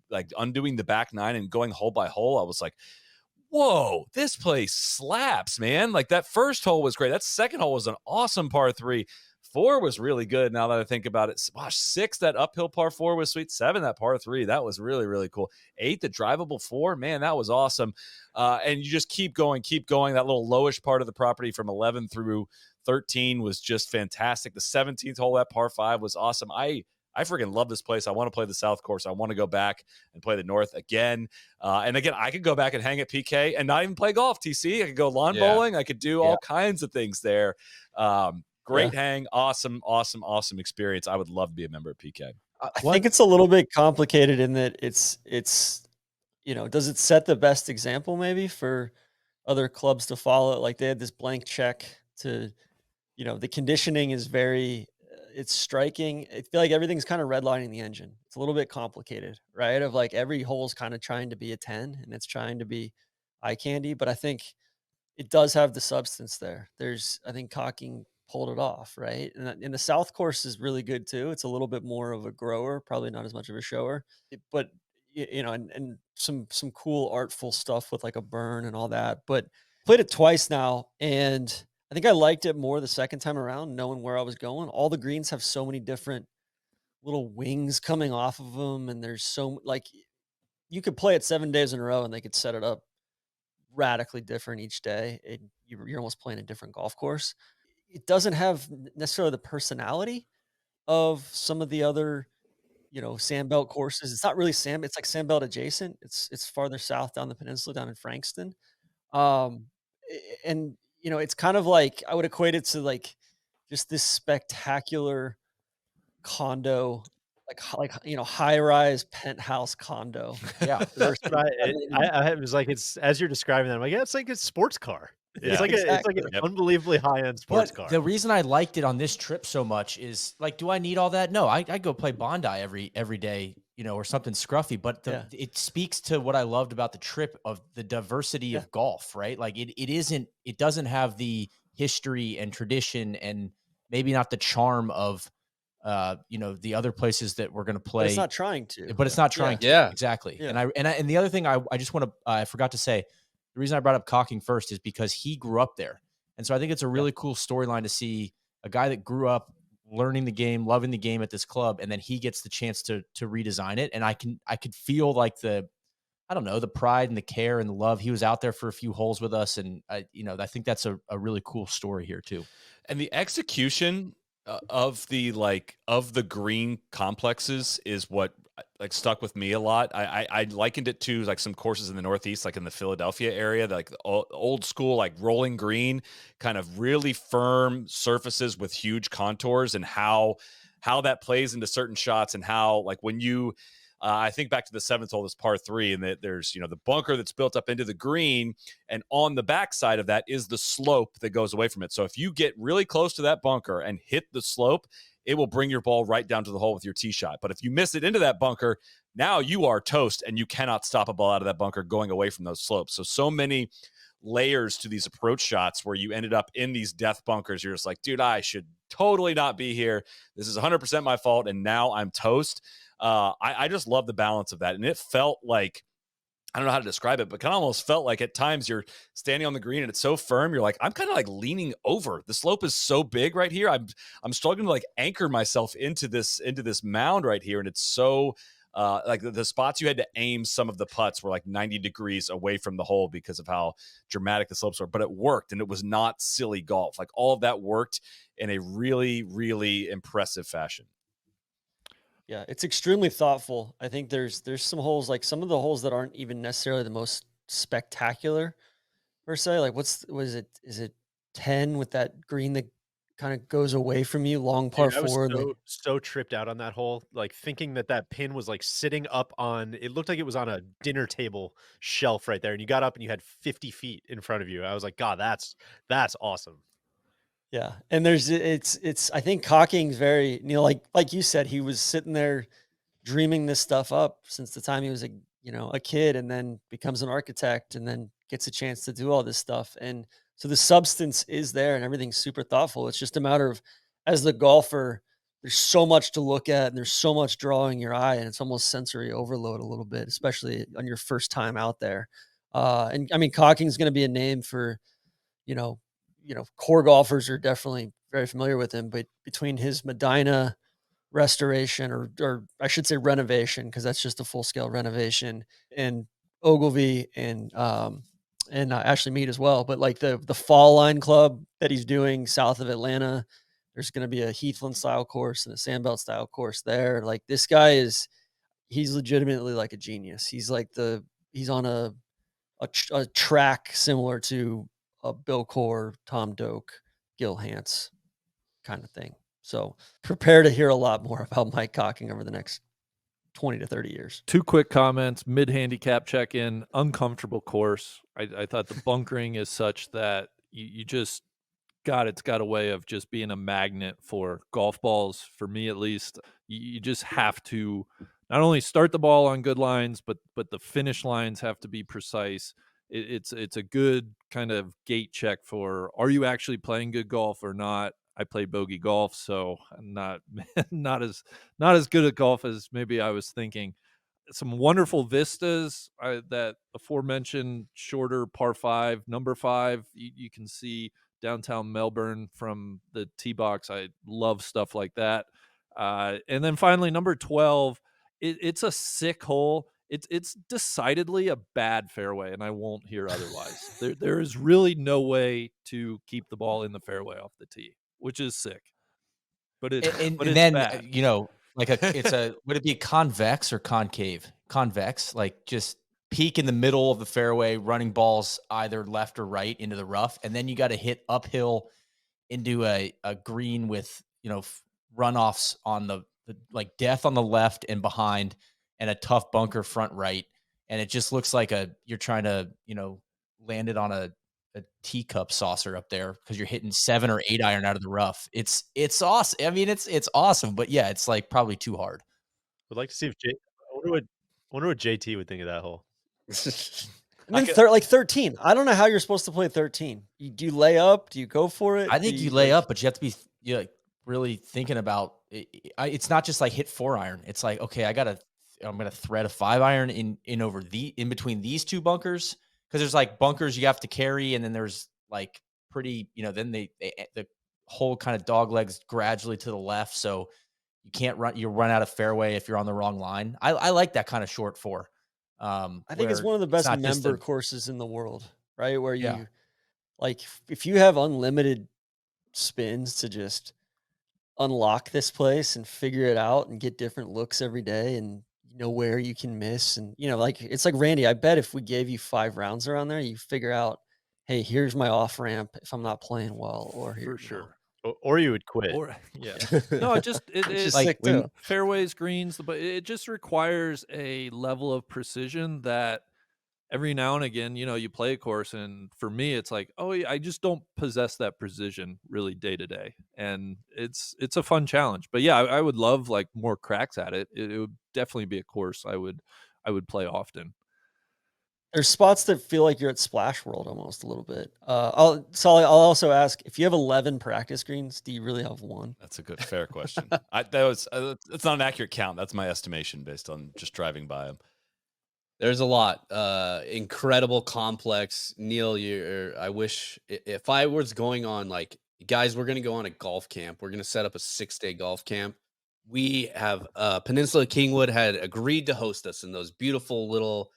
S1: the back nine and going hole by hole, I was like, whoa, this place slaps, man. Like that first hole was great. That second hole was an awesome par 3. 4 was really good now that I think about it. Gosh, 6, that uphill par 4 was sweet. 7, that par 3, that was really, really cool. 8, the drivable 4, man, that was awesome. And you just keep going. That little lowish part of the property from 11 through 13 was just fantastic. The 17th hole, that par 5 was awesome. I freaking love this place. I want to play the South Course. I want to go back and play the North again. And again, I could go back and hang at PK and not even play golf, TC. I could go lawn bowling. I could do all kinds of things there. Great hang. Awesome experience. I would love to be a member of PK.
S4: I think it's a little bit complicated in that it's does it set the best example maybe for other clubs to follow? Like they had this blank check to, the conditioning is very, it's striking. I feel like everything's kind of redlining the engine. It's a little bit complicated, right? Of like every hole's kind of trying to be a 10 and it's trying to be eye candy, but I think it does have the substance there. I think Cocking pulled it off, right? And the South Course is really good too. It's a little bit more of a grower, probably not as much of a shower, but and some cool artful stuff with like a burn and all that. But played it twice now, and I think I liked it more the second time around, knowing where I was going. All the greens have so many different little wings coming off of them, and there's so like you could play it 7 days in a row, and they could set it up radically different each day. You're almost playing a different golf course. It doesn't have necessarily the personality of some of the other, sandbelt courses. It's not really it's like sandbelt adjacent. It's farther south down the peninsula, down in Frankston. And it's kind of like I would equate it to like just this spectacular condo, like high rise penthouse condo.
S3: Yeah.
S2: I was like, it's as you're describing that, I'm like, it's like a sports car. It's like
S3: exactly.
S2: an unbelievably high-end sports car.
S3: The reason I liked it on this trip so much is like, do I need all that? No, I go play Bondi every day, or something scruffy. But it speaks to what I loved about the trip of the diversity of golf, right? Like it doesn't have the history and tradition and maybe not the charm of the other places that we're going to play.
S4: But it's not trying to.
S3: But it's not trying to.
S6: Yeah.
S3: Exactly.
S4: Yeah.
S3: And the other thing I just want to I forgot to say. The reason I brought up Cocking first is because he grew up there. And so I think it's a really cool storyline to see a guy that grew up learning the game, loving the game at this club, and then he gets the chance to redesign it. And I could feel like the pride and the care and the love. He was out there for a few holes with us. And I think that's a really cool story here too.
S1: And the execution of the green complexes is what like stuck with me a lot. I likened it to like some courses in the Northeast, like in the Philadelphia area, like the old school, like rolling green, kind of really firm surfaces with huge contours, and how that plays into certain shots, and how like when you I think back to the 7th hole, this par 3, and that there's, the bunker that's built up into the green, and on the backside of that is the slope that goes away from it. So if you get really close to that bunker and hit the slope, it will bring your ball right down to the hole with your tee shot. But if you miss it into that bunker, now you are toast, and you cannot stop a ball out of that bunker going away from those slopes. So many layers to these approach shots where you ended up in these death bunkers. You're just like, dude, I should totally not be here. This is 100% my fault, and now I'm toast. I just love the balance of that, and it felt like, I don't know how to describe it, but kind of almost felt like at times you're standing on the green and it's so firm. You're like, I'm kind of like leaning over. The slope is so big right here. I'm struggling to like anchor myself into this mound right here. And it's so like the spots you had to aim some of the putts were like 90 degrees away from the hole because of how dramatic the slopes were, but it worked, and it was not silly golf. Like all of that worked in a really, really impressive fashion.
S4: Yeah, it's extremely thoughtful. I think there's some holes, like some of the holes that aren't even necessarily the most spectacular per se. Like was it? Is it 10 with that green that kind of goes away from you, long par
S2: Dude, I was
S4: four? And
S2: so tripped out on that hole, like thinking that pin was like sitting up on. It looked like it was on a dinner table shelf right there, and you got up and you had 50 feet in front of you. I was like, God, that's awesome.
S4: yeah, and it's I think Cocking's very, like you said, he was sitting there dreaming this stuff up since the time he was a kid, and then becomes an architect, and then gets a chance to do all this stuff. And so the substance is there, and everything's super thoughtful. It's just a matter of, as the golfer, there's so much to look at, and there's so much drawing your eye, and it's almost sensory overload a little bit, especially on your first time out there. And I mean, Cocking's going to be a name for, you know, core golfers are definitely very familiar with him, but between his Medina restoration, or I should say renovation, because that's just a full scale renovation, and Ogilvy and Ashley Mead as well. But like the Fall Line Club that he's doing south of Atlanta, there's going to be a Heathland style course and a Sandbelt style course there. Like this guy he's legitimately like a genius. He's on a track similar to a Bill Core, Tom Doak, Gil Hance kind of thing. So prepare to hear a lot more about Mike Cocking over the next 20 to 30 years.
S5: 2 quick comments. Mid-handicap check-in, uncomfortable course. I thought the bunkering is such that you just it's got a way of just being a magnet for golf balls, for me at least. You just have to not only start the ball on good lines, but the finish lines have to be precise. It's a good kind of gate check for, are you actually playing good golf or not? I play bogey golf, so I'm not as good at golf as maybe I was thinking. Some wonderful vistas. That aforementioned shorter par 5, number 5, you can see downtown Melbourne from the tee box. I love stuff like that. And then finally, number 12. It's a sick hole. It's decidedly a bad fairway, and I won't hear otherwise. There is really no way to keep the ball in the fairway off the tee, which is sick. But it's
S3: then
S5: bad.
S3: Like would it be convex or concave? Convex, like just peak in the middle of the fairway, running balls either left or right into the rough, and then you got to hit uphill into a green with runoffs on the like death on the left and behind, and a tough bunker front right, and it just looks like you're trying to land it on a teacup saucer up there because you're hitting 7 or 8 iron out of the rough. It's awesome. I mean, it's awesome, but yeah, it's like probably too hard.
S2: Would like to see if I wonder what JT would think of that hole.
S4: And then like 13. I don't know how you're supposed to play 13. Do you lay up? Do you go for it?
S3: I think you lay up, but you have to be really thinking about it. It's not just like hit 4 iron. It's like, okay, I'm gonna thread a 5 iron in between these 2 bunkers, because there's like bunkers you have to carry, and then there's like pretty, then the hole kind of dog legs gradually to the left, so you run out of fairway if you're on the wrong line. I like that kind of short 4.
S4: I think it's one of the best member courses in the world, right? Where you like, if you have unlimited spins to just unlock this place and figure it out and get different looks every day, and where you can miss, and like it's like Randy. I bet if we gave you 5 rounds around there, you figure out, hey, here's my off ramp if I'm not playing well, or here,
S5: for sure.
S2: Or you would quit.
S5: Or yeah. No, it's
S4: just like
S5: fairways, greens, but it just requires a level of precision that every now and again, you play a course, and for me, it's like, oh, I just don't possess that precision really day to day, and it's a fun challenge. But yeah, I would love like more cracks at it. It would definitely be a course I would play often.
S4: There's spots that feel like you're at Splash World almost a little bit. I'll also ask, if you have 11 practice greens, do you really have one?
S1: That's a good, fair question. That's not an accurate count. That's my estimation based on just driving by them.
S6: There's a lot. Incredible, complex. Neil, I wish if I was going on, like, guys, we're going to go on a golf camp. We're going to set up a 6-day golf camp. We have Peninsula Kingwood had agreed to host us in those beautiful little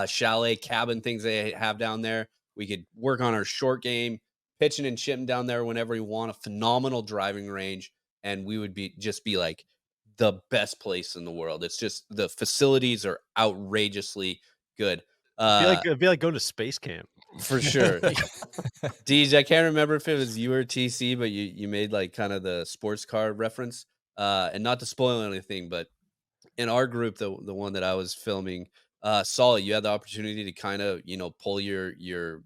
S6: chalet cabin things they have down there. We could work on our short game, pitching and chipping down there whenever we want. A phenomenal driving range, and we would be like the best place in the world. It's just the facilities are outrageously good.
S2: It'd be like going to space camp.
S6: For sure. Deej, I can't remember if it was you or TC, but you made like kind of the sports car reference. And not to spoil anything, but in our group, the one that I was filming, Solly, you had the opportunity to kind of, pull your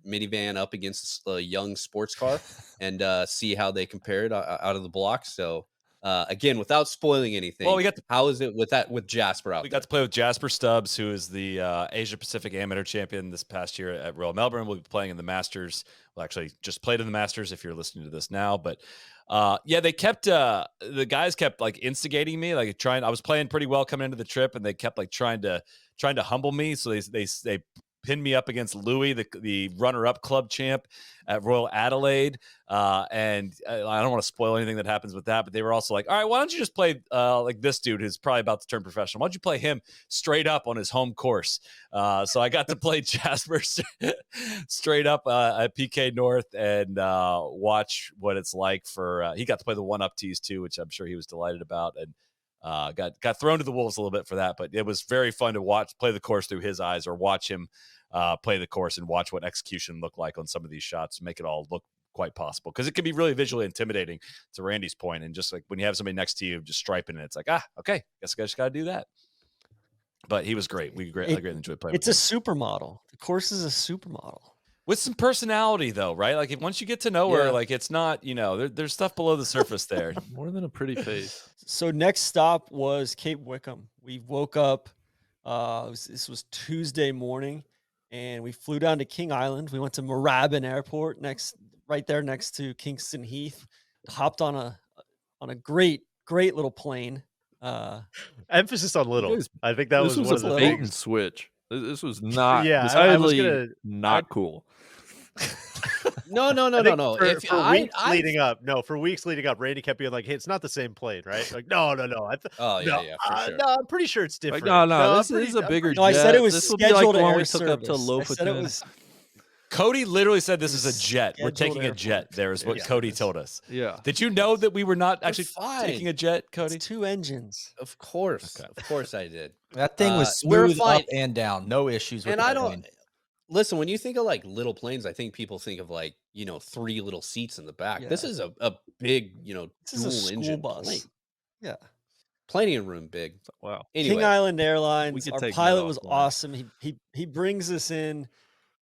S6: minivan up against a young sports car and see how they compared out of the block. So again, without spoiling anything,
S1: Well,
S6: how is it with Jasper out
S1: We
S6: there?
S1: got to play with Jasper Stubbs, who is the Asia Pacific Amateur Champion this past year at Royal Melbourne. We'll be playing in the Masters. Well, actually, just played in the Masters if you're listening to this now. But they kept the guys kept like instigating me, like trying. I was playing pretty well coming into the trip, and they kept like trying to humble me. So they pinned me up against Louis, the runner-up club champ at Royal Adelaide. And I don't want to spoil anything that happens with that, but they were also like, all right, why don't you just play like this dude who's probably about to turn professional? Why don't you play him straight up on his home course? So I got to play Jasper straight up at PK North and watch what it's like for, he got to play the one-up tees too, which I'm sure he was delighted about. And got thrown to the wolves a little bit for that, but it was very fun to play the course through his eyes, or watch him play the course and watch what execution looked like on some of these shots, make it all look quite possible, because it can be really visually intimidating, to Randy's point. And just like when you have somebody next to you just striping it, it's like, okay, guess I just got to do that. But he was great. I greatly enjoyed playing.
S4: It's a supermodel. The course is a supermodel.
S1: With some personality, though, right? Like once you get to know her, like it's not, there's stuff below the surface there.
S5: More than a pretty face.
S4: So next stop was Cape Wickham. We woke up. This was Tuesday morning, and we flew down to King Island. We went to Moorabbin Airport, right there next to Kingston Heath. Hopped on a great little plane.
S2: Emphasis on little. I think that was one of the
S5: bait
S2: things.
S5: and switch. This was not.
S2: Yeah,
S5: I was
S2: gonna
S5: not cool.
S6: No.
S2: For weeks leading up, Randy kept being like, "Hey, it's not the same plane, right?" Like, no.
S6: For sure.
S2: No, I'm pretty sure it's different.
S5: Like, no, this is a bigger jet.
S4: No, I said it was
S5: this will be like
S4: scheduled
S5: the one
S4: air
S5: we took up to
S4: service. I said it
S5: Lofoten.
S4: was
S1: Cody literally said this is a jet. We're
S4: scheduled
S1: taking a
S4: airport.
S1: jet. There is what Cody told us.
S5: Yeah.
S1: Did you know that we were not actually
S6: fine.
S1: taking a jet, Cody?
S4: It's 2 engines.
S6: Of course. Of course I did.
S3: That thing was
S6: we're
S3: smooth
S6: fine.
S3: up and down. No issues with
S6: And
S3: that
S6: I don't
S3: plane.
S6: listen, when you think of like little planes, I think people think of like, 3 little seats in the back.
S4: Yeah.
S6: This is a big,
S4: This is a
S6: dual
S4: school
S6: engine
S4: bus.
S6: plane.
S4: Yeah.
S6: Plenty of room, big.
S5: Wow.
S6: Anyway,
S4: King Island Airlines.
S5: could
S4: Our
S5: take
S4: pilot
S5: that
S4: was
S5: offline.
S4: awesome. He brings us in,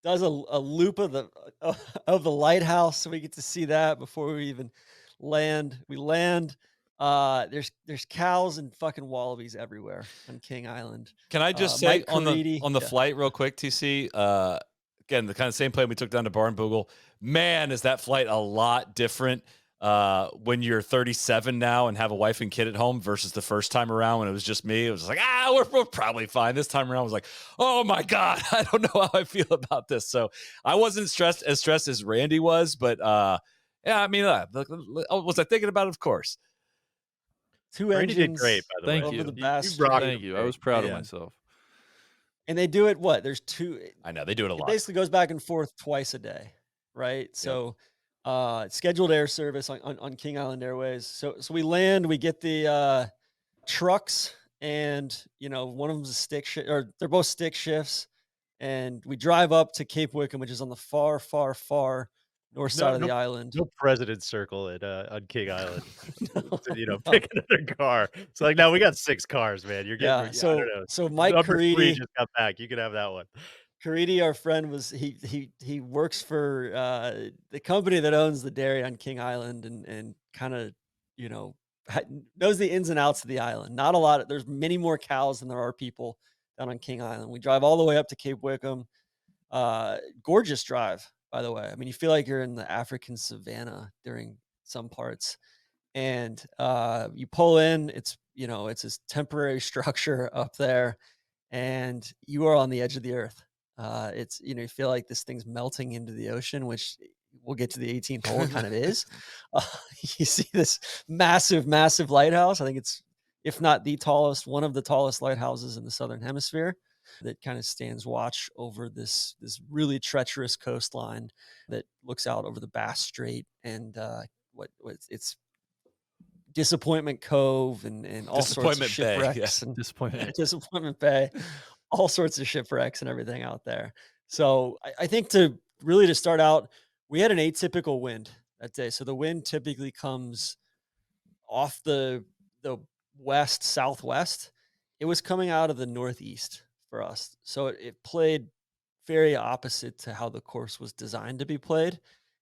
S4: does a loop of the lighthouse, so we get to see that before we even land. We land. There's cows and fucking wallabies everywhere on King Island.
S1: Can I just say
S4: Mike
S1: on
S4: Caridi,
S1: the flight real quick, TC? Again, the kind of same plane we took down to Barnbougle. Man, is that flight a lot different when you're 37 now and have a wife and kid at home versus the first time around when it was just me. It was like, we're probably fine. This time around I was like, oh my God, I don't know how I feel about this. So I wasn't as stressed as Randy was, but yeah, I mean, was I thinking about it? Of course.
S4: 2
S2: Randy did
S4: engines.
S2: great, by the
S5: Thank
S2: way.
S4: over
S5: you.
S4: the
S2: You
S4: best.
S2: rocked
S5: Thank
S2: him
S5: you.
S2: great.
S5: I was proud of
S2: Yeah.
S5: myself.
S4: And they do it what? There's 2.
S1: I know they do it a
S4: It
S1: lot.
S4: basically goes back and forth twice a day, right? So scheduled air service on King Island Airways. So we land, we get the trucks, and one of them's a stick shift, or they're both stick shifts, and we drive up to Cape Wickham, which is on the far north side of the island.
S2: No president's circle on King Island. To, pick another car. It's like, no, we got 6 cars, man. You're getting.
S4: Yeah.
S2: I don't know.
S4: So Mike
S2: Number 3
S4: Caridi,
S2: just got back. You can have that one.
S4: Caridi, our friend, was he works for the company that owns the dairy on King Island, and kind of knows the ins and outs of the island. Not a lot. There's many more cows than there are people down on King Island. We drive all the way up to Cape Wickham. Gorgeous drive, by the way. I mean, you feel like you're in the African savannah during some parts, and you pull in. It's this temporary structure up there, and you are on the edge of the earth. You feel like this thing's melting into the ocean, which we'll get to the 18th hole. It kind of is. Uh, you see this massive, massive lighthouse. I think it's, if not the tallest, one of the tallest lighthouses in the Southern Hemisphere that kind of stands watch over this really treacherous coastline that looks out over the Bass Strait and it's Disappointment Cove and all sorts of
S1: Disappointment Bay, yeah.
S4: shipwrecks and
S5: Disappointment.
S4: Disappointment Bay, all sorts of shipwrecks and everything out there. So I think to start out, we had an atypical wind that day. So the wind typically comes off the west southwest. It was coming out of the northeast for us. So it played very opposite to how the course was designed to be played.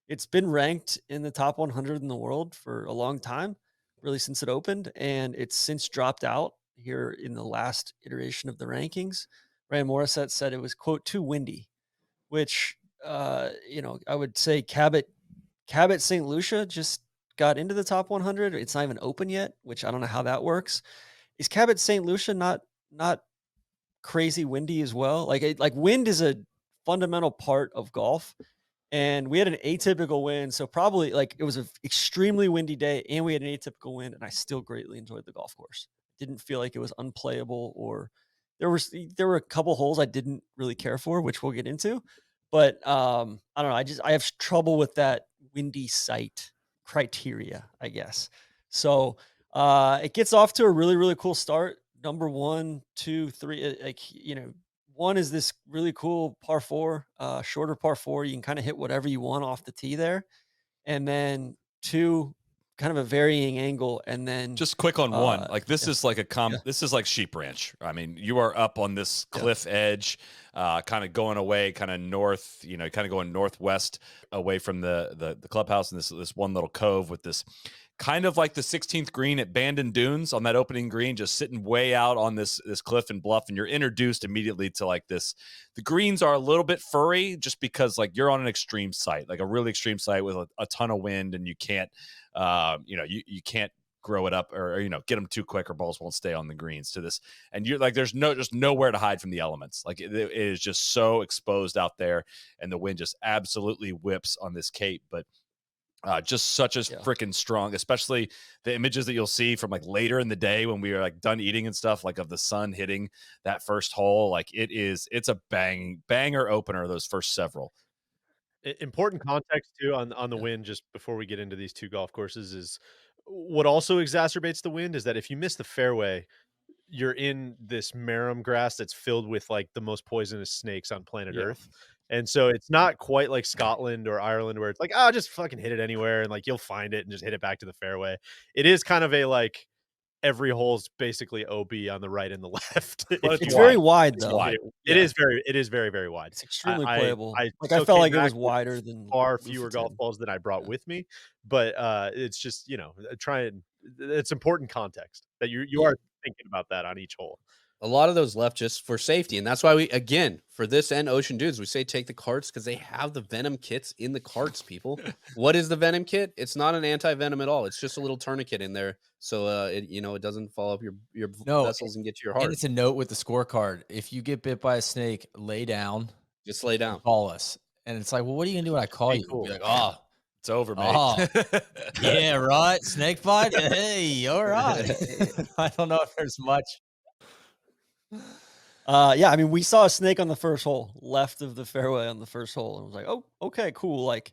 S4: It's been ranked in the top 100 in the world for a long time, really since it opened, and it's since dropped out here in the last iteration of the rankings. Ryan Morissette said it was, quote, too windy, which, I would say Cabot St. Lucia just got into the top 100. It's not even open yet, which I don't know how that works. Is Cabot St. Lucia not crazy windy as well? Like wind is a fundamental part of golf, and we had an atypical wind, so probably like it was an extremely windy day, and we had an atypical wind, and I still greatly enjoyed the golf course. Didn't feel like it was unplayable, or there were a couple holes I didn't really care for, which we'll get into. But I don't know. I have trouble with that windy site criteria, I guess. So it gets off to a really, really cool start. Number 1, 2, 3, one is this really cool par 4, shorter par 4. You can kind of hit whatever you want off the tee there. And then 2, kind of a varying angle. And then
S1: Just quick on one. Like this
S4: yeah.
S1: is like this is like Sheep Ranch. I mean, you are up on this cliff edge, kind of going away, kind of north, kind of going northwest away from the clubhouse, and this one little cove with this kind of like the 16th green at Bandon Dunes on that opening green, just sitting way out on this cliff and bluff, and you're introduced immediately to like this. The greens are a little bit furry just because like you're on an extreme site, like a really extreme site with a ton of wind, and you can't, you can't grow it up or get them too quick or balls won't stay on the greens to this. And you're like, there's just nowhere to hide from the elements. Like it is just so exposed out there, and the wind just absolutely whips on this cape. But just such a freaking strong, especially the images that you'll see from like later in the day when we are like done eating and stuff, like of the sun hitting that first hole. Like it's a banger opener, those first several.
S2: Important context too on the wind, just before we get into these two golf courses, is what also exacerbates the wind is that if you miss the fairway, you're in this marram grass that's filled with like the most poisonous snakes on planet Earth. And so it's not quite like Scotland or Ireland where it's like, oh, just fucking hit it anywhere and like you'll find it and just hit it back to the fairway. It is kind of a like every hole's basically OB on the right and the left.
S4: It's very wide though.
S2: It is very, very wide.
S4: It's extremely playable.
S2: I
S4: I felt like it was wider than
S2: far fewer golf balls than I brought with me, but it's just it's important context that you are thinking about that on each hole.
S6: A lot of those left just for safety, and that's why we, again, for this and Ocean Dudes, we say take the carts because they have the venom kits in the carts, people. What is the venom kit? It's not an anti-venom at all. It's just a little tourniquet in there, so it doesn't fall up your vessels and get to your heart.
S3: And it's a note with the scorecard. If you get bit by a snake, lay down.
S6: Just lay down.
S3: Call us. And it's like, well, what are you gonna do when I call you?
S2: Cool.
S3: Be like, oh,
S1: it's over, mate.
S3: Oh, yeah, right. Snake bite. Hey, all right. I don't know if there's much.
S4: I mean, we saw a snake on the first hole, left of the fairway on the first hole, and I was like, oh, okay, cool. Like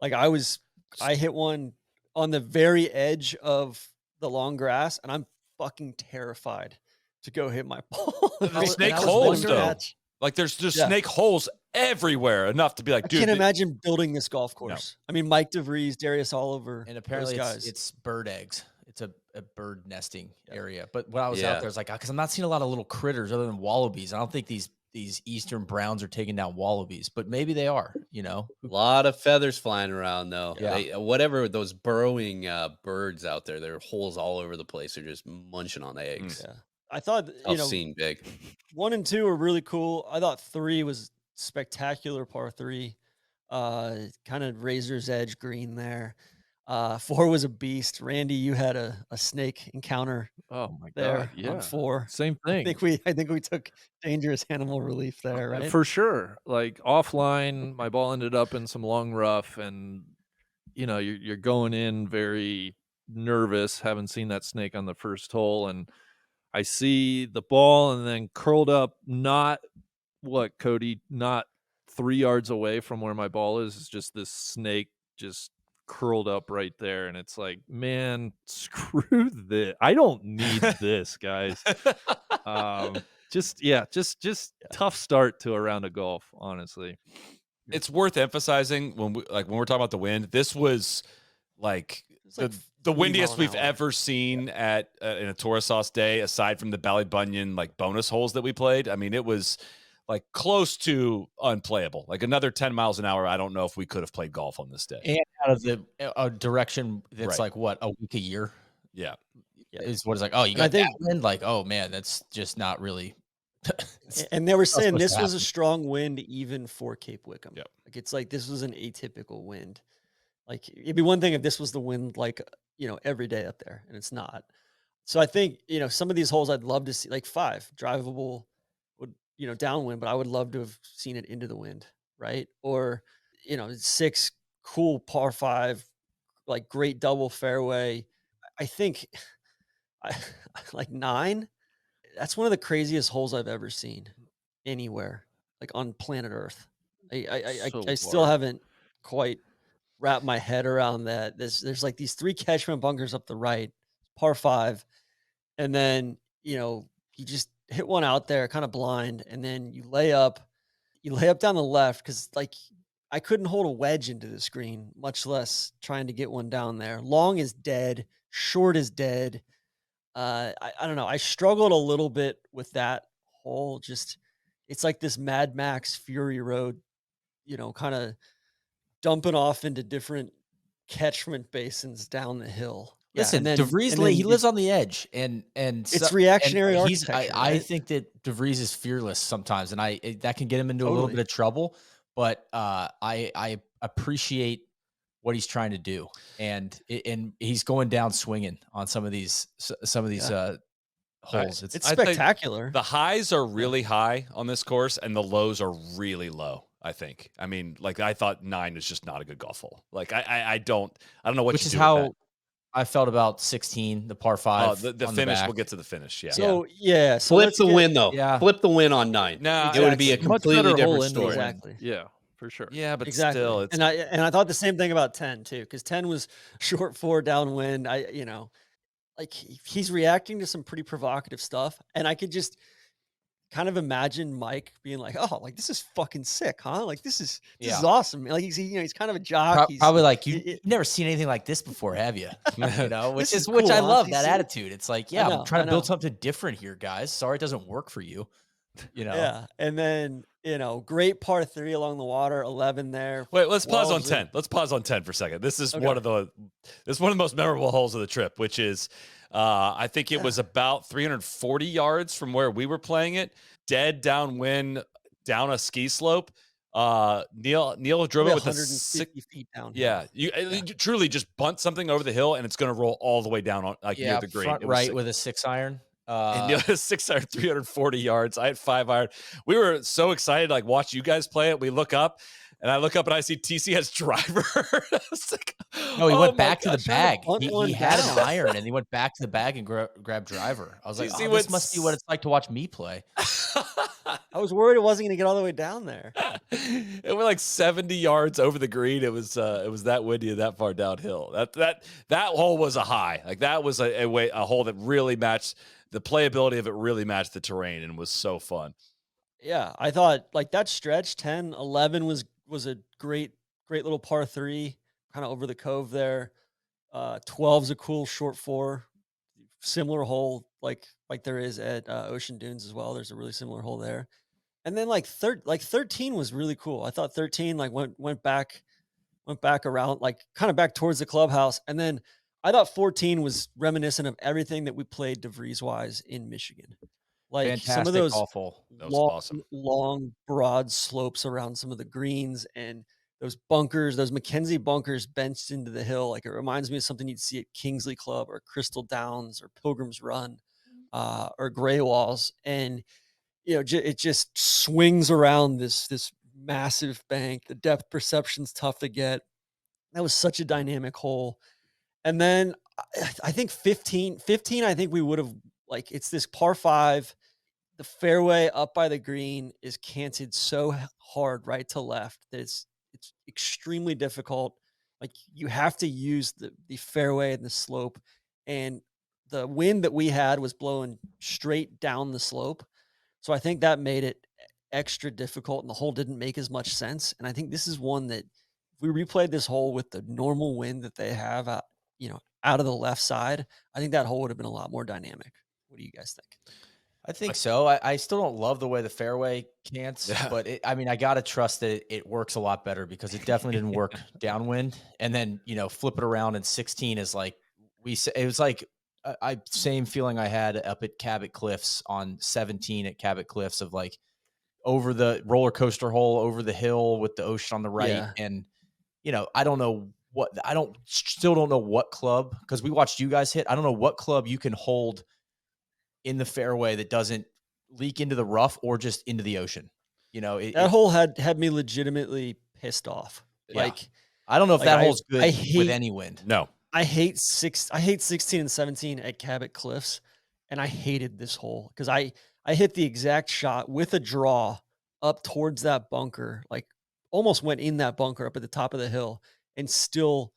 S4: I hit one on the very edge of the long grass, and I'm fucking terrified to go hit my ball.
S1: There's snake holes though. Like there's just snake holes everywhere, enough to be like, dude.
S4: I can't imagine building this golf course. No. I mean, Mike DeVries, Darius Oliver,
S3: and apparently it's bird eggs. It's a bird nesting area. But when I was out there, it's like, because I'm not seeing a lot of little critters other than wallabies. I don't think these eastern browns are taking down wallabies, but maybe they are,
S6: A lot of feathers flying around though. Yeah. Whatever those burrowing birds out there, there are holes all over the place. They're just munching on eggs.
S4: Yeah. I thought,
S6: I've seen big.
S4: 1 and 2 are really cool. I thought 3 was spectacular par 3, kind of razor's edge green there. 4 was a beast. Randy, you had a snake encounter
S5: Oh my God.
S4: there on
S5: Yeah.
S4: 4.
S5: Same
S4: I
S5: thing.
S4: think we took dangerous animal relief there, right?
S5: For sure. Like offline, my ball ended up in some long rough, and you're going in very nervous, haven't seen that snake on the first hole, and I see the ball and then curled up, not Cody, not 3 yards away from where my ball is. It's just this snake just curled up right there, and it's like, man, screw this. I don't need this, guys. Just tough start to a round of golf, honestly.
S1: It's worth emphasizing when we're talking about the wind. This was like
S4: like
S1: the
S4: 3
S1: windiest
S4: mile an
S1: we've
S4: hour.
S1: ever seen at in a tour sauce day, aside from the Ballybunion like bonus holes that we played. I mean, it was like close to unplayable. Like another 10 miles an hour. I don't know if we could have played golf on this day.
S3: And out of the direction that's
S1: Right.
S3: like what, a week a year
S1: Yeah.
S3: is what it's like. Oh, you
S4: And I
S3: got that
S4: think-
S3: wind? Like, oh man, that's just not really.
S4: And they were saying
S3: supposed
S4: this
S3: to
S4: was a
S3: happen.
S4: strong wind even for Cape Wickham.
S1: Yep.
S4: Like it's like this was an atypical wind. Like it'd be one thing if this was the wind like every day up there, and it's not. So I think some of these holes I'd love to see, like 5 drivable would downwind, but I would love to have seen it into the wind, right? Or 6 cool par 5, like great double fairway. I think I like 9. That's one of the craziest holes I've ever seen anywhere, like on planet Earth. I still
S5: large.
S4: haven't quite wrapped my head around that. There's like these 3 catchment bunkers up the right, par 5, and then you just hit one out there, kind of blind, and then you lay up down the left because like I couldn't hold a wedge into the screen, much less trying to get one down there. Long is dead, short is dead. I don't know. I struggled a little bit with that hole. Just it's like this Mad Max Fury Road, kind of dumping off into different catchment basins down the hill.
S3: Listen,
S4: and
S3: DeVries,
S4: then
S3: he lives on the edge, and
S4: It's reactionary
S3: I
S4: architecture,
S3: think that DeVries is fearless sometimes, and that can get him into a little
S4: Totally.
S3: bit of trouble. But I appreciate what he's trying to do, and he's going down swinging on some of these holes.
S4: It's
S1: I think
S4: spectacular.
S1: The highs are really high on this course, and the lows are really low. I think. I mean, like I thought 9 is just not a good golf hole. Like I don't know what.
S3: Which
S1: you
S3: is
S1: do with
S3: how
S1: that.
S3: I felt about 16, the par 5.
S1: The
S3: on
S1: finish.
S3: back.
S1: We'll get to the finish. Yeah.
S4: So yeah, so
S6: Flip
S4: let's
S6: the
S4: get-
S6: win though.
S3: Yeah.
S6: Flip the win on 9.
S1: No,
S6: It would be a
S4: exactly.
S5: Much
S6: completely
S5: better hole
S6: different
S5: into the
S6: story.
S5: wind.
S4: Exactly.
S5: Yeah, for sure.
S1: yeah, but
S4: Exactly.
S1: still, it's
S4: and I thought the same thing about 10 too, because 10 was short 4 downwind. Like he's reacting to some pretty provocative stuff, and I could just kind of imagine Mike being like, "Oh, like this is fucking sick, huh? Like this is awesome." Like he's kind of a jock. He's
S3: Probably like you've never seen anything like this before, have you? Which
S4: This is
S3: which
S4: cool,
S3: I
S4: huh?
S3: love
S4: You
S3: that
S4: see?
S3: attitude. It's like, yeah,
S4: know,
S3: I'm trying
S4: I
S3: to build
S4: know.
S3: something different here, guys. Sorry, it doesn't work for you.
S4: Yeah, and then great par 3 along the water, 11 there.
S1: Wait, let's pause on
S4: 12's
S1: 10. Let's pause on 10 for a second. This is
S4: Okay.
S1: one of the most memorable holes of the trip, which is I think it was about 340 yards from where we were playing it, dead downwind, down a ski slope. Neil drove it with a
S4: 150 feet down.
S1: Yeah, you truly just bunt something over the hill, and it's going to roll all the way down on near the green.
S3: front
S1: It was
S3: right
S1: sick.
S3: with a 6-iron.
S1: And Neil had 6 iron, 340 yards. I had 5 iron. We were so excited, like watch you guys play it. We look up, and I see TC has driver. I was like,
S3: No, he
S1: oh
S3: went
S1: my
S3: back to the
S1: gosh.
S3: bag.
S4: bunt
S3: He
S4: one
S3: had an
S4: down.
S3: iron, and he went back to the bag and grabbed driver. I was like,
S1: TC
S3: oh,
S1: went
S3: this must be what it's like to watch me play.
S4: I was worried it wasn't going to get all the way down there.
S1: It went like 70 yards over the green. It was that windy and that far downhill. That hole was a high. Like that was a hole that really matched the playability of it. Really matched the terrain and was so fun.
S4: Yeah, I thought like that stretch 10, 11 was a great little par 3, kind of over the cove there. 12's a cool short 4, similar hole like there is at Ocean Dunes as well. There's a really similar hole there. And then like 13 was really cool. I thought 13 like went back around, like kind of back towards the clubhouse. And then I thought 14 was reminiscent of everything that we played DeVries wise in Michigan. Like some of
S3: Fantastic
S4: those
S3: golf hole.
S1: That was
S4: long,
S1: awesome.
S4: long, broad slopes around some of the greens and those bunkers, those Mackenzie bunkers benched into the hill. Like it reminds me of something you'd see at Kingsley Club or Crystal Downs or Pilgrim's Run or Gray Walls. And, it just swings around this massive bank. The depth perception's tough to get. That was such a dynamic hole. And then I think 15, I think we would have, like, it's this par five. The fairway up by the green is canted so hard right to left that it's extremely difficult. Like you have to use the fairway and the slope, and the wind that we had was blowing straight down the slope. So I think that made it extra difficult, and the hole didn't make as much sense. And I think this is one that if we replayed this hole with the normal wind that they have out, out of the left side, I think that hole would have been a lot more dynamic. What do you guys think?
S3: I think so. I still don't love the way the fairway cants,
S1: Yeah.
S3: but I mean, I got to trust that it works a lot better because it definitely didn't work downwind. And then, flip it around, and 16 is like, it was like, same feeling I had up at Cabot Cliffs on 17 at Cabot Cliffs of like over the roller coaster hole, over the hill with the ocean on the right.
S4: Yeah.
S3: And, I don't know still don't know what club, because we watched you guys hit. I don't know what club you can hold in the fairway that doesn't leak into the rough or just into the ocean.
S4: That hole had me legitimately pissed off.
S3: Yeah.
S4: Like,
S3: I don't know if
S4: like,
S3: that hole's good
S4: I
S3: with
S4: hate-
S3: any wind.
S1: No.
S4: I hate 16 and 17 at Cabot Cliffs, and I hated this hole because I hit the exact shot with a draw up towards that bunker, like almost went in that bunker up at the top of the hill, and still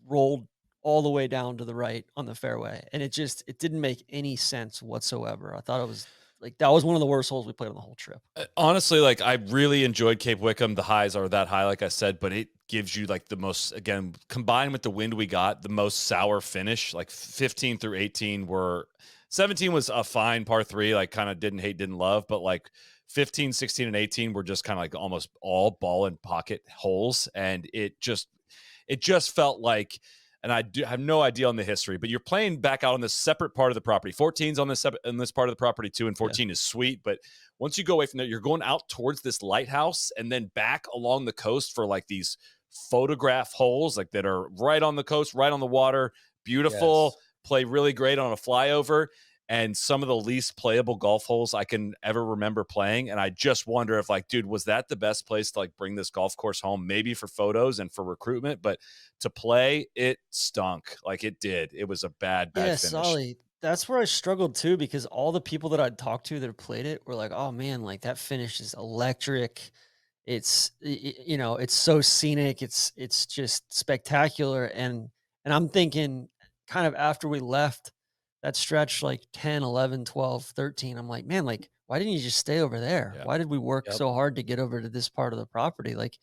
S4: rolled all the way down to the right on the fairway. And it didn't make any sense whatsoever. I thought it was like, that was one of the worst holes we played on the whole trip.
S1: Honestly, like I really enjoyed Cape Wickham. The highs are that high, like I said, but it gives you like the most, again, combined with the wind we got, the most sour finish. Like 15 through 18 were, 17 was a fine par three, like kind of didn't hate, didn't love, but like 15, 16, and 18 were just kind of like almost all ball and pocket holes. And it just felt like, and I have no idea on the history, but you're playing back out on this separate part of the property. 14's on this part of the property too, and 14 is sweet. But once you go away from there, you're going out towards this lighthouse and then back along the coast for like these photograph holes, like that are right on the coast, right on the water, beautiful, play really great on a flyover. And some of the least playable golf holes I can ever remember playing. And I just wonder if, like, dude, was that the best place to like bring this golf course home? Maybe for photos and for recruitment, but to play, it stunk. Like it did. It was a bad finish.
S4: Solly, that's where I struggled too, because all the people that I'd talked to that played it were like, oh man, like that finish is electric. It's, it's so scenic. It's just spectacular. And I'm thinking kind of after we left that stretch, like 10, 11, 12, 13, I'm like, man, like, why didn't you just stay over there?
S1: Yeah.
S4: Why did we work so hard to get over to this part of the property? Like,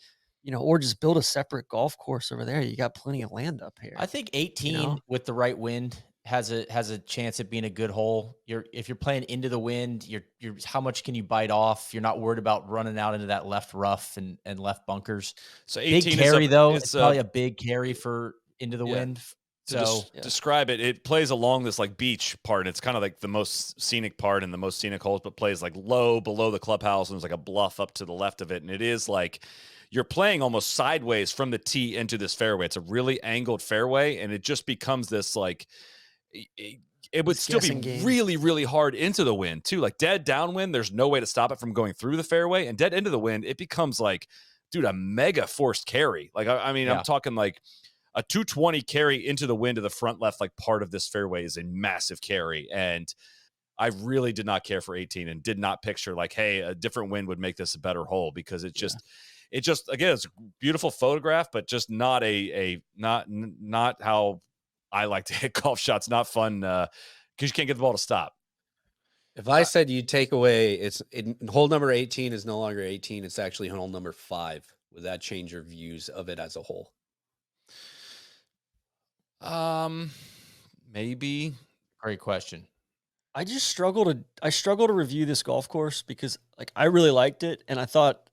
S4: or just build a separate golf course over there. You got plenty of land up here.
S3: I think 18 with the right wind has a chance at being a good hole. If you're playing into the wind, you're how much can you bite off? You're not worried about running out into that left rough and left bunkers.
S1: So 18
S3: big carry though.
S1: It's
S3: probably a big carry for into the wind.
S1: To describe it, it plays along this like beach part. It's kind of like the most scenic part and the most scenic holes, but plays like low below the clubhouse, and there's like a bluff up to the left of it. And it is like you're playing almost sideways from the tee into this fairway. It's a really angled fairway, and it just becomes this like it would still be really, really hard into the wind too. Like dead downwind, there's no way to stop it from going through the fairway, and dead into the wind, it becomes like, dude, a mega forced carry. Like I mean, I'm talking like a 220 carry into the wind to the front left, like part of this fairway is a massive carry. And I really did not care for 18 and did not picture like, hey, a different wind would make this a better hole, because it just, again, it's a beautiful photograph, but just not not how I like to hit golf shots. Not fun because you can't get the ball to stop.
S6: If I said you take away, hole number 18 is no longer 18. It's actually hole number 5. Would that change your views of it as a whole?
S1: Maybe.
S3: Great question.
S4: I struggle to review this golf course because like I really liked it, and I thought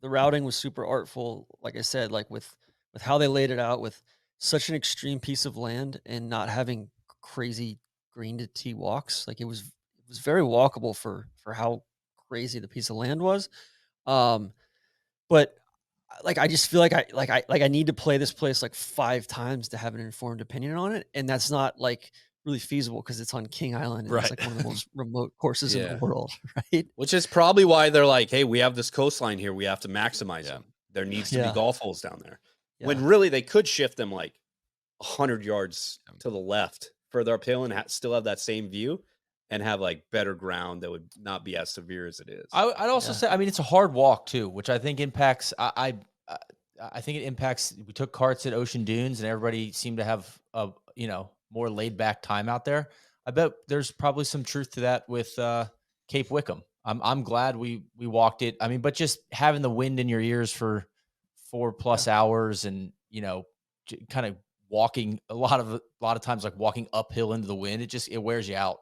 S4: the routing was super artful. Like I said, like with how they laid it out, with such an extreme piece of land and not having crazy green to tee walks. Like it was was very walkable for how crazy the piece of land was. Um, but like I just feel like I need to play this place like 5 times to have an informed opinion on it, and that's not like really feasible because it's on King Island and it's
S1: Right.
S4: like one of the most remote courses in the
S6: Yeah.
S4: world, right?
S6: Which is probably why they're like, hey, we have this coastline here. We have to maximize
S1: Yeah.
S6: them. There needs to be
S4: Yeah.
S6: golf holes down there. When
S4: Yeah.
S6: really they could shift them like 100 yards to the left further uphill and still have that same view and have like better ground that would not be as severe as it is.
S3: I'd also
S4: Yeah.
S3: say, I mean, it's a hard walk too, which I think impacts. I think it impacts. We took carts at Ocean Dunes, and everybody seemed to have a more laid back time out there. I bet there's probably some truth to that with Cape Wickham. I'm glad we walked it. I mean, but just having the wind in your ears for 4+ hours, and kind of walking a lot of times, like walking uphill into the wind, it wears you out.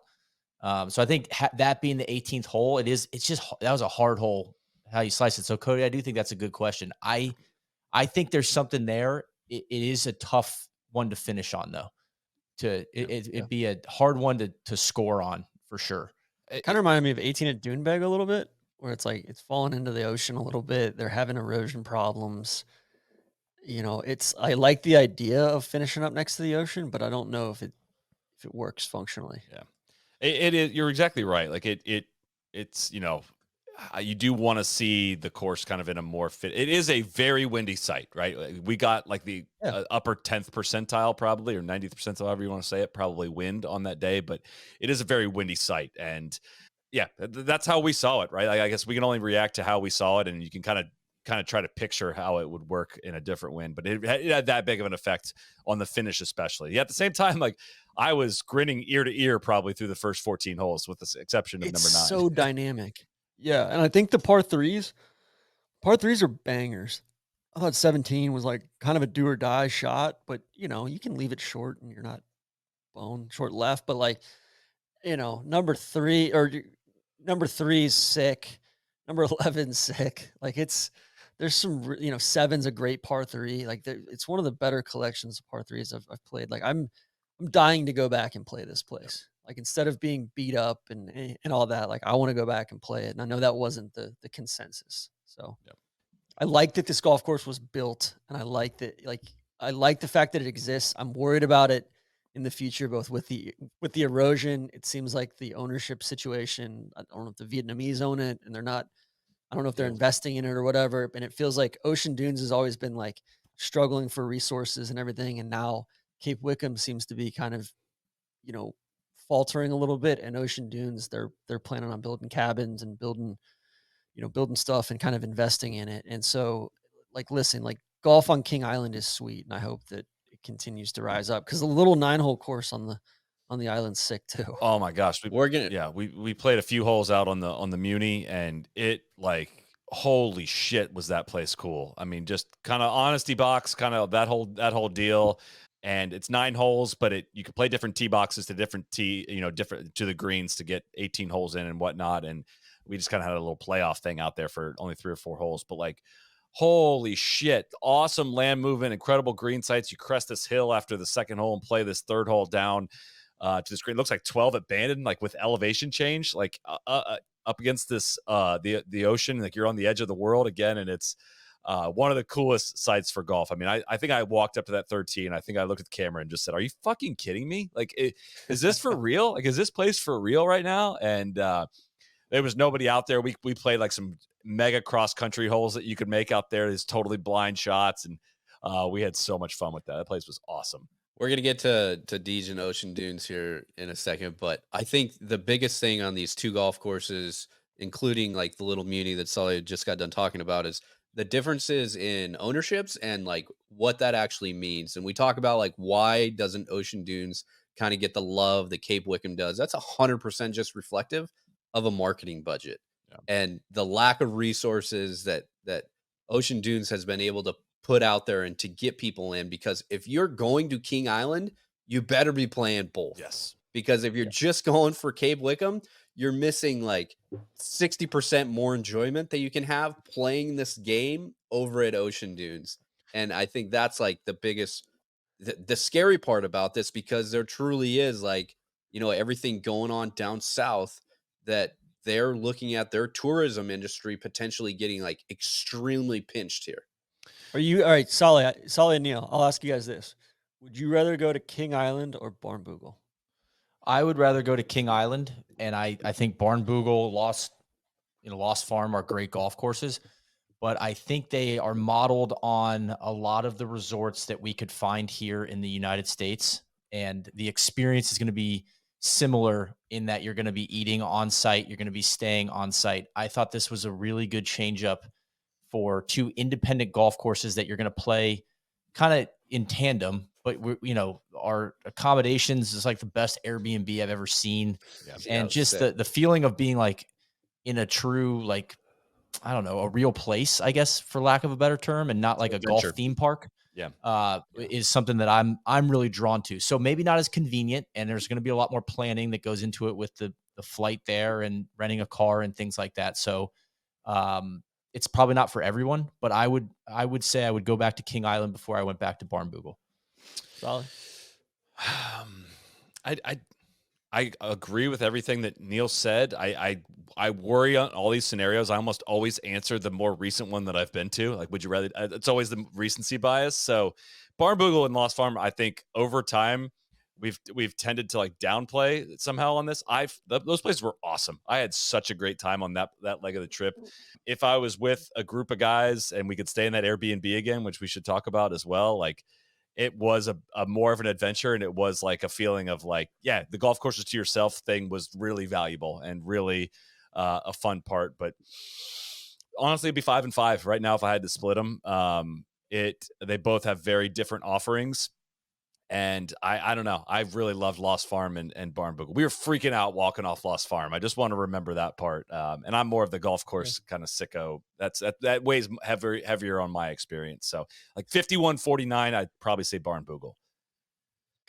S3: So I think that being the 18th hole, it's just that was a hard hole how you slice it. So Cody, I do think that's a good question. I think there's something there. It is a tough one to finish on though. It'd be a hard one to score on for sure.
S4: Kind of reminded me of 18 at Doonbeg a little bit, where it's like it's falling into the ocean a little bit. They're having erosion problems. I like the idea of finishing up next to the ocean, but I don't know if it works functionally.
S1: Yeah. It is. You're exactly right. Like it's you do want to see the course kind of in a more fit. It is a very windy site, right? Like, we got like the upper 10th percentile, probably, or 90th percentile, however you want to say it, probably wind on that day. But it is a very windy site, and yeah, that's how we saw it, right? Like, I guess we can only react to how we saw it, and you can kind of try to picture how it would work in a different wind. But it had that big of an effect on the finish, especially. Yeah, at the same time, like, I was grinning ear to ear probably through the first 14 holes, with the exception of number 9.
S4: It's so dynamic. Yeah, and I think the par threes are bangers. I thought 17 was like kind of a do or die shot, but you can leave it short and you're not bone short left. But like, number 3 is sick. Number 11's sick. Like there's some, seven's a great par 3. Like it's one of the better collections of par 3s I've played. Like I'm dying to go back and play this place. Like instead of being beat up and all that, like I want to go back and play it. And I know that wasn't the consensus. So I like that this golf course was built, and I like that. Like I like the fact that it exists. I'm worried about it in the future, both with the erosion. It seems like the ownership situation. I don't know if the Vietnamese own it, and they're not. I don't know if they're investing in it or whatever. And it feels like Ocean Dunes has always been like struggling for resources and everything, and now Cape Wickham seems to be kind of, faltering a little bit. And Ocean Dunes, they're planning on building cabins and building stuff and kind of investing in it. And so, like, listen, like golf on King Island is sweet, and I hope that it continues to rise up because the little 9-hole course on the island's sick too.
S1: Oh my gosh,
S6: We're
S1: we played a few holes out on the Muni, and it, like, holy shit, was that place cool. I mean, just kind of honesty box, kind of that whole deal. And it's 9 holes, but you could play different tee boxes to different different to the greens to get 18 holes in and whatnot. And we just kind of had a little playoff thing out there for only 3 or 4 holes. But like, holy shit, awesome land movement, incredible green sites. You crest this hill after the second hole and play this third hole down to this green. It looks like 12 abandoned, like with elevation change, like up against this the ocean, like you're on the edge of the world again. And it's one of the coolest sites for golf. I mean, I think I walked up to that 3rd tee, and I think I looked at the camera and just said, "Are you fucking kidding me? Like, is this for real? Like, is this place for real right now?" And there was nobody out there. We played like some mega cross country holes that you could make out there. There's totally blind shots, and we had so much fun with that. That place was awesome.
S6: We're gonna get to Deej and Ocean Dunes here in a second, but I think the biggest thing on these 2 golf courses, including like the little Muni that Sully just got done talking about, is the differences in ownerships and like what that actually means. And we talk about like, why doesn't Ocean Dunes kind of get the love that Cape Wickham does? That's 100% just reflective of a marketing budget and the lack of resources that Ocean Dunes has been able to put out there and to get people in. Because if you're going to King Island, you better be playing both.
S1: Yes.
S6: Because if you're just going for Cape Wickham, you're missing like 60% more enjoyment that you can have playing this game over at Ocean Dunes. And I think that's like the biggest, the scary part about this, because there truly is like, everything going on down south that they're looking at their tourism industry potentially getting like extremely pinched here.
S4: Are you all right, Solly and Neil? I'll ask you guys this: would you rather go to King Island or Barnbougle?
S3: I would rather go to King Island, and I think Barnbougle, Lost Farm are great golf courses, but I think they are modeled on a lot of the resorts that we could find here in the United States, and the experience is going to be similar in that you're going to be eating on site, you're going to be staying on site. I thought this was a really good change up for two independent golf courses that you're going to play kind of in tandem, but our accommodations is like the best Airbnb I've ever seen.
S1: Yeah.
S3: And just the feeling of being like in a true, like, I don't know, a real place, I guess, for lack of a better term, and not like a golf theme park. Is something that I'm really drawn to. So maybe not as convenient, and there's going to be a lot more planning that goes into it with the flight there and renting a car and things like that. So it's probably not for everyone, but I would say I would go back to King Island before I went back to Barnbougle.
S4: Solid.
S1: I agree with everything that Neil said. I worry on all these scenarios. I almost always answer the more recent one that I've been to. Like, would you rather? It's always the recency bias. So, Barnbougle and Lost Farm, I think over time we've tended to like downplay somehow on this. Those places were awesome. I had such a great time on that leg of the trip. If I was with a group of guys and we could stay in that Airbnb again, which we should talk about as well, like, it was a more of an adventure, and it was like a feeling of like, yeah, the golf courses to yourself thing was really valuable and really a fun part. But honestly, it'd be 5 and 5 right now if I had to split them. They both have very different offerings. And I don't know. I really loved Lost Farm and Barnbougle. We were freaking out walking off Lost Farm. I just want to remember that part. And I'm more of the golf course kind of sicko. That weighs heavier on my experience. So like 51-49, I'd probably say Barnbougle.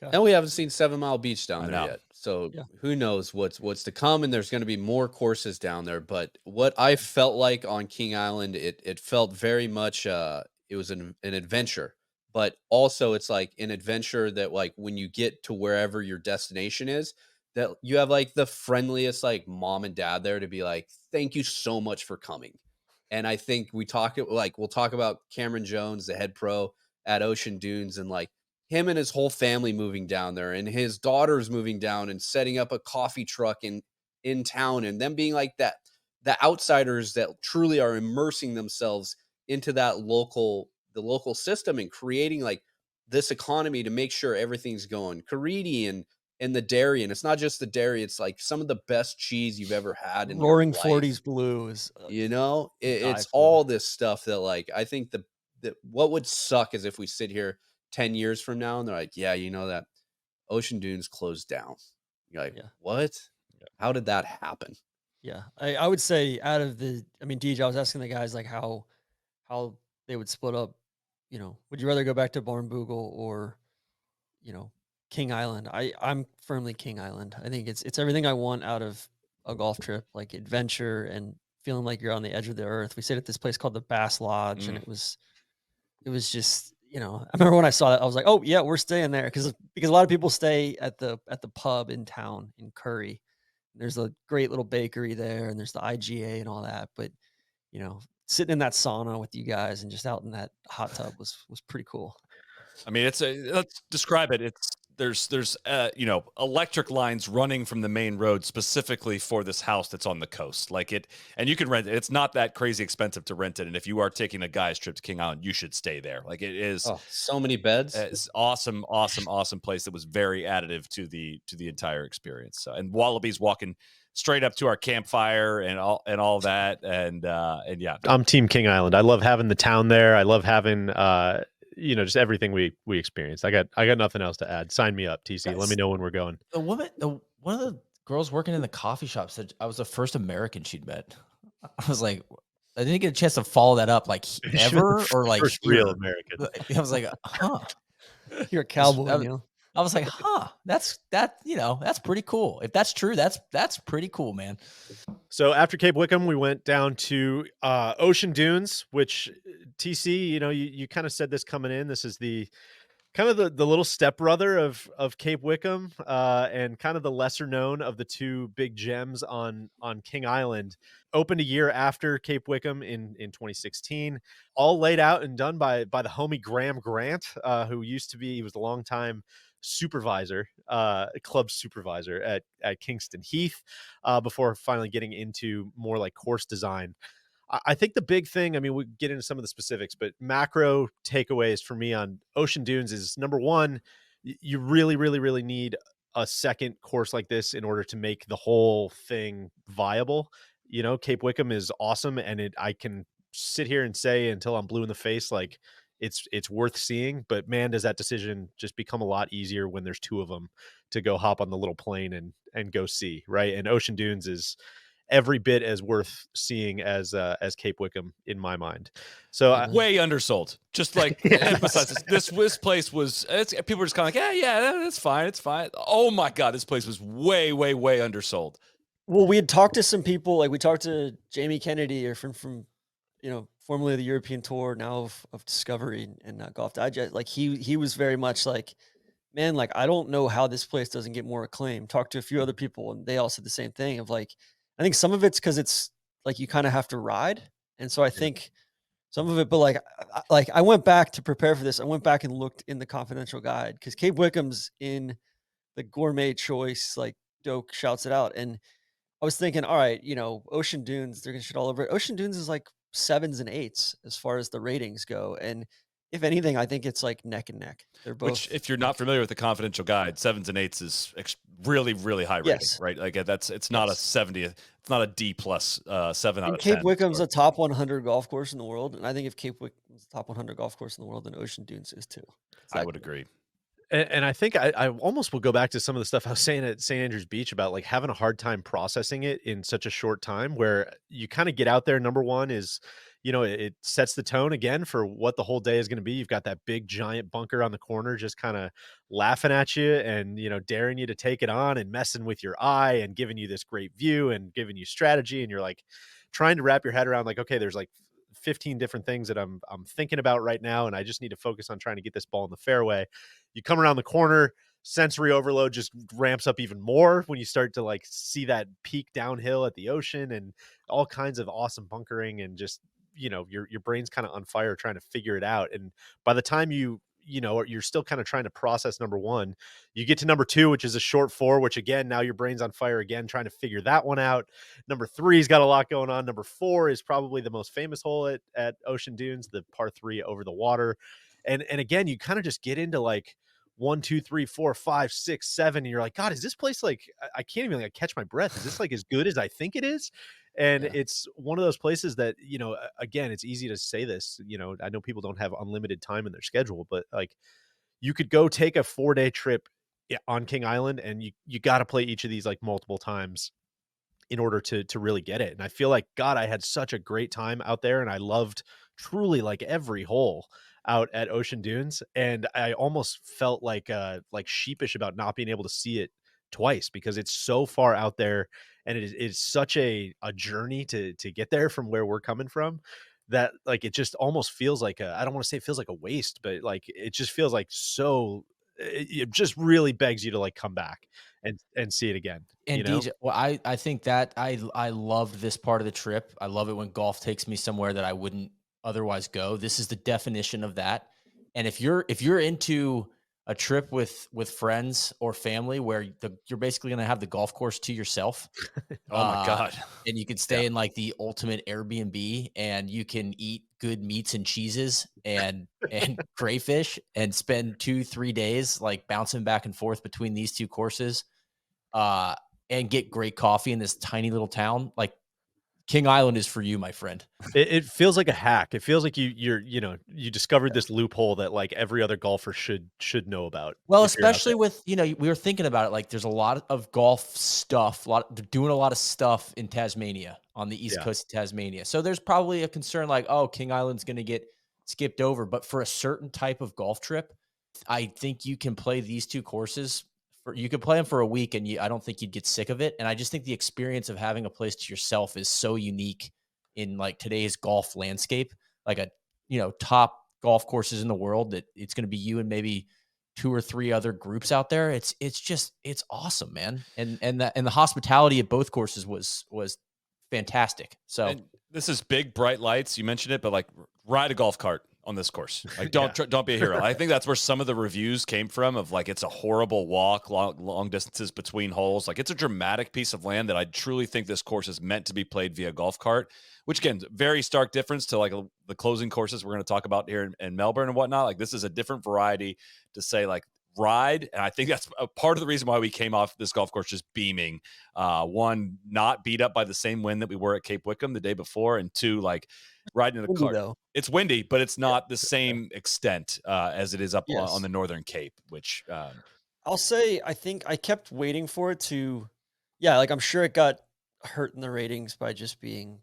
S6: And we haven't seen 7 Mile Beach down there yet. So who knows what's to come. And there's going to be more courses down there. But what I felt like on King Island, it felt very much it was an adventure. But also it's like an adventure that like when you get to wherever your destination is, that you have like the friendliest like mom and dad there to be like, thank you so much for coming. And I think we'll talk about Cameron Jones, the head pro at Ocean Dunes, and like him and his whole family moving down there, and his daughters moving down and setting up a coffee truck in town, and them being like the outsiders that truly are immersing themselves into the local system and creating like this economy to make sure everything's going. Caridi and the dairy, and it's not just the dairy, it's like some of the best cheese you've ever had in
S4: Roaring
S6: your life.
S4: 40s Blue is
S6: it's all this stuff that like I think that what would suck is if we sit here 10 years from now and they're like, yeah, that Ocean Dunes closed down. You're like, what? How did that happen?
S4: Yeah, I would say out of DJ, I was asking the guys like how they would split up. Would you rather go back to Barnbougle or, King Island? I'm firmly King Island. I think it's everything I want out of a golf trip, like adventure and feeling like you're on the edge of the earth. We stayed at this place called the Bass Lodge, and it was just, I remember when I saw that, I was like, oh yeah, we're staying there because a lot of people stay at the pub in town in Curry. There's a great little bakery there, and there's the IGA and all that. But sitting in that sauna with you guys and just out in that hot tub was pretty cool.
S1: I mean, let's describe it. There's electric lines running from the main road specifically for this house that's on the coast. And you can rent it. It's not that crazy expensive to rent it. And if you are taking a guy's trip to King Island, you should stay there. Like, it is
S6: so many beds.
S1: It's awesome place that was very additive to the entire experience. So, and Wallabies walking straight up to our campfire and all that. And yeah,
S2: I'm team King Island. I love having the town there. I love having, just everything we experienced. I got nothing else to add. Sign me up, TC. Let me know when we're going.
S3: One of the girls working in the coffee shop said I was the first American she'd met. I was like, I didn't get a chance to follow that up, like ever or like
S2: first real American.
S3: I was like, huh.
S4: You're a cowboy, Neil.
S3: I was like, huh, that's pretty cool. If that's true, that's pretty cool, man.
S2: So after Cape Wickham, we went down to Ocean Dunes, which TC, you kind of said this coming in. This is the kind of the little stepbrother of Cape Wickham, and kind of the lesser known of the two big gems on King Island. Opened a year after Cape Wickham in 2016, all laid out and done by the homie Graham Grant, who he was a longtime supervisor, club supervisor at Kingston Heath, before finally getting into more like course design. I think the big thing, I mean, we get into some of the specifics, but macro takeaways for me on Ocean Dunes is number one, you really, really, really need a second course like this in order to make the whole thing viable. You know, Cape Wickham is awesome, and I can sit here and say until I'm blue in the face, like it's worth seeing. But man, does that decision just become a lot easier when there's two of them to go hop on the little plane and go see, right? And Ocean Dunes is every bit as worth seeing as Cape Wickham in my mind. So
S1: way undersold. Just like emphasize this place was. People were just kind of like, yeah, that's fine, it's fine. Oh my god, this place was way undersold.
S4: Well, we had talked to some people, like we talked to Jamie Kennedy, or from formerly the European Tour, now of Discovery and Golf Digest. Like he was very much like, man, like I don't know how this place doesn't get more acclaim. Talked to a few other people, and they all said the same thing of like, I think some of it's because it's like you kind of have to ride, and so I think some of it. But like I went back to prepare for this. I went back and looked in the confidential guide because Cape Wickham's in the gourmet choice. Like Doak shouts it out, and I was thinking, all right, Ocean Dunes, they're gonna shit all over it. Ocean Dunes is like 7s and 8s as far as the ratings go, and if anything, I think it's like neck and neck. They're both.
S1: Which, if you're not familiar with the confidential guide, 7s and 8s is really high rating,
S4: Yes.
S1: right? Like it's not a 70th, it's not a D plus 7 out
S4: And
S1: of
S4: Cape
S1: 10.
S4: Wickham's a top 100 golf course in the world, and I think if Cape Wickham's a top 100 golf course in the world, then Ocean Dunes is too.
S1: I would agree.
S2: And I think I almost will go back to some of the stuff I was saying at St. Andrews Beach about like having a hard time processing it in such a short time, where you kind of get out there. Number one is, it sets the tone again for what the whole day is going to be. You've got that big giant bunker on the corner, just kind of laughing at you and, daring you to take it on and messing with your eye and giving you this great view and giving you strategy. And you're like trying to wrap your head around like, okay, there's like 15 different things that I'm thinking about right now, and I just need to focus on trying to get this ball in the fairway. You come around the corner, sensory overload just ramps up even more when you start to like see that peak downhill at the ocean and all kinds of awesome bunkering, and just your brain's kind of on fire trying to figure it out. And by the time you're still kind of trying to process number one, you get to number two, which is a short 4, which again, now your brain's on fire again, trying to figure that one out. Number 3's got a lot going on. Number 4 is probably the most famous hole at Ocean Dunes, the par 3 over the water. And again, you kind of just get into like 1, 2, 3, 4, 5, 6, 7. And you're like, God, is this place like, I can't even like catch my breath. Is this like as good as I think it is? And it's one of those places that, again, it's easy to say this, I know people don't have unlimited time in their schedule, but like you could go take a 4-day trip on King Island, and you got to play each of these like multiple times in order to really get it. And I feel like, God, I had such a great time out there, and I loved truly like every hole out at Ocean Dunes. And I almost felt like sheepish about not being able to see it twice, because it's so far out there, and it is such a journey to get there from where we're coming from, that like it just almost feels like I don't want to say it feels like a waste, but like it just feels like it just really begs you to like come back and see it again.
S3: And DJ, well, I think that I loved this part of the trip. I love it when golf takes me somewhere that I wouldn't otherwise go. This is the definition of that. And if you're into a trip with friends or family where you're basically going to have the golf course to yourself.
S1: Oh my God.
S3: And you can stay in like the ultimate Airbnb, and you can eat good meats and cheeses and crayfish, and spend 2-3 days like bouncing back and forth between these two courses, and get great coffee in this tiny little town. Like, King Island is for you, my friend.
S2: It feels like a hack. It feels like you discovered this loophole that like every other golfer should know about.
S3: Well, especially with, we were thinking about it. Like, there's a lot of golf stuff. They're doing a lot of stuff in Tasmania, on the east coast of Tasmania. So there's probably a concern like, oh, King Island's going to get skipped over. But for a certain type of golf trip, I think you can play these two courses. You could play them for a week, and I don't think you'd get sick of it. And I just think the experience of having a place to yourself is so unique in like today's golf landscape, like top golf courses in the world, that it's going to be you and maybe 2 or 3 other groups out there. It's awesome, man. And the hospitality at both courses was fantastic. So
S1: And this is big bright lights. You mentioned it, but like ride a golf cart on this course. Like don't be a hero. I think that's where some of the reviews came from of like it's a horrible walk, long distances between holes. Like it's a dramatic piece of land that I truly think this course is meant to be played via golf cart, which again, very stark difference to like the closing courses we're going to talk about here in Melbourne and whatnot. Like this is a different variety to say like ride. And I think that's a part of the reason why we came off this golf course just beaming. One, not beat up by the same wind that we were at Cape Wickham the day before. And two, like riding in a car.
S4: Though.
S1: It's windy, but it's not the same extent as it is up on the Northern Cape, which
S4: I'll say, I think I kept waiting for it to, like I'm sure it got hurt in the ratings by just being,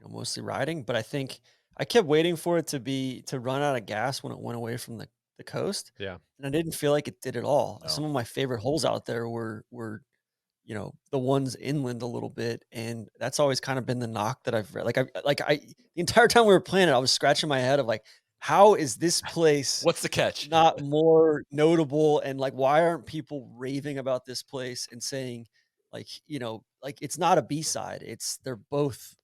S4: mostly riding, but I think I kept waiting for it to run out of gas when it went away from the coast.
S2: Yeah.
S4: And I didn't feel like it did at all.
S1: No.
S4: Some of my favorite holes out there were the ones inland a little bit, and that's always kind of been the knock that I've read. The entire time we were playing it, I was scratching my head of like, how is this place
S1: what's the catch?
S4: not more notable, and like why aren't people raving about this place and saying like, like it's not a B-side. They're both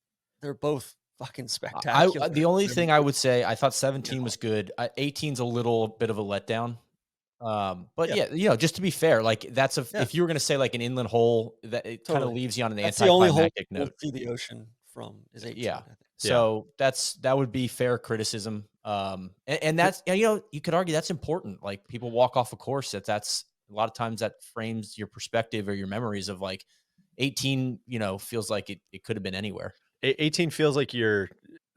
S4: fucking spectacular.
S3: the only thing I would say, I thought 17 was good. 18's a little bit of a letdown. But yeah, just to be fair, like that's if you were going to say like an inland hole, that it kind of leaves you on an anticlimactic note.
S4: See the ocean from is 18.
S3: Yeah. So that would be fair criticism. And that's, you could argue that's important. Like people walk off a course that's a lot of times that frames your perspective or your memories of like 18, feels like it could have been anywhere.
S2: 18 feels like the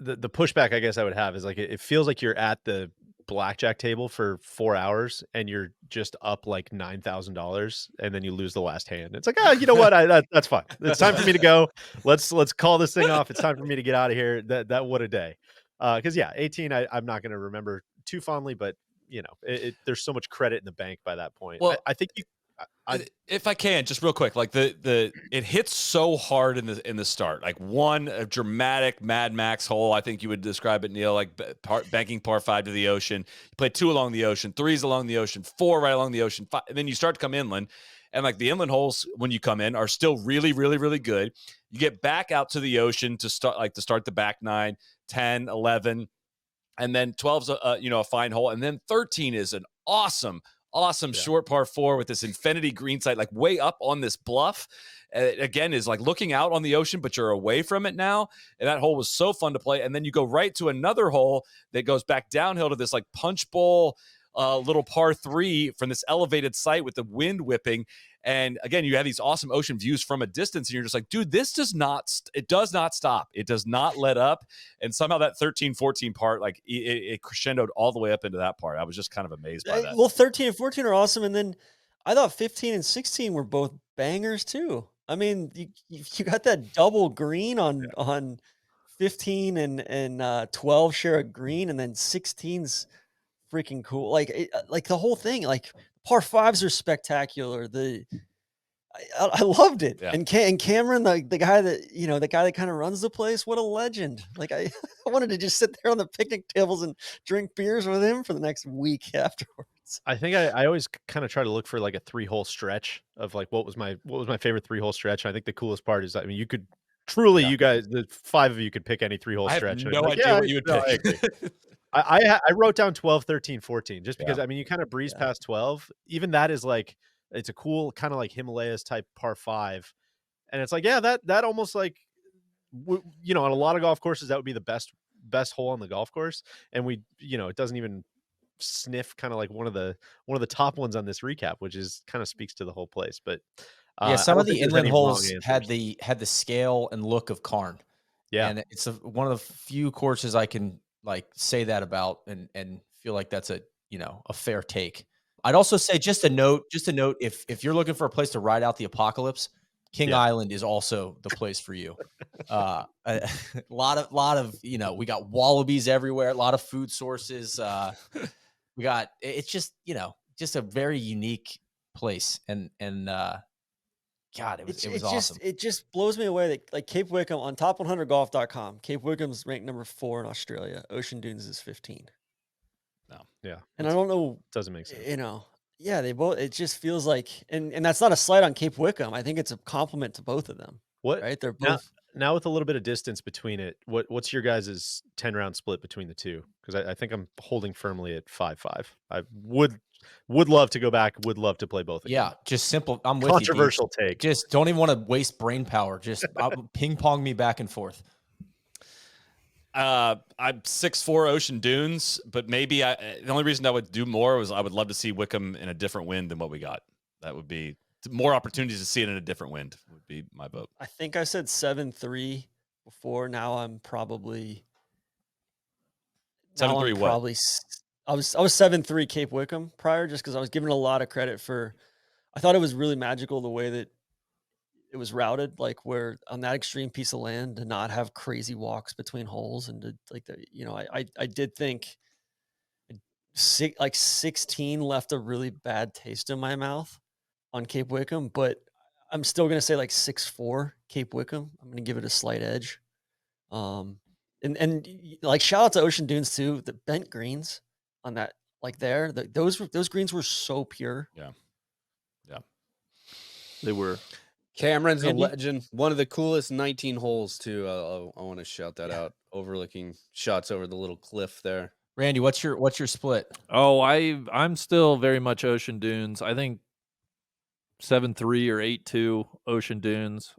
S2: pushback I guess I would have is like, it feels like you're at the blackjack table for 4 hours and you're just up like $9,000 and then you lose the last hand. It's like, you know what? That's fine. It's time for me to go. Let's call this thing off. It's time for me to get out of here. That what a day. Cause 18, I'm not going to remember too fondly, but there's so much credit in the bank by that point.
S1: Well,
S2: I think
S1: if I can, just real quick, like it hits so hard in the start. Like a dramatic Mad Max hole, I think you would describe it, Neil, like banking par 5 to the ocean. You play 2 along the ocean, 3s along the oceon, 4 right along the ocean, 5, and then you start to come inland. And like the inland holes, when you come in, are still really, really, really good. You get back out to the ocean to start the back 9, 10, 11, and then 12's a fine hole, and then 13 is an awesome short par 4 with this infinity green site, like way up on this bluff. Again, is like looking out on the ocean, but you're away from it now. And that hole was so fun to play. And then you go right to another hole that goes back downhill to this like punch bowl little par 3 from this elevated site with the wind whipping. And again, you have these awesome ocean views from a distance, and you're just like, dude, this does not stop. It does not let up. And somehow that 13-14 part, like it crescendoed all the way up into that part. I was just kind of amazed by that.
S4: Well, 13 and 14 are awesome. And then I thought 15 and 16 were both bangers too. I mean, you got that double green on 15 and 12 share a green, and then 16's freaking cool. Like the whole thing, like par 5s are spectacular. I loved it.
S1: Yeah.
S4: And Cameron, the guy that kind of runs the place, what a legend. Like I wanted to just sit there on the picnic tables and drink beers with him for the next week afterwards.
S2: I think I always kind of try to look for like a 3-hole stretch of like what was my favorite 3-hole stretch. I think the coolest part is, I mean, you could truly, you guys, the 5 of you could pick any 3-hole stretch.
S1: I have no idea what you would pick.
S2: I wrote down 12, 13, 14, just because, I mean, you kind of breeze past 12. Even that is like, it's a cool kind of like Himalayas type par 5. And it's like, that almost like, on a lot of golf courses, that would be the best hole on the golf course. And it doesn't even sniff kind of like one of the top ones on this recap, which is kind of speaks to the whole place. But
S3: some of the inland holes had the scale and look of Karn.
S2: Yeah.
S3: And it's one of the few courses I can like say that about and feel like that's a fair take. I'd also say just a note, if you're looking for a place to ride out the apocalypse, King Island is also the place for you. A lot of we got wallabies everywhere, a lot of food sources. We got, it's just a very unique place, and God, it was awesome.
S4: It just blows me away that like Cape Wickham on top100golf.com, Cape Wickham's ranked number 4 in Australia. Ocean Dunes is 15.
S1: No.
S2: Yeah.
S4: And I don't know,
S2: Doesn't make sense.
S4: yeah, they both, it just feels like, and that's not a slight on Cape Wickham. I think it's a compliment to both of them,
S2: What
S4: right? They're
S2: now?
S4: both,
S2: Now with a little bit of distance between it, what's your guys' 10-round split between the two? Because I think I'm holding firmly at 5-5. I would love to go back. Would love to play both again.
S3: Yeah, just simple. I'm with
S2: Controversial
S3: you.
S2: take.
S3: Just don't even want to waste brain power. Just ping pong me back and forth.
S1: I'm 6'4" Ocean Dunes, but maybe the only reason I would do more was I would love to see Wickham in a different wind than what we got. That would be more opportunities to see it in a different wind would be my vote.
S4: I think I said 7-3 before. Now I'm probably
S1: 7-3 what?
S4: I was 7-3 Cape Wickham prior, just because I was given a lot of credit for. I thought it was really magical the way that it was routed, like where on that extreme piece of land to not have crazy walks between holes and to I did think 16 left a really bad taste in my mouth on Cape Wickham, but I'm still gonna say like 6-4 Cape Wickham. I'm gonna give it a slight edge. Like shout out to Ocean Dunes too. The bent greens on that, like those greens were so pure.
S1: Yeah.
S5: They were.
S6: Cameron's
S4: Randy?
S6: a legend. One of the coolest 19 holes too. I want to shout that out. Overlooking shots over the little cliff there.
S3: Randy, what's your split?
S5: Oh, I'm still very much Ocean Dunes. I think 7-3 or 8-2 Ocean Dunes.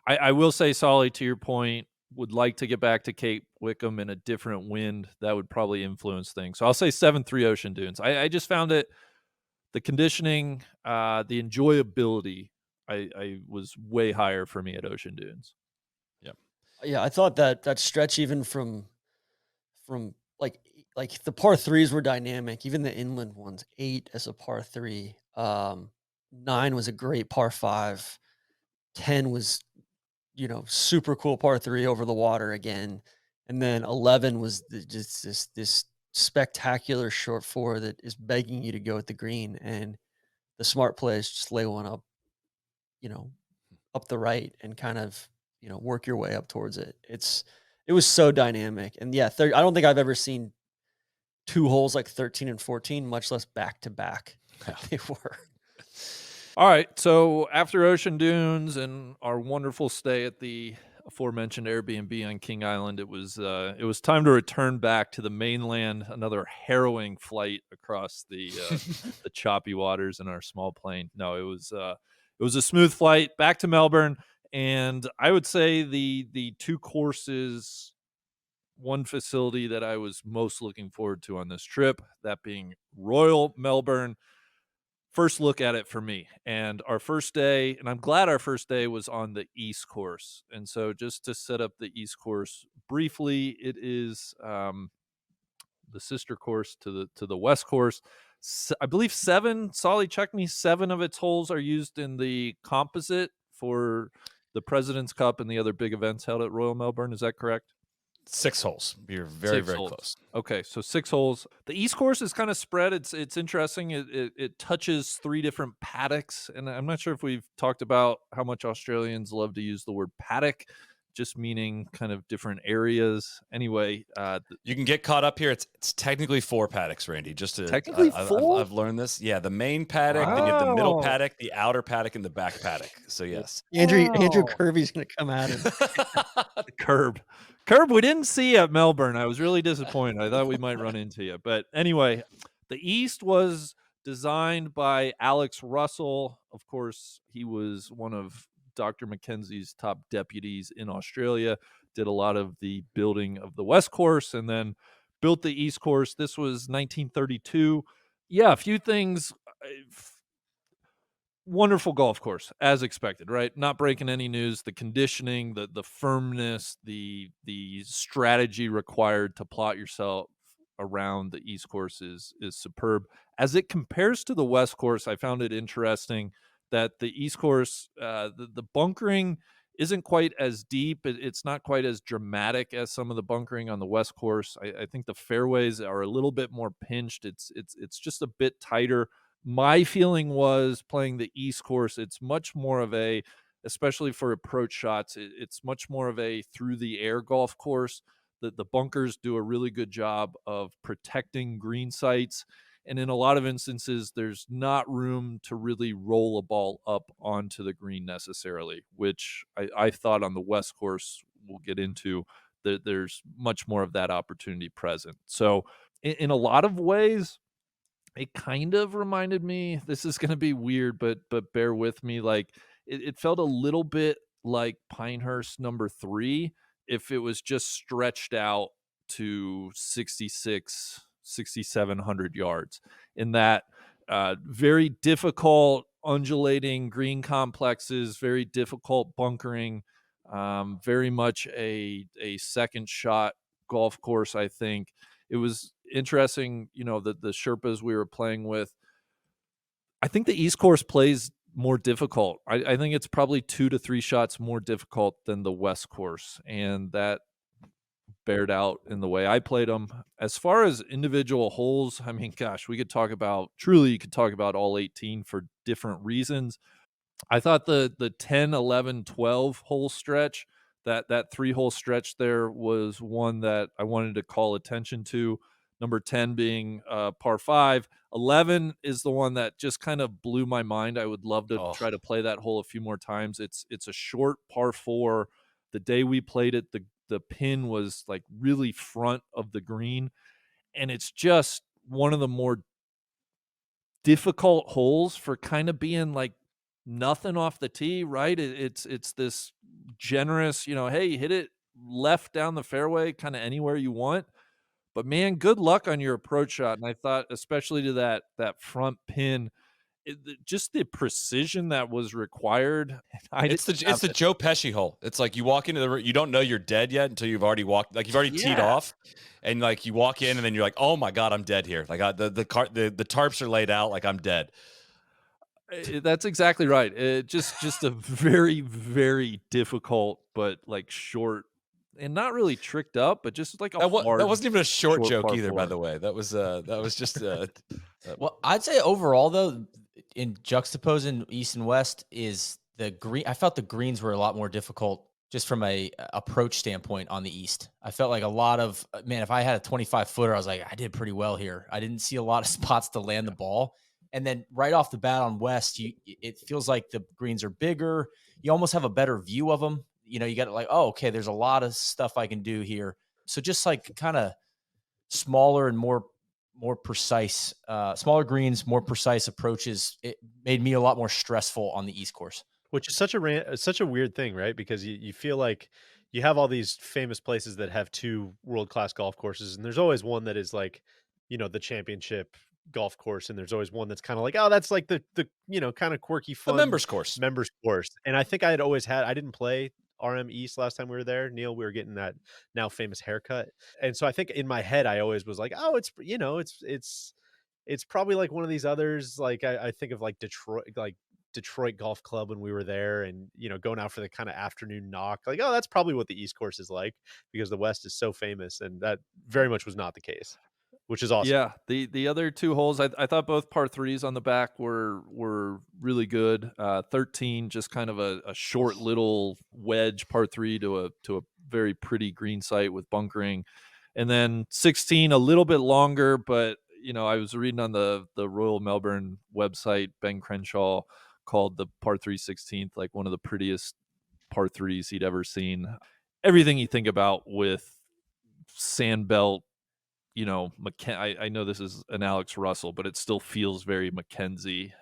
S5: I will say, Solly, to your point, would like to get back to Cape Wickham in a different wind. That would probably influence things. So I'll say 7-3 Ocean Dunes. I just found it, the conditioning, the enjoyability, I was way higher for me at Ocean Dunes.
S4: Yeah, I thought that stretch even from like the par threes were dynamic, even the inland ones. 8 as a par 3, 9 was a great par 5, 10 was super cool par 3 over the water again, and then 11 was just this spectacular short 4 that is begging you to go at the green, and the smart play is just lay one up, up the right and kind of work your way up towards it. It was so dynamic, and yeah, I don't think I've ever seen 2 holes like 13 and 14, much less back to back. They were.
S5: All right, so after Ocean Dunes and our wonderful stay at the aforementioned Airbnb on King Island, it was time to return back to the mainland. Another harrowing flight across the the choppy waters in our small plane. No, it was a smooth flight back to Melbourne, and I would say the 2 courses, one facility that I was most looking forward to on this trip, that being Royal Melbourne. First look at it for me, and our first day, and I'm glad our first day was on the East Course. And so just to set up the East Course briefly, it is the sister course to the West Course. I believe 7, Solly, check me, 7 of its holes are used in the composite for the President's Cup and the other big events held at Royal Melbourne. Is that correct?
S1: 6 holes. You're very,
S5: 6
S1: very
S5: holes.
S1: close.
S5: Okay, so 6 holes. The East Course is kind of spread. It's interesting. It touches 3 different paddocks, and I'm not sure if we've talked about how much Australians love to use the word paddock, just meaning kind of different areas. Anyway,
S1: you can get caught up here. It's technically 4 paddocks, Randy. Just to
S5: technically 4.
S1: I've learned this. Yeah, the main paddock, then you have the middle paddock, the outer paddock, and the back paddock. So yes,
S4: Andrew Kirby's gonna come at him.
S5: Curb, we didn't see you at Melbourne. I was really disappointed. I thought we might run into you. But anyway, the East was designed by Alex Russell. Of course, he was one of Dr. Mackenzie's top deputies in Australia, did a lot of the building of the West Course, and then built the East Course. This was 1932. Yeah, a few things. Wonderful golf course, as expected, right? Not breaking any news. The conditioning, the firmness, the strategy required to plot yourself around the East Course is superb. As it compares to the West Course, I found it interesting that the East Course, the bunkering isn't quite as deep. It's not quite as dramatic as some of the bunkering on the West Course. I think the fairways are a little bit more pinched. It's just a bit tighter. My feeling was playing the East Course, it's much more of a, especially for approach shots, it's much more of a through the air golf course. The bunkers do a really good job of protecting green sites. And in a lot of instances, there's not room to really roll a ball up onto the green necessarily, which I thought on the West course, we'll get into, that there's much more of that opportunity present. So in a lot of ways, it kind of reminded me, this is going to be weird, but bear with me. Like it felt a little bit like Pinehurst number 3 if it was just stretched out to 6,700 yards, in that very difficult undulating green complexes, very difficult bunkering, very much a second shot golf course. I think it was interesting, the Sherpas we were playing with. I think the East course plays more difficult. I think it's probably 2 to 3 shots more difficult than the West course, and that bared out in the way I played them. As far as individual holes, I mean, gosh, you could talk about all 18 for different reasons. I thought the 10, 11, 12 hole stretch, that 3-hole stretch there, was one that I wanted to call attention to. Number 10 being par 5. 11 is the one that just kind of blew my mind. I would love to try to play that hole a few more times. It's a short par 4. The day we played it, the pin was like really front of the green, and it's just one of the more difficult holes for kind of being like nothing off the tee, right? It's this generous, hey, hit it left down the fairway kind of anywhere you want. But man, good luck on your approach shot. And I thought, especially to that front pin, just the precision that was required.
S1: It's the Joe Pesci hole. It's like you walk into you don't know you're dead yet until you've already walked, like you've already teed off, and like you walk in and then you're like, oh my God, I'm dead here. Like the tarps are laid out, like I'm dead.
S5: That's exactly right. Just a very, very difficult, but like short, and not really tricked up, but just like
S1: that wasn't even a short joke either, by the way. That was just
S3: well, I'd say overall though, in juxtaposing East and West, is the green. I felt the greens were a lot more difficult just from a approach standpoint on the East. I felt like a lot of, man, if I had a 25-footer, I was like, I did pretty well here. I didn't see a lot of spots to land the ball. And then right off the bat on West, it feels like the greens are bigger. You almost have a better view of them. You got like, oh, okay, there's a lot of stuff I can do here. So just like kind of smaller and more precise, smaller greens, more precise approaches. It made me a lot more stressful on the East course.
S2: Which is such a weird thing, right? Because you feel like you have all these famous places that have 2 world-class golf courses, and there's always one that is like, the championship golf course, and there's always one that's kind of like, oh, that's like the kind of quirky fun
S1: the members course.
S2: And I think I didn't play RM East last time we were there, Neil. We were getting that now famous haircut, and so I think in my head I always was like, oh, it's it's probably like one of these others. Like I think of like Detroit Golf Club when we were there, and going out for the kind of afternoon knock, like, oh, that's probably what the East course is like, because the West is so famous, and that very much was not the case, which is awesome.
S5: Yeah, the other 2 holes, I thought both par 3s on the back were really good. 13, just kind of a short little wedge par 3 to a very pretty green site with bunkering, and then 16 a little bit longer. But I was reading on the Royal Melbourne website, Ben Crenshaw called the par 3 16th like one of the prettiest par 3s he'd ever seen. Everything you think about with Sandbelt, I know this is an Alex Russell, but it still feels very Mackenzie.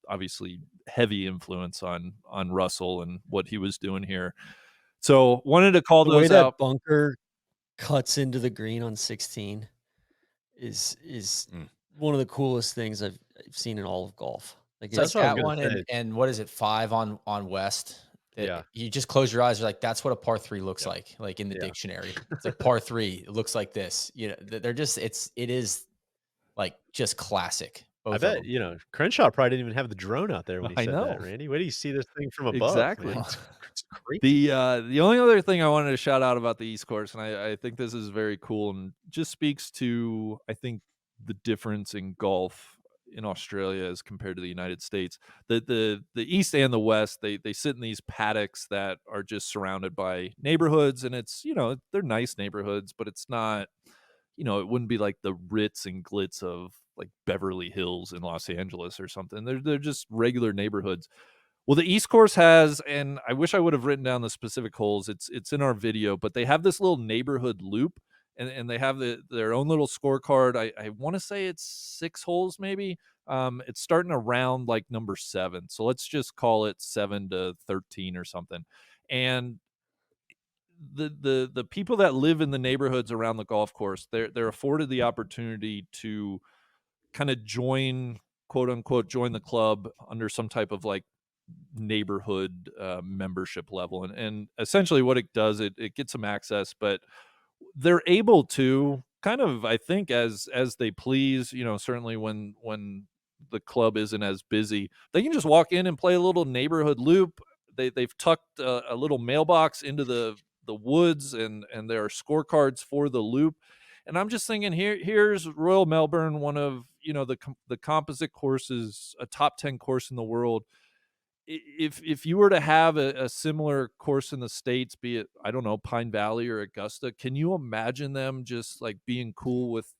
S5: Obviously, heavy influence on Russell and what he was doing here. So wanted to call those
S4: way
S5: out.
S4: That bunker cuts into the green on 16 is one of the coolest things I've seen in all of golf. Like
S3: it's that one, and what is it, 5 on West? You just close your eyes. You're like, that's what a par 3 looks like in the dictionary. It's like par 3. It looks like this. They're just, it is like just classic.
S2: I bet, Crenshaw probably didn't even have the drone out there when he said that, Randy. Wait do you see this thing from above?
S5: Exactly.
S2: It's crazy.
S5: The only other thing I wanted to shout out about the East course, and I think this is very cool and just speaks to, I think, the difference in golf in Australia as compared to the United States. The East and the West, they sit in these paddocks that are just surrounded by neighborhoods, and it's, they're nice neighborhoods, but it's not, it wouldn't be like the ritz and glitz of like Beverly Hills in Los Angeles or something. They're just regular neighborhoods. Well, the East Course has, and I wish I would have written down the specific holes. It's in our video, but they have this little neighborhood loop, and they have their own little scorecard. I want to say it's 6 holes, maybe. It's starting around like number 7, so let's just call it 7 to 13 or something. And the people that live in the neighborhoods around the golf course, they're afforded the opportunity to kind of join, quote unquote, join the club under some type of like neighborhood membership level, and essentially what it does, it gets some access, but they're able to kind of, I think, as they please, certainly when the club isn't as busy, they can just walk in and play a little neighborhood loop. They've tucked a little mailbox into the woods, and there are scorecards for the loop. And I'm just thinking, here's Royal Melbourne, one of the composite courses, a top 10 course in the world. If you were to have a similar course in the States, be it, I don't know, Pine Valley or Augusta, can you imagine them just like being cool with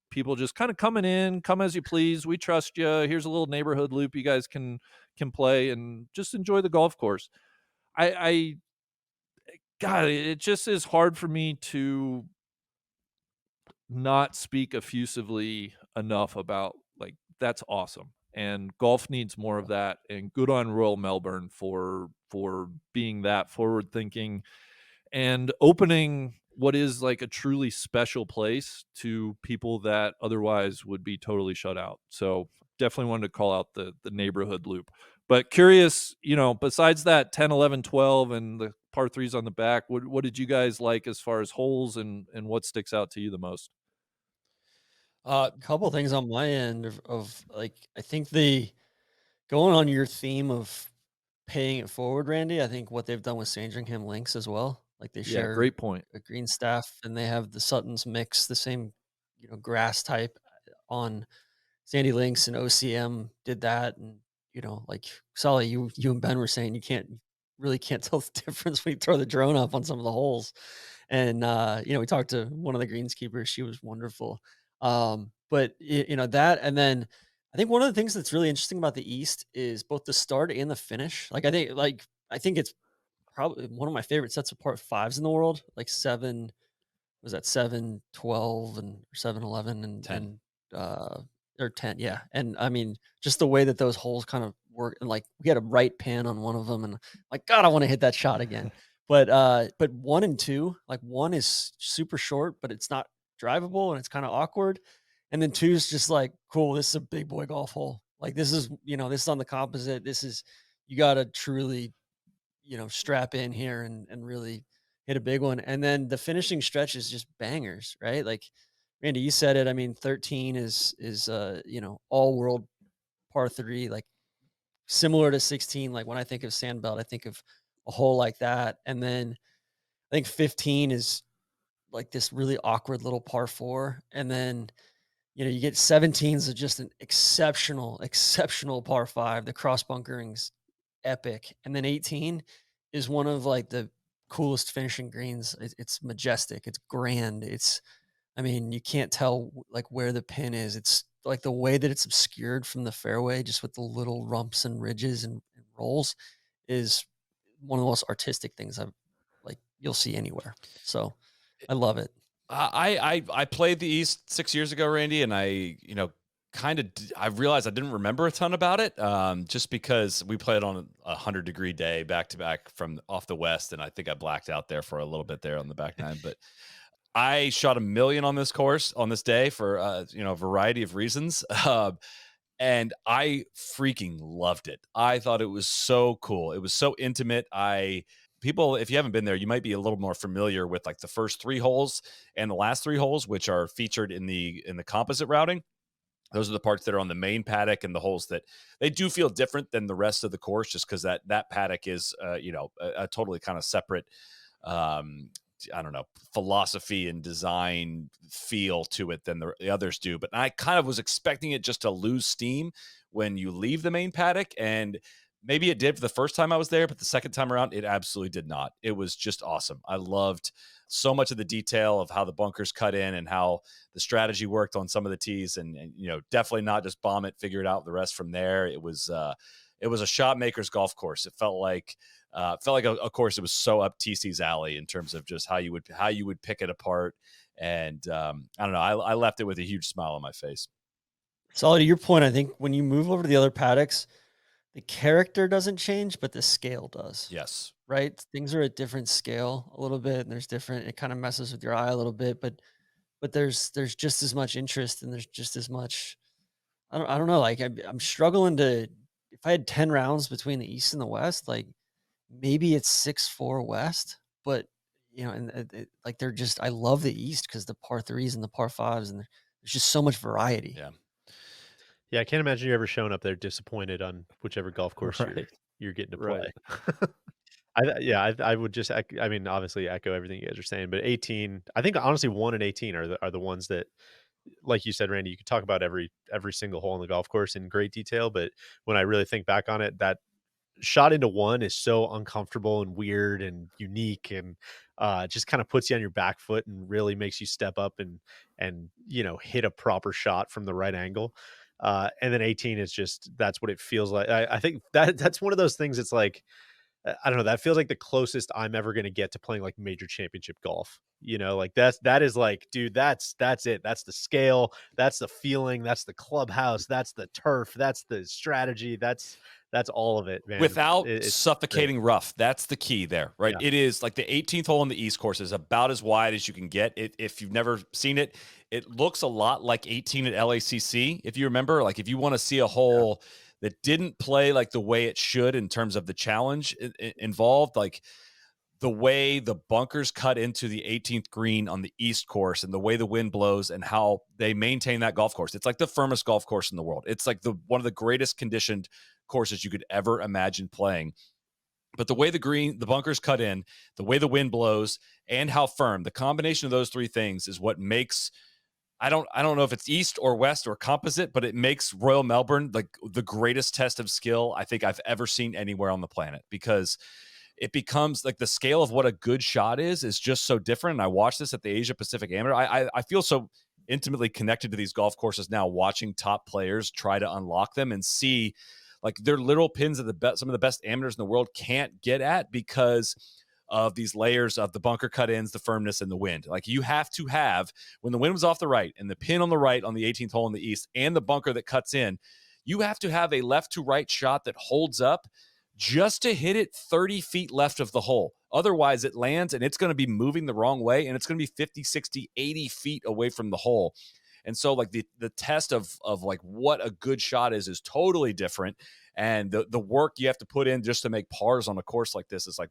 S5: people just kind of coming in, come as you please, we trust you, here's a little neighborhood loop you guys can play and just enjoy the golf course? I God, it just is hard for me to not speak effusively enough about, like, that's awesome, and golf needs more of that, and good on Royal Melbourne for being that forward thinking and opening what is like a truly special place to people that otherwise would be totally shut out. So definitely wanted to call out the neighborhood loop. But curious, besides that 10, 11, 12 and the par 3s on the back, what did you guys like as far as holes, and what sticks out to you the most?
S4: A couple things on my end of like, I think the going on your theme of paying it forward, Randy, I think what they've done with Sandringham Links as well. Like they
S5: Yeah,
S4: share
S5: great point.
S4: a green staff, and they have the Sutton's mix, the same, grass type on Sandy Links, and OCM did that. And, like Solly, you and Ben were saying, really can't tell the difference when you throw the drone up on some of the holes. And, we talked to one of the greenskeepers. She was wonderful. But that, and then I think one of the things that's really interesting about the East is both the start and the finish. I think it's probably one of my favorite sets of part 5s in the world. Like 7, was that 7, 12, and 7, 11, and
S1: 10.
S4: and or 10, yeah. And I mean, just the way that those holes kind of work, and like we had a right pin on one of them, and like, God, I want to hit that shot again. But 1 and 2, like 1 is super short, but it's not drivable and it's kind of awkward. And then 2 is just like, cool, this is a big boy golf hole. Like this is, this is on the composite. This is, you got to truly, strap in here and really hit a big one. And then the finishing stretch is just bangers, right? Like Randy, you said it. I mean, 13 is all world par 3, like similar to 16. Like when I think of Sandbelt, I think of a hole like that. And then I think 15 is like this really awkward little par 4. And then, you get 17s of just an exceptional par 5. The cross bunkering's epic. And then 18 is one of like the coolest finishing greens. It's majestic. It's grand. I mean, you can't tell like where the pin is. It's like the way that it's obscured from the fairway, just with the little rumps and ridges and rolls, is one of the most artistic things you'll see anywhere. So I love it.
S1: I played the East 6 years ago, Randy, and I I realized I didn't remember a ton about it, just because we played on a 100-degree day back to back from off the West, and I think I blacked out there for a little bit there on the back nine. But I shot 1 million on this course on this day for a variety of reasons, and I freaking loved it. I thought it was so cool. It was so intimate. People, if you haven't been there, you might be a little more familiar with like the first 3 holes and the last 3 holes, which are featured in the composite routing. Those are the parts that are on the main paddock, and the holes that they do feel different than the rest of the course, just because that paddock is, a totally kind of separate, I don't know, philosophy and design feel to it than the others do. But I kind of was expecting it just to lose steam when you leave the main paddock, and maybe it did for the first time I was there, but the second time around, it absolutely did not. It was just awesome. I loved so much of the detail of how the bunkers cut in and how the strategy worked on some of the tees, and definitely not just bomb it, figure it out the rest from there. It was a shot maker's golf course. It felt like a course that was so up TC's alley in terms of just how you would pick it apart. And I don't know, I left it with a huge smile on my face.
S4: Solid, to your point, I think when you move over to the other paddocks, the character doesn't change, but the scale does.
S1: Yes.
S4: Right? Things are at different scale a little bit, and it kind of messes with your eye a little bit, but there's just as much interest, and there's just as much. I don't know. Like I'm struggling to. If I had 10 rounds between the East and the West, like maybe it's 6-4 West, but like they're just. I love the East because the par threes and the par fives, and there's just so much variety.
S1: Yeah.
S2: Yeah, I can't imagine you ever showing up there disappointed on whichever golf course
S5: Right.
S2: you're getting to
S5: Right.
S2: play. I would just I mean, obviously echo everything you guys are saying, but 18, I think honestly 1 and 18 are the ones that, like you said, Randy, you could talk about every single hole in the golf course in great detail, but when I really think back on it, that shot into 1 is so uncomfortable and weird and unique, and just kind of puts you on your back foot and really makes you step up and hit a proper shot from the right angle. And then 18 is just, that's what it feels like. I think that's one of those things. It's like, I don't know, that feels like the closest I'm ever going to get to playing like major championship golf. Like that is like, dude, that's it. That's the scale. That's the feeling. That's the clubhouse. That's the turf. That's the strategy. That's all of it, man.
S1: Without
S2: It's
S1: suffocating rough. That's the key there, right?
S2: Yeah.
S1: It is like the 18th hole on the East course is about as wide as you can get. If you've never seen it, it looks a lot like 18 at LACC. If you remember, like if you want to see a hole that didn't play like the way it should in terms of the challenge involved, like the way the bunkers cut into the 18th green on the East course and the way the wind blows and how they maintain that golf course. It's like the firmest golf course in the world. It's like one of the greatest conditioned courses you could ever imagine playing. But the way the bunkers cut in, the way the wind blows, and how firm, the combination of those three things is what makes, I don't know if it's East or West or composite, but it makes Royal Melbourne like the greatest test of skill I think I've ever seen anywhere on the planet, because it becomes like the scale of what a good shot is just so different. And I watched this at the Asia Pacific Amateur. I feel so intimately connected to these golf courses now, watching top players try to unlock them and see like they're little pins of some of the best amateurs in the world can't get at because of these layers of the bunker cut ins, the firmness, and the wind. Like you have to have, when the wind was off the right and the pin on the right on the 18th hole in the East and the bunker that cuts in, you have to have a left to right shot that holds up just to hit it 30 feet left of the hole. Otherwise it lands and it's going to be moving the wrong way, and it's going to be 50, 60, 80 feet away from the hole. And so like the test of like what a good shot is totally different. And the work you have to put in just to make pars on a course like this is like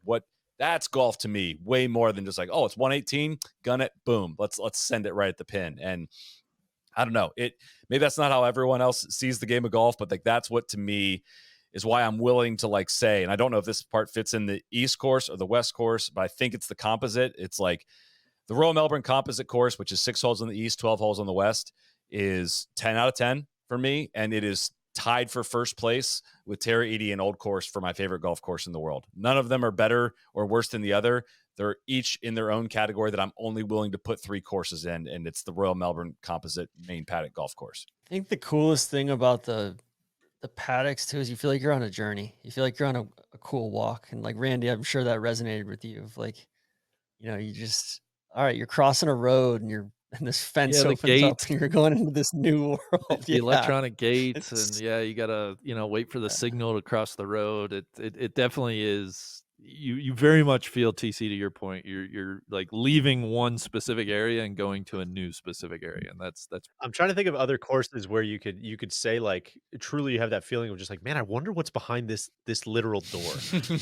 S1: that's golf to me, way more than just like, oh, it's 118, gun it, boom, let's send it right at the pin. And I don't know, maybe that's not how everyone else sees the game of golf, but like that's what to me is why I'm willing to like say, and I don't know if this part fits in the East course or the West course, but I think it's the composite. It's like the Royal Melbourne composite course, which is 6 holes on the East, 12 holes on the West, is 10 out of 10 for me. And it is tied for first place with Terra Edie and Old Course for my favorite golf course in the world. None of them are better or worse than the other. They're each in their own category that I'm only willing to put 3 courses in, and it's the Royal Melbourne composite main paddock golf course.
S4: I think the coolest thing about the paddocks too is you feel like you're on a journey. You feel like you're on a cool walk. And like Randy, I'm sure that resonated with you. Of like, you just, all right, you're crossing a road and this fence
S5: the
S4: opens up
S5: gates.
S4: and you're going into this new world.
S5: The electronic gates,
S4: It's-
S5: and you gotta wait for the signal to cross the road. It definitely is. You very much feel, TC, to your point, you're like leaving one specific area and going to a new specific area, and that's
S2: I'm trying to think of other courses where you could say like truly you have that feeling of just like, man, I wonder what's behind this literal door.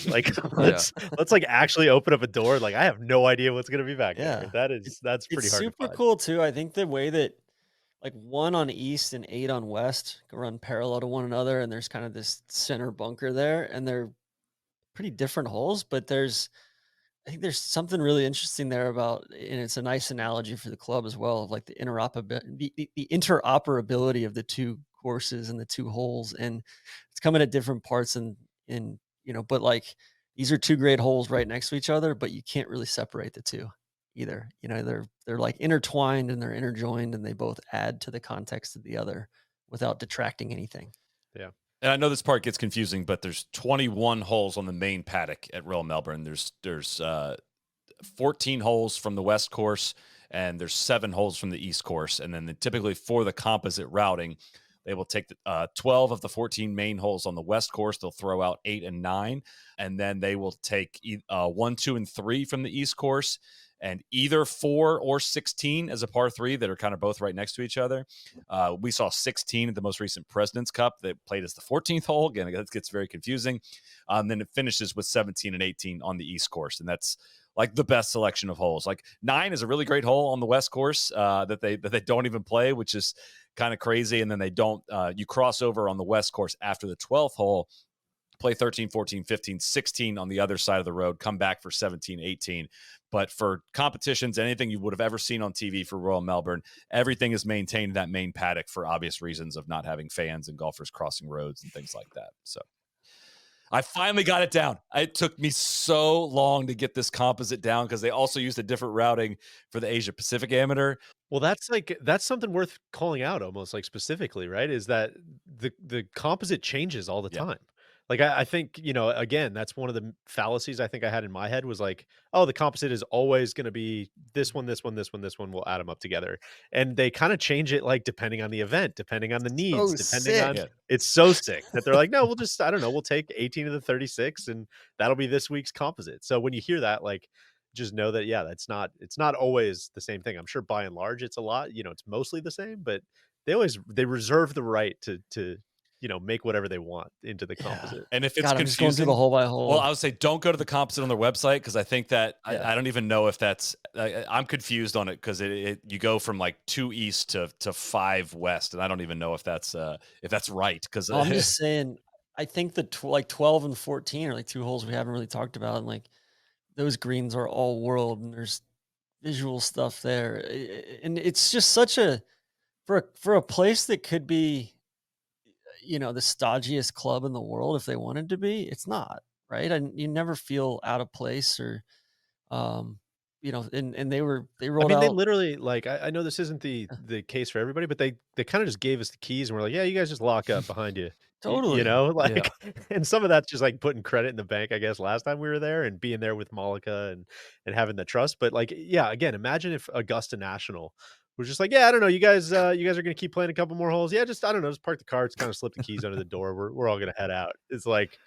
S2: Like let's like actually open up a door. Like I have no idea what's gonna be back there. That's pretty
S4: it's
S2: hard to
S4: super
S2: find.
S4: cool too. I think the way that like 1 on East and 8 on West run parallel to one another, and there's kind of this center bunker there, and they're pretty different holes, but there's I think there's something really interesting there about, and it's a nice analogy for the club as well, of like the the interoperability of the two courses and the two holes, and it's coming at different parts in but like these are two great holes right next to each other, but you can't really separate the two either. They're like intertwined and they're interjoined, and they both add to the context of the other without detracting anything.
S2: Yeah.
S1: And I know this part gets confusing, but there's 21 holes on the main paddock at Royal Melbourne. There's 14 holes from the west course, and there's 7 holes from the east course. And then typically for the composite routing, they will take 12 of the 14 main holes on the west course. They'll throw out 8 and 9, and then they will take 1, 2, and 3 from the east course, and either 4 or 16 as a par 3 that are kind of both right next to each other. We saw 16 at the most recent President's Cup that played as the 14th hole. Again, it gets very confusing. Then it finishes with 17 and 18 on the east course, and that's like the best selection of holes. Like 9 is a really great hole on the west course that they don't even play, which is kind of crazy. And then they don't. You cross over on the west course after the 12th hole, play 13, 14, 15, 16 on the other side of the road, come back for 17, 18. But for competitions, anything you would have ever seen on TV for Royal Melbourne, everything is maintained in that main paddock for obvious reasons of not having fans and golfers crossing roads and things like that. So I finally got it down. It took me so long to get this composite down because they also used a different routing for the Asia Pacific Amateur.
S2: Well, that's something worth calling out almost like specifically, right? Is that the composite changes all the
S1: Yeah.
S2: time. Like I think, again, that's one of the fallacies I think I had in my head was like, oh, the composite is always going to be this one, this one, this one, this one. We'll add them up together. And they kind of change it like depending on the event, depending on the needs, depending on
S1: Yeah.
S2: it's so sick that they're like, no, we'll just, I don't know, we'll take 18 of the 36 and that'll be this week's composite. So when you hear that, like, just know that, yeah, it's not always the same thing. I'm sure by and large it's a lot, it's mostly the same, but they reserve the right to make whatever they want into the
S4: Yeah.
S2: composite.
S1: And if it's
S4: God, I'm just going through
S1: confusing,
S4: the hole by hole.
S1: well, I would say don't go to the composite on their website because I think that
S4: Yeah.
S1: I don't even know if that's I'm confused on it because you go from like 2 east to 5 west, and I don't even know if that's right because
S4: I'm just saying, I think the like 12 and 14 are like 2 holes we haven't really talked about, and like those greens are all world, and there's visual stuff there, and it's just such a for a place that could be, the stodgiest club in the world if they wanted to be. It's not, right? And you never feel out of place or, um, and they
S2: I
S4: rolled
S2: mean, they
S4: out.
S2: literally like I know this isn't the case for everybody, but they kind of just gave us the keys and we're like, yeah, you guys just lock up behind you.
S4: Totally.
S2: Like, and some of that's just like putting credit in the bank, I guess, last time we were there and being there with Malika and having the trust. But like, yeah, again, imagine if Augusta National was just like, yeah, I don't know, you guys are gonna keep playing a couple more holes. Yeah, just I don't know, just park the carts, kind of slip the keys under the door. We're all gonna head out. It's like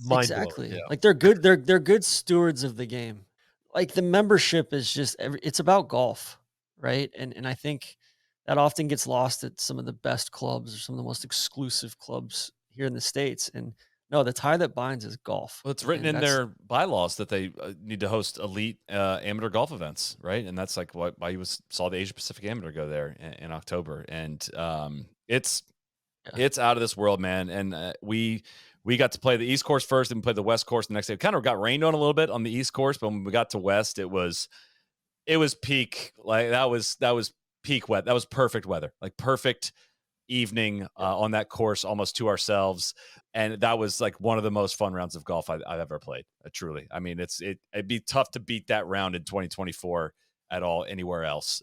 S2: mind blowing.
S4: Exactly. Like they're good. They're good stewards of the game. Like the membership is just it's about golf, right? And I think that often gets lost at some of the best clubs or some of the most exclusive clubs here in the States. And no, the tie that binds is golf.
S1: Well, it's written
S4: And
S1: in
S4: that's
S1: their bylaws that they need to host elite amateur golf events, right? And that's like why you saw the Asia Pacific Amateur go there in October, and it's out of this world, man. And we got to play the East Course first, and play the West Course the next day. It kind of got rained on a little bit on the East Course, but when we got to West, it was peak. Like that was peak wet. That was perfect weather, like perfect evening on that course, almost to ourselves. And that was like one of the most fun rounds of golf I've ever played. Truly. I mean, it'd be tough to beat that round in 2024 at all anywhere else.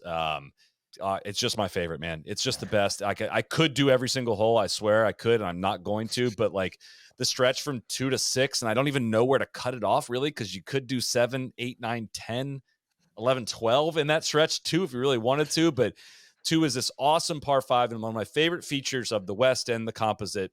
S1: It's just my favorite, man. It's just the best. I could do every single hole. I swear I could, and I'm not going to, but like the stretch from 2 to 6, and I don't even know where to cut it off really. Cause you could do 7, 8, 9, 10, 11, 12 in that stretch too, if you really wanted to, but 2 is this awesome par 5. And one of my favorite features of the West End, the composite,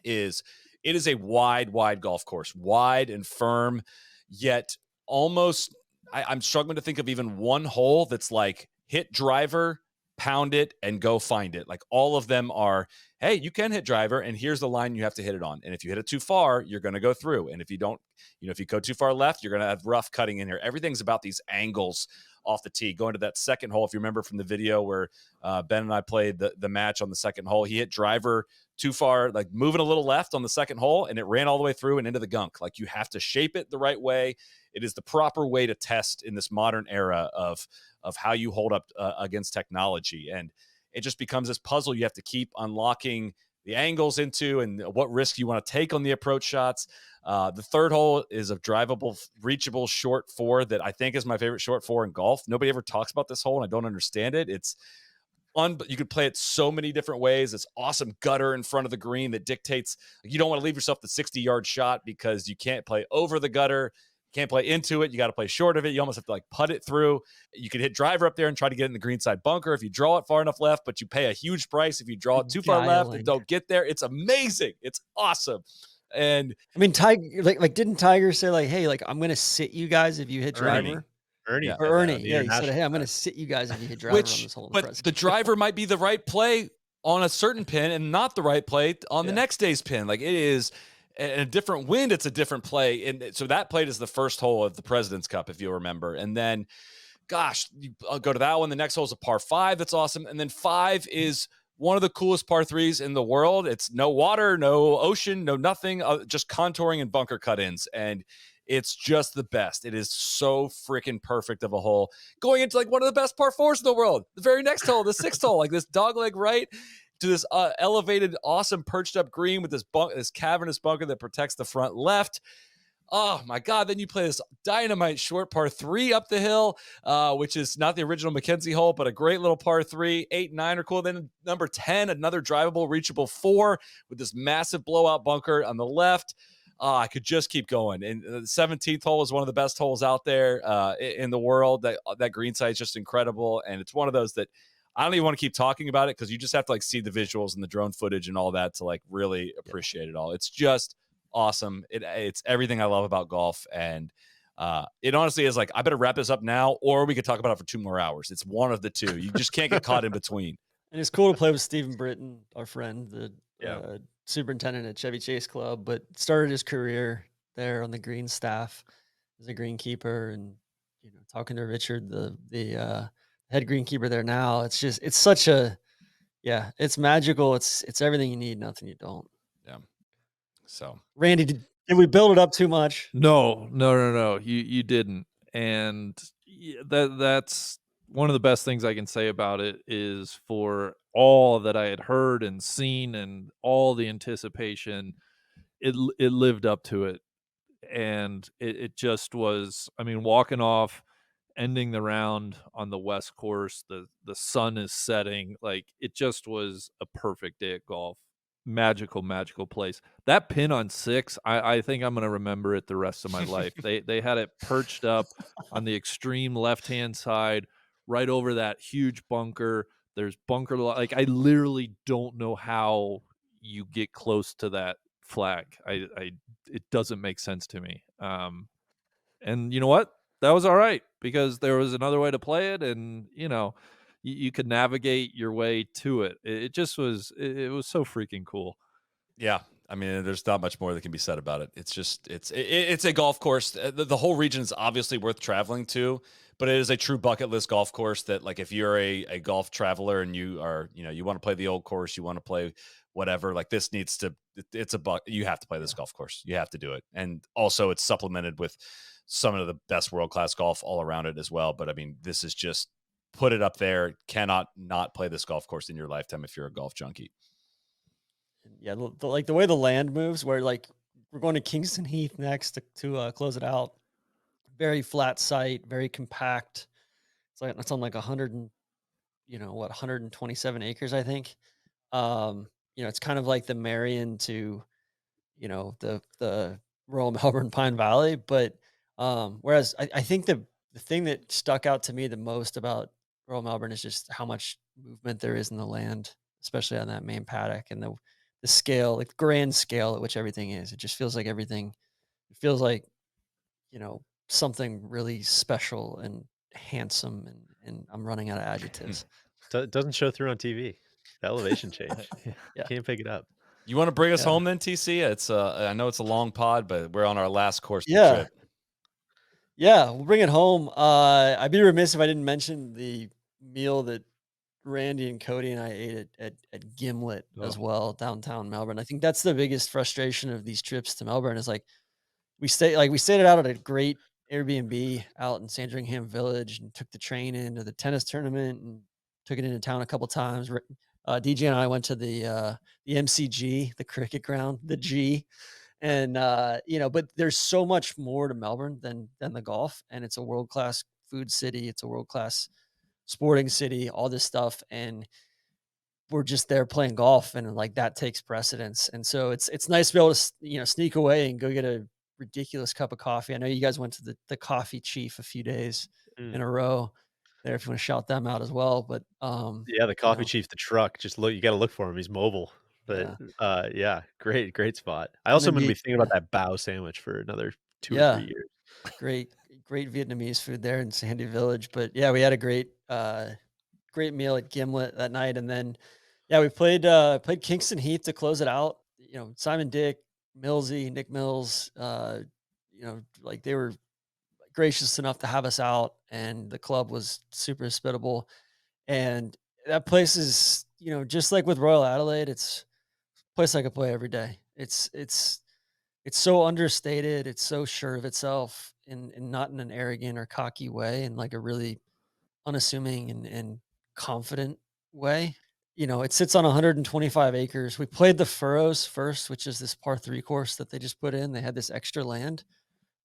S1: is it is a wide golf course, wide and firm, yet almost I'm struggling to think of even one hole that's like hit driver, pound it, and go find it. Like all of them are, hey, you can hit driver, and here's the line you have to hit it on. And if you hit it too far, you're going to go through. And if you don't, if you go too far left, you're going to have rough cutting in here. Everything's about these angles off the tee. Going to that second hole, if you remember from the video where Ben and I played the match on the second hole, he hit driver too far, like moving a little left on the second hole, and it ran all the way through and into the gunk. Like, you have to shape it the right way. It is the proper way to test in this modern era of how you hold up against technology. And it just becomes this puzzle you have to keep unlocking the angles into and what risk you want to take on the approach shots. The third hole is a drivable, reachable short 4 that I think is my favorite short 4 in golf. Nobody ever talks about this hole, and I don't understand it. It's you could play it so many different ways. This awesome gutter in front of the green that dictates, like, you don't want to leave yourself the 60-yard shot because you can't play over the gutter. Can't play into it. You got to play short of it. You almost have to, like, putt it through. You could hit driver up there and try to get in the greenside bunker if you draw it far enough left, but you pay a huge price if you draw it too far left and don't get there. It's amazing. It's awesome. And
S4: I mean, Tiger, like didn't Tiger say, like, hey, like, I'm gonna sit you guys if you hit driver?
S2: Ernie.
S1: Yeah.
S4: Or Ernie, yeah, he said, hey, I'm gonna sit you guys if you hit driver on this hole.
S1: But the driver might be the right play on a certain pin and not the right play on the next day's pin. Like, it is a different wind. It's a different play. And so that played is the first hole of the President's Cup, if you'll remember. And then, gosh, I'll go to that one. The next hole is a par 5. That's awesome. And then 5 is one of the coolest par 3s in the world. It's no water, no ocean, no nothing, just contouring and bunker cut-ins. And it's just the best. It is so freaking perfect of a hole. Going into, like, one of the best par 4s in the world. The very next hole, the 6th hole, like this dogleg right to this elevated, awesome perched up green with this cavernous bunker that protects the front left. Oh my God. Then you play this dynamite short par 3 up the hill, which is not the original Mackenzie hole, but a great little par 3. 8 and 9 are cool. Then number 10, another drivable, reachable 4 with this massive blowout bunker on the left. I could just keep going. And the 17th hole is one of the best holes out there in the world. That green side is just incredible. And it's one of those that I don't even want to keep talking about it because you just have to, like, see the visuals and the drone footage and all that to, like, really appreciate it all. It's just awesome. It's everything I love about golf. And it honestly is, like, I better wrap this up now, or we could talk about it for 2 more hours. It's one of the two. You just can't get caught in between.
S4: And it's cool to play with Stephen Britton, our friend, the superintendent at Chevy Chase Club, but started his career there on the green staff as a greenkeeper, and, you know, talking to Richard, the head greenkeeper there now. It's such a, it's magical. It's everything you need, nothing you don't.
S1: Yeah. So,
S4: Randy, did we build it up too much?
S5: No. You didn't. And that's one of the best things I can say about it is for all that I had heard and seen and all the anticipation, it lived up to it. And it just was, I mean, walking off, ending the round on the West course, the sun is setting, like, it just was a perfect day at golf. Magical place. That pin on 6, I think I'm going to remember it the rest of my life. They had it perched up on the extreme left-hand side, right over that huge bunker. There's bunker, like, I literally don't know how you get close to that flag. It doesn't make sense to me. And you know what? That was all right because there was another way to play it, and, you know, you could navigate your way to it. It just was, it was so freaking cool.
S1: Yeah. I mean, there's not much more that can be said about it. It's just, it's a golf course. The whole region is obviously worth traveling to, but it is a true bucket list golf course that, like, if you're a golf traveler and you are, you know, you want to play the old course, you want to play whatever, like, this needs to, you have to play this golf course. You have to do it. And also it's supplemented with some of the best world-class golf all around it as well. But I mean, this is just, put it up there. Cannot not play this golf course in your lifetime if you're a golf junkie.
S4: Yeah, like the way the land moves, where, like, we're going to Kingston Heath next to close it out. Very flat site, very compact. It's on like 127 acres, I think. You know, it's kind of like the Marion to, you know, the Royal Melbourne Pine Valley, but whereas I think the thing that stuck out to me the most about Royal Melbourne is just how much movement there is in the land, especially on that main paddock, and the scale, like, grand scale at which everything is. It just feels like everything, it feels like, you know, something really special and handsome, and I'm running out of adjectives.
S2: It doesn't show through on TV. The elevation change.
S4: Yeah.
S2: Can't pick it up.
S1: You want to bring us home then, TC? It's I know it's a long pod, but we're on our last course of the
S4: Yeah.
S1: trip.
S4: Yeah, we'll bring it home. I'd be remiss if I didn't mention the meal that Randy and Cody and I ate at Gimlet
S2: Oh,
S4: as well, downtown Melbourne. I think that's the biggest frustration of these trips to Melbourne is like we stayed it out at a great Airbnb out in Sandringham Village and took the train into the tennis tournament and took it into town a couple times. DJ and I went to the MCG, the cricket ground, the G, and but there's so much more to Melbourne than the golf, and it's a world class food city. It's a world class sporting city. All this stuff, and we're just there playing golf, and like that takes precedence. And so it's nice to be able to sneak away and go get a ridiculous cup of coffee. I know you guys went to the Coffee Chief a few days
S2: mm.
S4: in a row there. If you want to shout them out as well, but
S2: Yeah, the coffee chief, the truck. Just look, you got to look for him. He's mobile. But
S4: yeah,
S2: yeah, great spot. I
S4: and
S2: also
S4: then
S2: am gonna be
S4: the
S2: thinking about that bao sandwich for another 2 or 3
S4: yeah,
S2: years.
S4: great Vietnamese food there in Sandy Village. But yeah, we had a great meal at Gimlet that night, and then yeah, we played Kingston Heath to close it out. Simon Dick, Millsy, Nick Mills, like they were gracious enough to have us out, and the club was super hospitable. And that place is, just like with Royal Adelaide, it's a place I could play every day. It's so understated. It's so sure of itself, and not in an arrogant or cocky way, in like a really unassuming and confident way. It sits on 125 acres. We played the Furrows first, which is this par three course that they just put in. They had this extra land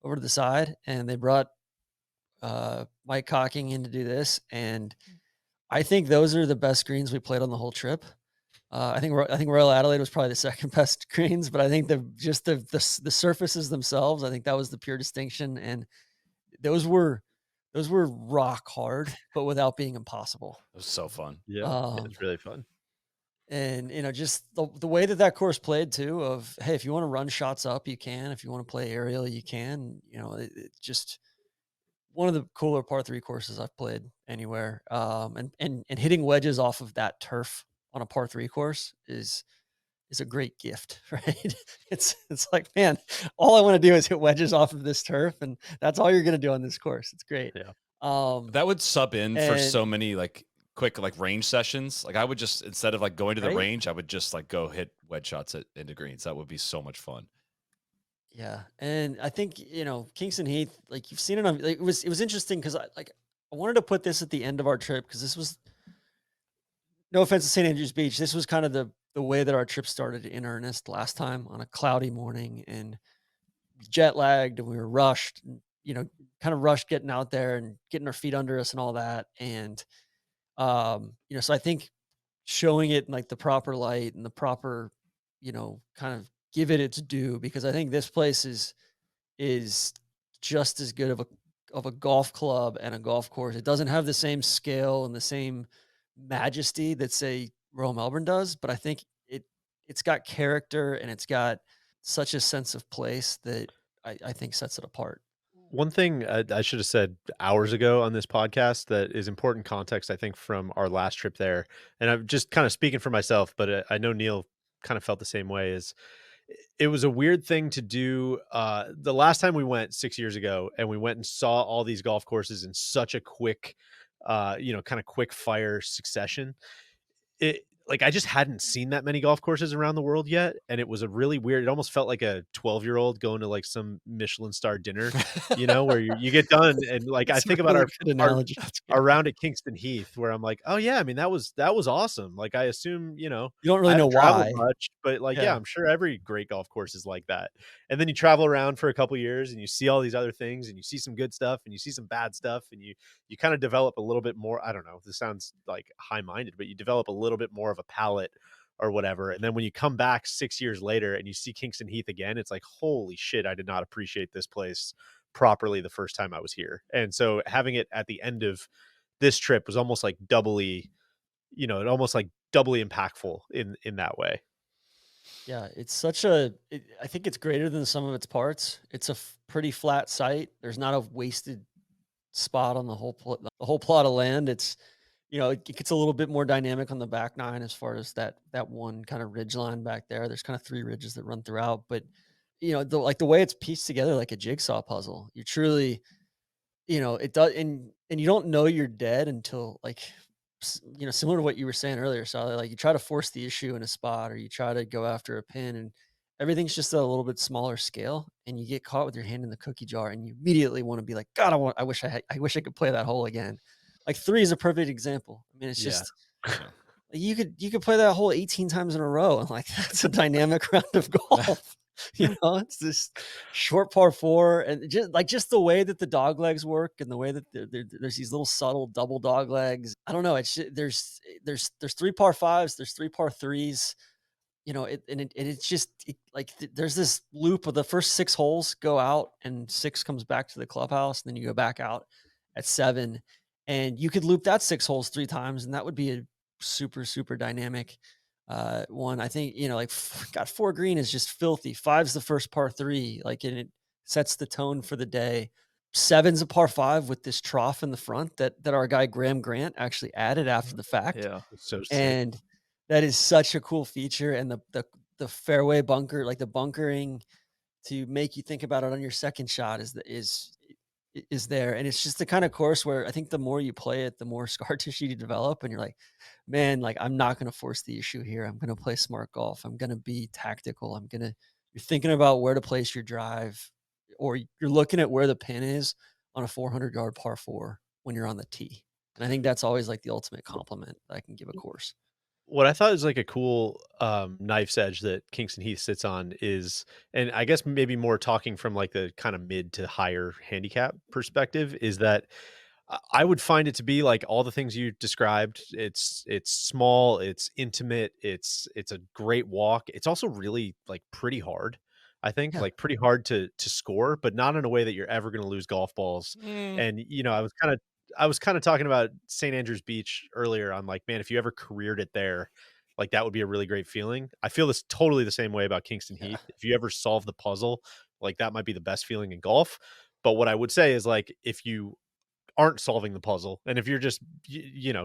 S4: over to the side, and they brought Mike Cocking in to do this. And I think those are the best greens we played on the whole trip. I think Royal Adelaide was probably the second best greens, but I think the surfaces themselves, I think that was the pure distinction, and those were rock hard, but without being impossible.
S1: It was so fun.
S2: Yeah,
S4: Um,
S2: it's really fun.
S4: and just the way that course played too. Of hey, if you want to run shots up, you can. If you want to play aerial, you can. It just one of the cooler par three courses I've played anywhere. And hitting wedges off of that turf on a par three course is a great gift, right? It's like, man, all I want to do is hit wedges off of this turf, and that's all you're gonna do on this course. It's great.
S2: Yeah.
S1: That would sub in for
S4: And
S1: so many like quick like range sessions. Like I would just instead of like going to the
S4: right?
S1: range, I would just like go hit wedge shots into greens. That would be so much fun.
S4: Yeah, and I think Kingston Heath, like you've seen it on. Like, it was interesting because I wanted to put this at the end of our trip because this was no offense to St. Andrews Beach. This was kind of the way that our trip started in earnest last time on a cloudy morning and jet lagged, and we were rushed. And, kind of rushed getting out there and getting our feet under us and all that. And so I think showing it in like the proper light and the proper, kind of give it its due, because I think this place is just as good of a golf club and a golf course. It doesn't have the same scale and the same majesty that say Royal Melbourne does, but I think it's got character and it's got such a sense of place that I think sets it apart.
S2: One thing I should have said hours ago on this podcast that is important context, I think, from our last trip there, and I'm just kind of speaking for myself, but I know Neil kind of felt the same way. Is it was a weird thing to do. The last time we went 6 years ago, and we went and saw all these golf courses in such a quick, kind of quick fire succession. It like I just hadn't seen that many golf courses around the world yet, and it was a really weird. It almost felt like a 12-year-old going to like some Michelin star dinner, where you get done and like I
S4: It's a
S2: think about
S4: really
S2: our
S4: good analogy. That's great.
S2: our round at Kingston Heath, where I'm like, oh yeah, I mean that was awesome. Like I assume
S4: You don't
S2: I
S4: really know
S2: haven't traveled
S4: why.
S2: much, but like yeah,
S4: Yeah.
S2: I'm sure every great golf course is like that. And then you travel around for a couple years and you see all these other things and you see some good stuff and you see some bad stuff and you kind of develop a little bit more. I don't know. This sounds like high minded, but you develop a little bit more of a palate or whatever. And then when you come back 6 years later and you see Kingston Heath again, it's like, holy shit, I did not appreciate this place properly the first time I was here. And so having it at the end of this trip was almost like doubly, doubly impactful in that way.
S4: Yeah, it's I think it's greater than the sum of its parts. It's a pretty flat site. There's not a wasted spot on the whole plot of land. It's it gets a little bit more dynamic on the back nine as far as that one kind of ridge line back there. There's kind of three ridges that run throughout, but the way it's pieced together like a jigsaw puzzle. You truly it does, and you don't know you're dead until like, similar to what you were saying earlier. So like you try to force the issue in a spot, or you try to go after a pin, and everything's just at a little bit smaller scale, and you get caught with your hand in the cookie jar, and you immediately want to be like, God, I wish I could play that hole again. Like 3 is a perfect example. I mean, it's
S2: Yeah.
S4: just you could play that hole 18 times in a row, and like that's a dynamic round of golf. It's this short par 4, and just the way that the dog legs work, and the way that there's these little subtle double dog legs. I don't know. There's 3 par 5s, there's 3 par 3s. It's just there's this loop of the first 6 holes go out, and 6 comes back to the clubhouse, and then you go back out at 7, and you could loop that 6 holes 3 times, and that would be a super, super dynamic one. I think, got 4 green is just filthy. 5's the first par 3, and it sets the tone for the day. 7's a par 5 with this trough in the front that our guy Graham Grant actually added after the fact.
S5: Yeah.
S2: So sick.
S4: And that is such a cool feature. And the fairway bunker, like the bunkering to make you think about it on your second shot is there. And it's just the kind of course where I think the more you play it, the more scar tissue you develop. And you're like, man, like I'm not going to force the issue here. I'm going to play smart golf. I'm going to be tactical. You're thinking about where to place your drive, or you're looking at where the pin is on a 400-yard par 4 when you're on the tee. And I think that's always like the ultimate compliment that I can give a course.
S2: What I thought is like a cool knife's edge that Kingston Heath sits on is, and I guess maybe more talking from like the kind of mid to higher handicap perspective, is that I would find it to be like all the things you described. It's small, it's intimate, it's a great walk. It's also really like pretty hard. I think
S4: Yeah.
S2: like pretty hard to score, but not in a way that you're ever going to lose golf balls. And I was kind of talking about St. Andrews Beach earlier. I'm like, man, if you ever careered it there, like that would be a really great feeling. I feel this totally the same way about Kingston
S4: Yeah.
S2: Heath. If you ever solve the puzzle, like that might be the best feeling in golf. But what I would say is like if you aren't solving the puzzle, and if you're just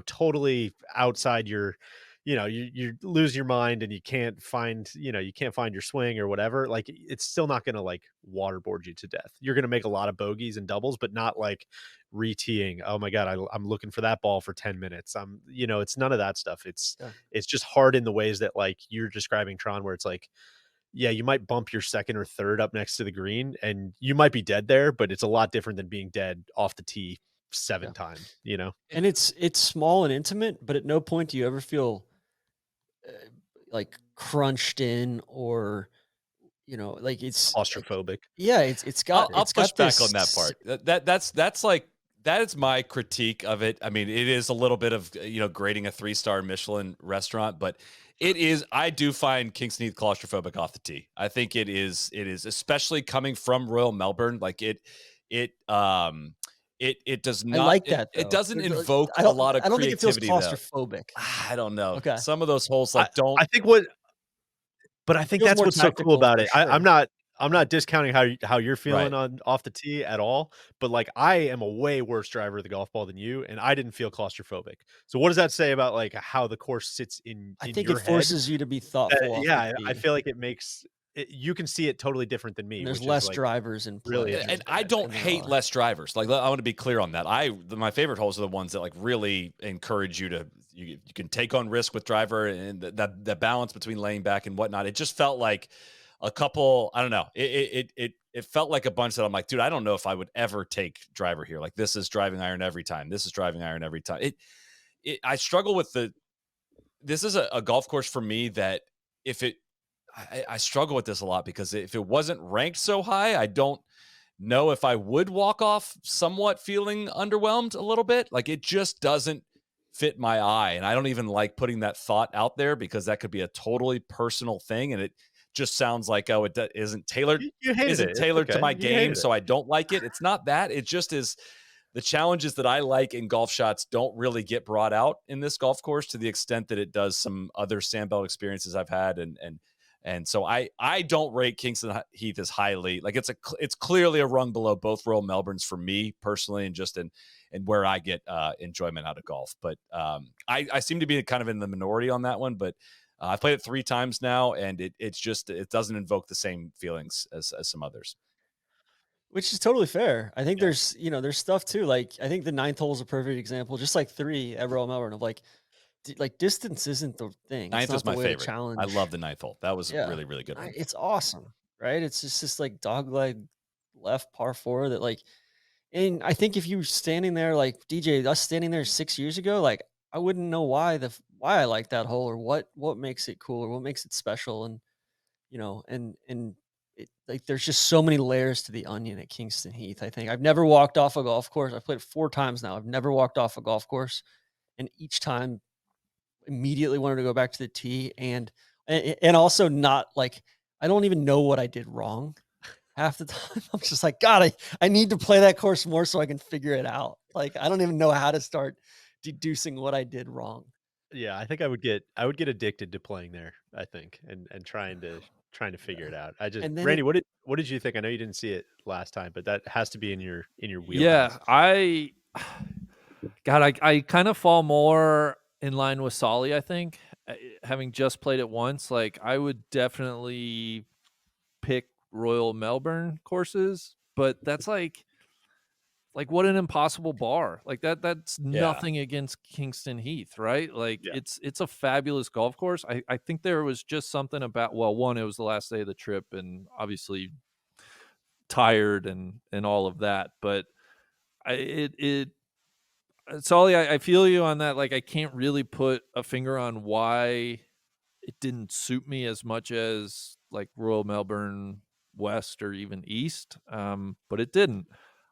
S2: totally outside your you lose your mind and you can't find your swing or whatever, like it's still not going to like waterboard you to death. You're going to make a lot of bogeys and doubles, but not like re-teeing. Oh my god, I'm looking for that ball for 10 minutes. It's none of that stuff. It's just hard in the ways that like you're describing, Tron, where it's like, yeah, you might bump your second or third up next to the green and you might be dead there, but it's a lot different than being dead off the tee 7 times.
S4: And it's small and intimate, but at no point do you ever feel like crunched in, or like it's
S2: Claustrophobic.
S4: yeah, it's got
S1: I'll
S4: it's
S1: push
S4: got
S1: back
S4: this,
S1: on that part. That's like that is my critique of it. I mean, it is a little bit of grading a 3-star Michelin restaurant, but I do find Kingston Heath claustrophobic off the tee. I think it is especially coming from Royal Melbourne. Like it does not.
S4: I like that.
S1: It doesn't invoke
S4: I
S1: a lot of
S4: don't think it feels
S1: creativity.
S4: claustrophobic.
S1: I don't know.
S4: Okay.
S1: Some of those holes don't.
S2: I think
S4: Feels
S2: that's
S4: more
S2: what's so cool
S4: tactical
S2: about
S4: for
S2: it.
S4: sure.
S2: I'm not discounting how you're feeling
S1: Right.
S2: on off the tee at all, but like I am a way worse driver of the golf ball than you, and I didn't feel claustrophobic. So what does that say about like how the course sits in
S4: I think
S2: your
S4: it forces you to be thoughtful. Off
S2: yeah,
S4: the
S2: I
S4: tee.
S2: feel like it makes you can see it totally different than me.
S4: And there's
S2: which
S4: less
S2: is like,
S4: drivers in play.
S2: really
S1: And I don't
S4: than there
S1: hate
S4: are.
S1: less drivers. Like I want to be clear on that. My favorite holes are the ones that like really encourage you to you can take on risk with driver, and that balance between laying back and whatnot. It just felt like a couple. I don't know. It felt like a bunch that I'm like, dude, I don't know if I would ever take driver here. Like this is driving iron every time. This is driving iron every time. I struggle with this is a golf course for me that I struggle with this a lot, because if it wasn't ranked so high, I don't know if I would walk off somewhat feeling underwhelmed a little bit. Like it just doesn't fit my eye. And I don't even like putting that thought out there, because that could be a totally personal thing. And it just sounds like, oh, it isn't tailored.
S2: you hated
S1: Isn't
S2: it. It's
S1: tailored to
S2: okay.
S1: my
S2: You
S1: game,
S2: hated
S1: so I don't like it. It's not that. It just is. The challenges that I like in golf shots don't really get brought out in this golf course to the extent that it does some other sandbelt experiences I've had. And so I don't rate Kingston Heath as highly. Like it's clearly a rung below both Royal Melbournes for me personally, and just in where I get enjoyment out of golf. But I seem to be kind of in the minority on that one. But I've played it 3 times now, and it doesn't invoke the same feelings as some others.
S4: Which is totally fair. I think
S1: Yeah.
S4: there's stuff too. Like I think the ninth hole is a perfect example, just like 3 at Royal Melbourne of like like distance isn't the thing. It's
S1: Ninth
S4: not
S1: is
S4: the
S1: my
S4: way to
S1: favorite. I love
S4: challenge.
S1: the ninth hole. That was a
S4: Yeah.
S1: really, really good one.
S4: It's awesome, right? It's just this like dogleg left par 4 that like, and I think if you were standing there like DJ, us standing there 6 years ago, like I wouldn't know why I like that hole or what makes it cool or what makes it special. And and like there's just so many layers to the onion at Kingston Heath. I think I've never walked off a golf course. I've played it 4 times now. I've never walked off a golf course, and each time immediately wanted to go back to the tee and also not like I don't even know what I did wrong half the time. I'm just like, God, I need to play that course more so I can figure it out. Like I don't even know how to start deducing what I did wrong.
S2: Yeah, I think I would get addicted to playing there, I think, and trying to figure it
S4: Yeah.
S2: out. I just
S4: And then
S2: Randy, what did you think? I know you didn't see it last time, but that has to be in your
S5: Yeah,
S2: wheelhouse.
S5: I kind of fall more in line with Solly, I think. Having just played it once, like I would definitely pick Royal Melbourne courses, but that's like what an impossible bar. Like that's
S1: Yeah.
S5: nothing against Kingston Heath, right? Like
S2: Yeah.
S5: it's a fabulous golf course. I think there was just something about, well, one, it was the last day of the trip and obviously tired and all of that, but Solly, I feel you on that. Like, I can't really put a finger on why it didn't suit me as much as like Royal Melbourne West or even East, but it didn't.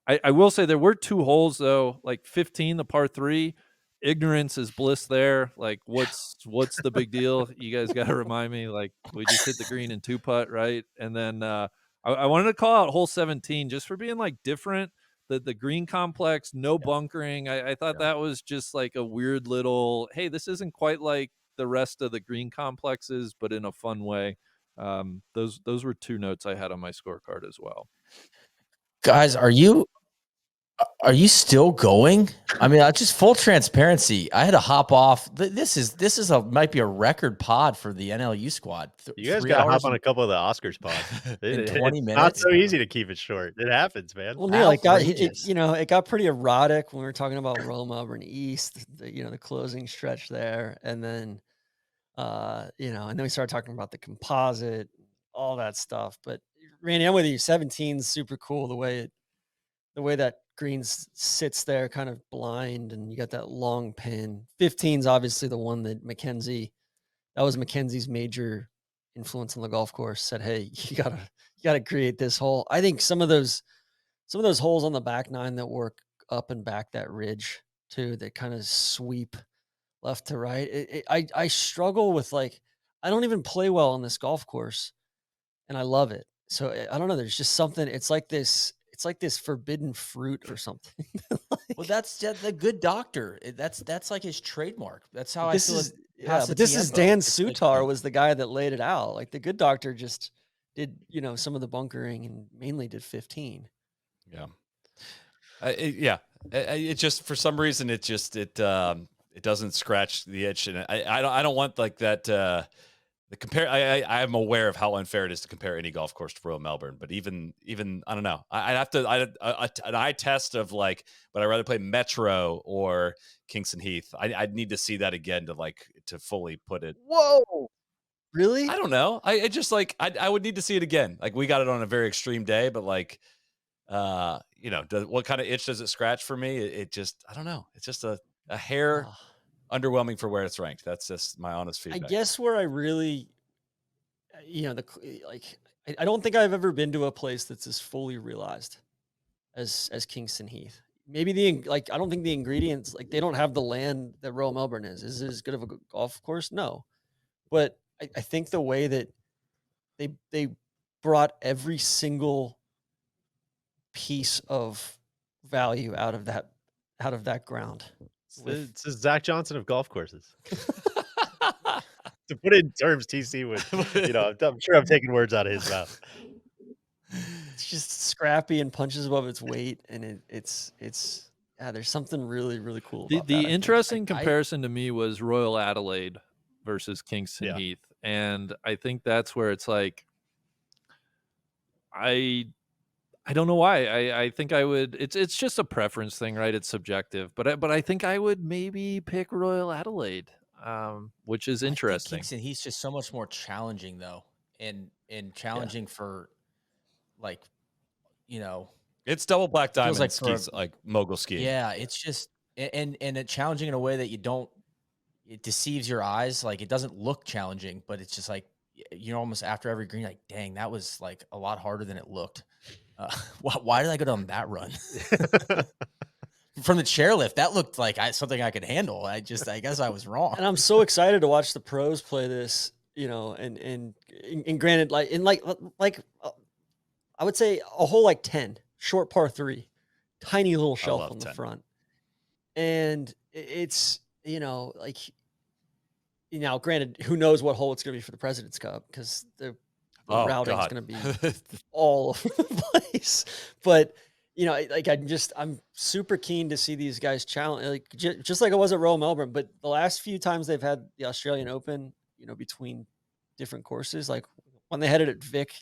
S5: I will say there were 2 holes though, like 15, the par 3. Ignorance is bliss there. Like, what's the big deal? You guys got to remind me. Like, we just hit the green and 2-putt, right? And then I wanted to call out hole 17 just for being like different. The green complex, no bunkering. I thought that was just like a weird little, hey, this isn't quite like the rest of the green complexes, but in a fun way. Those were 2 notes I had on my scorecard as well.
S3: Guys, are you still going? I mean, just full transparency. I had to hop off. This is might be a record pod for the NLU squad.
S2: You guys
S3: 3
S2: got to hop
S3: hours
S2: on a couple of the Oscars pods.
S3: in 20
S2: It's not
S3: minutes.
S2: so easy to keep it short. It happens, man.
S4: Well, Neil, it
S3: Outrageous.
S4: it got pretty erotic when we were talking about Royal Melbourne East, the closing stretch there, and then and then we started talking about the composite, all that stuff. But Randy, I'm with you. 17's super cool the way that green sits there, kind of blind, and you got that long pin. 15's obviously the one that that was Mackenzie's major influence on the golf course. Said, hey, you gotta create this hole. I think some of those holes on the back 9 that work up and back that ridge too, that kind of sweep left to right. I struggle with like, I don't even play well on this golf course, and I love it. So I don't know. There's just something. It's like this forbidden fruit or something.
S3: Well, that's the good doctor. That's like his trademark. That's how I
S4: This
S3: feel.
S4: is but this is
S3: Pasatiempo.
S4: Dan
S3: It's like
S4: Sutar was the guy that laid it out. Like the good doctor just did, some of the bunkering and mainly did 15.
S1: Yeah. It just, for some reason, it doesn't scratch the itch, and I don't want like that. The compare. I'm aware of how unfair it is to compare any golf course to Royal Melbourne, but even I don't know. I'd have to an eye test of like, would I rather play Metro or Kingston Heath? I'd need to see that again to fully put it.
S4: Whoa. Really?
S1: I don't know. I just like I would need to see it again. Like, we got it on a very extreme day, but like, what kind of itch does it scratch for me? It just, I don't know. It's just a hair underwhelming for where it's ranked. That's just my honest
S4: I
S1: feedback.
S4: guess where I really, I don't think I've ever been to a place that's as fully realized as Kingston Heath. Maybe I don't think the ingredients, like they don't have the land that Royal Melbourne is. Is it as good of a golf course? No, but I think the way that they brought every single piece of value out of that ground.
S2: It's the Zach Johnson of golf courses. To put it in terms TC would, I'm sure I'm taking words out of his mouth.
S4: It's just scrappy and punches above its weight, and it's there's something really, really cool about
S5: The
S4: that.
S5: interesting comparison to me was Royal Adelaide versus Kingston
S2: Yeah.
S5: Heath, and I think that's where it's like I I don't know why. I think I would. It's just a preference thing, right? It's subjective, but I think I would maybe pick Royal Adelaide, which is
S3: I think
S5: interesting.
S3: Kingston Heath's just so much more challenging though, and challenging for like, you know,
S1: It's double black
S3: it feels
S1: diamond
S3: like for
S1: skis, like mogul skiing.
S3: yeah, it's just and it challenging in a way that it deceives your eyes. Like it doesn't look challenging, but it's just like you're almost after every green, like, dang, that was like a lot harder than it looked. Why did I go down that run? From the chairlift, that looked like something I could handle. I guess I was wrong.
S4: And I'm so excited to watch the pros play this, and granted, I would say a hole like 10, short par 3, tiny little shelf on the
S1: 10.
S4: front. And it's, granted, who knows what hole it's going to be for the President's Cup, because the routing is going to be all over the place. But, I'm super keen to see these guys challenge, like just like it was at Royal Melbourne. But the last few times they've had the Australian Open, between different courses, like when they had it at Vic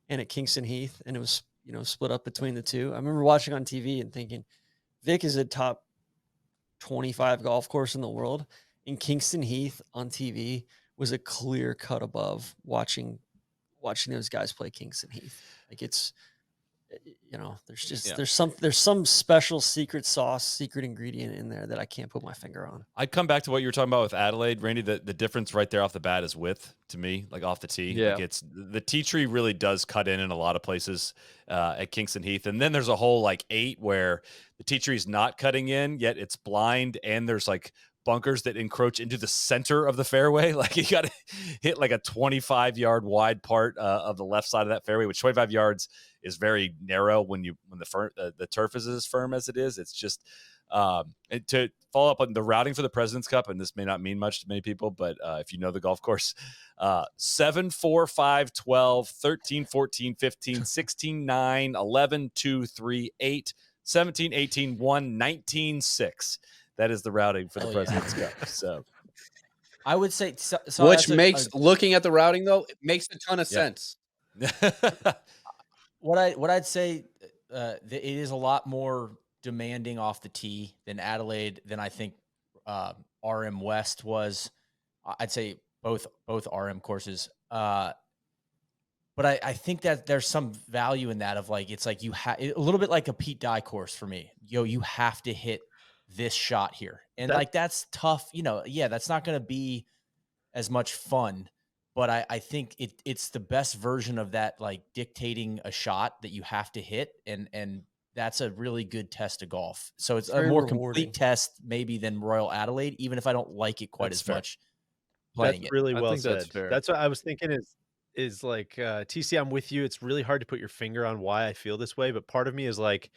S4: and at Kingston Heath, and it was, split up between the two. I remember watching on TV and thinking, Vic is a top 25 golf course in the world, and Kingston Heath on TV was a clear cut above watching those guys play Kingston Heath. Like it's, there's some special secret sauce, secret ingredient in there that I can't put my finger on.
S1: I'd come back to what you were talking about with Adelaide, Randy. The difference right there off the bat is width to me, like off the tee.
S5: Yeah.
S1: Like it's the tee tree really does cut in a lot of places at Kingston Heath. And then there's a hole like 8 where the tee tree is not cutting in, yet it's blind, and there's like bunkers that encroach into the center of the fairway. Like you got to hit like a 25-yard wide part of the left side of that fairway, which 25 yards is very narrow when the turf is as firm as it is. It's just to follow up on the routing for the President's Cup, and this may not mean much to many people, but if you know the golf course, 7, 4, 5, 12, 13, 14, 15, 16, 9, 11, 2, 3, 8, 17, 18, 1, 19, 6. That is the routing for the President's Cup. So
S3: I would say,
S6: which makes looking at the routing though, it makes a ton of sense.
S3: What I'd say, it is a lot more demanding off the tee than Adelaide, than I think RM West was. I'd say both RM courses. But I think that there's some value in that of like, it's like a little bit like a Pete Dye course for me. You have to hit this shot here. And that's tough. That's not going to be as much fun. But I think it's the best version of that, like dictating a shot that you have to hit. And that's a really good test of golf. So it's a more complete test maybe than Royal Adelaide, even if I don't like it quite as much playing
S2: That's really well said.
S5: That's fair.
S2: That's what I was thinking is like, TC, I'm with you. It's really hard to put your finger on why I feel this way. But part of me is like,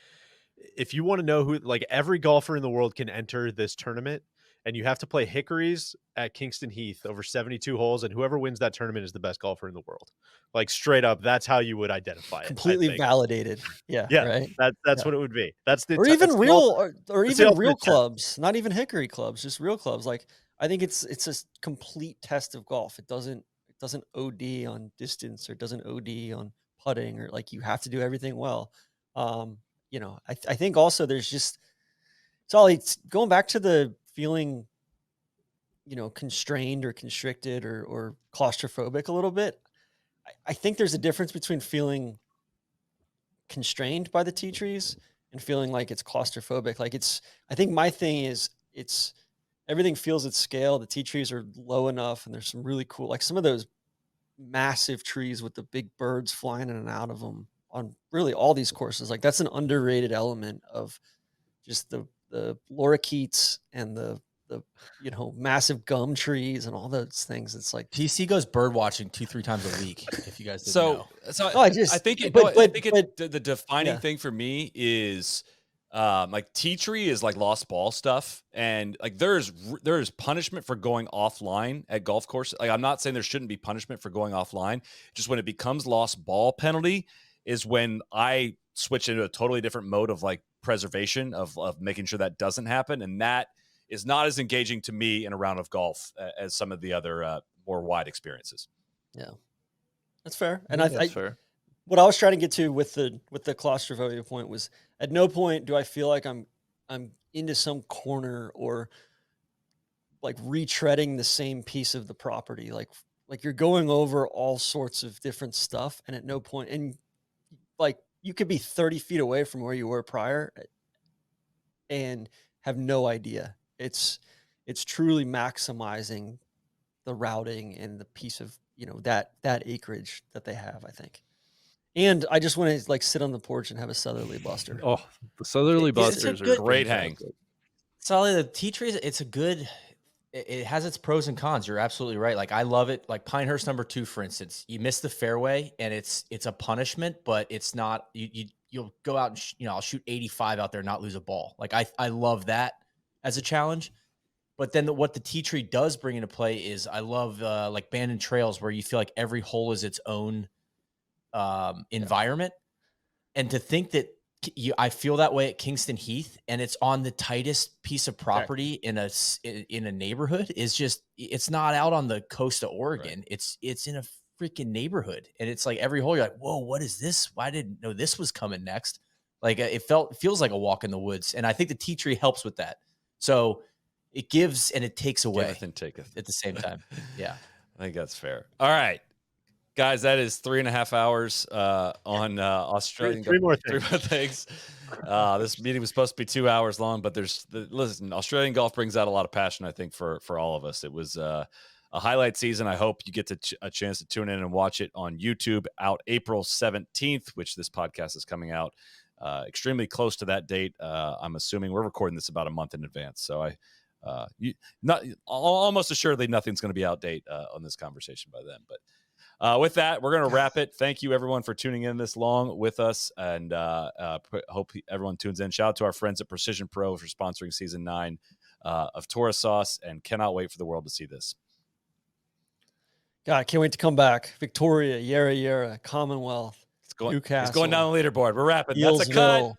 S2: if you want to know who, like every golfer in the world can enter this tournament, and you have to play hickories at Kingston Heath over 72 holes, and whoever wins that tournament is the best golfer in the world. Like straight up, that's how you would identify it.
S4: Completely validated. Yeah.
S2: Yeah.
S4: Right.
S2: That's what it would be. That's the
S4: or even real
S2: test.
S4: clubs, not even hickory clubs, just real clubs. Like I think it's a complete test of golf. It doesn't OD on distance, or doesn't OD on putting, or like you have to do everything well. I think also there's just, it's going back to the feeling, constrained or constricted or claustrophobic a little bit. I think there's a difference between feeling constrained by the tea trees and feeling like it's claustrophobic. Like I think my thing is everything feels at scale. The tea trees are low enough, and there's some really cool, like some of those massive trees with the big birds flying in and out of them on really all these courses. Like that's an underrated element of just the lorikeets and the massive gum trees and all those things. It's like
S3: TC goes bird watching 2-3 times a week. If you guys didn't know.
S1: I think the defining thing for me is like tea tree is like lost ball stuff, and like there's punishment for going offline at golf courses. Like I'm not saying there shouldn't be punishment for going offline. Just when it becomes lost ball penalty is when I switch into a totally different mode of like preservation of making sure that doesn't happen. And that is not as engaging to me in a round of golf as some of the other more wide experiences.
S4: Yeah, that's fair. And
S5: that's fair.
S4: what I was trying to get to with the claustrophobia point was, at no point do I feel like I'm into some corner or like retreading the same piece of the property. Like you're going over all sorts of different stuff, and at no point, and like you could be 30 feet away from where you were prior and have no idea. It's truly maximizing the routing and the piece of, that acreage that they have, I think. And I just want to like sit on the porch and have a southerly buster.
S5: Oh, the southerly
S3: It's a
S5: busters are
S3: good-
S1: Great hang.
S5: fantastic.
S3: Solly, the tea tree, it has its pros and cons. You're absolutely right. Like I love it. Like Pinehurst number 2, for instance, you miss the fairway and it's a punishment, but it's not, you'll go out and, I'll shoot 85 out there and not lose a ball. Like I love that as a challenge. But then what the tea tree does bring into play is I love like Bandon Trails, where you feel like every hole is its own environment. And to think that I feel that way at Kingston Heath, and it's on the tightest piece of property in a neighborhood, is just, it's not out on the coast of Oregon. Right. It's in a freaking neighborhood, and it's like every hole you're like, whoa, what is this? I didn't know this was coming next. Like it feels like a walk in the woods, and I think the tea tree helps with that. So it gives and it takes away.
S1: Giveth and taketh
S3: at the same time. Yeah,
S1: I think that's fair. All right, guys, that is 3.5 hours on Australian.
S2: Three more
S1: things. This meeting was supposed to be 2 hours long, but listen, Australian golf brings out a lot of passion, I think, for all of us. It was a highlight season. I hope you get a chance to tune in and watch it on YouTube out April 17th, which this podcast is coming out extremely close to that date. I'm assuming we're recording this about a month in advance. So almost assuredly nothing's going to be outdate on this conversation by then. But with that, we're going to wrap it. Thank you, everyone, for tuning in this long with us, and hope everyone tunes in. Shout out to our friends at Precision Pro for sponsoring Season 9 of Torah Sauce, and cannot wait for the world to see this.
S4: God, I can't wait to come back. Victoria, Yarra, Commonwealth,
S1: It's going
S4: Newcastle.
S1: down the leaderboard. We're wrapping.
S4: Eelsville.
S1: That's a cut.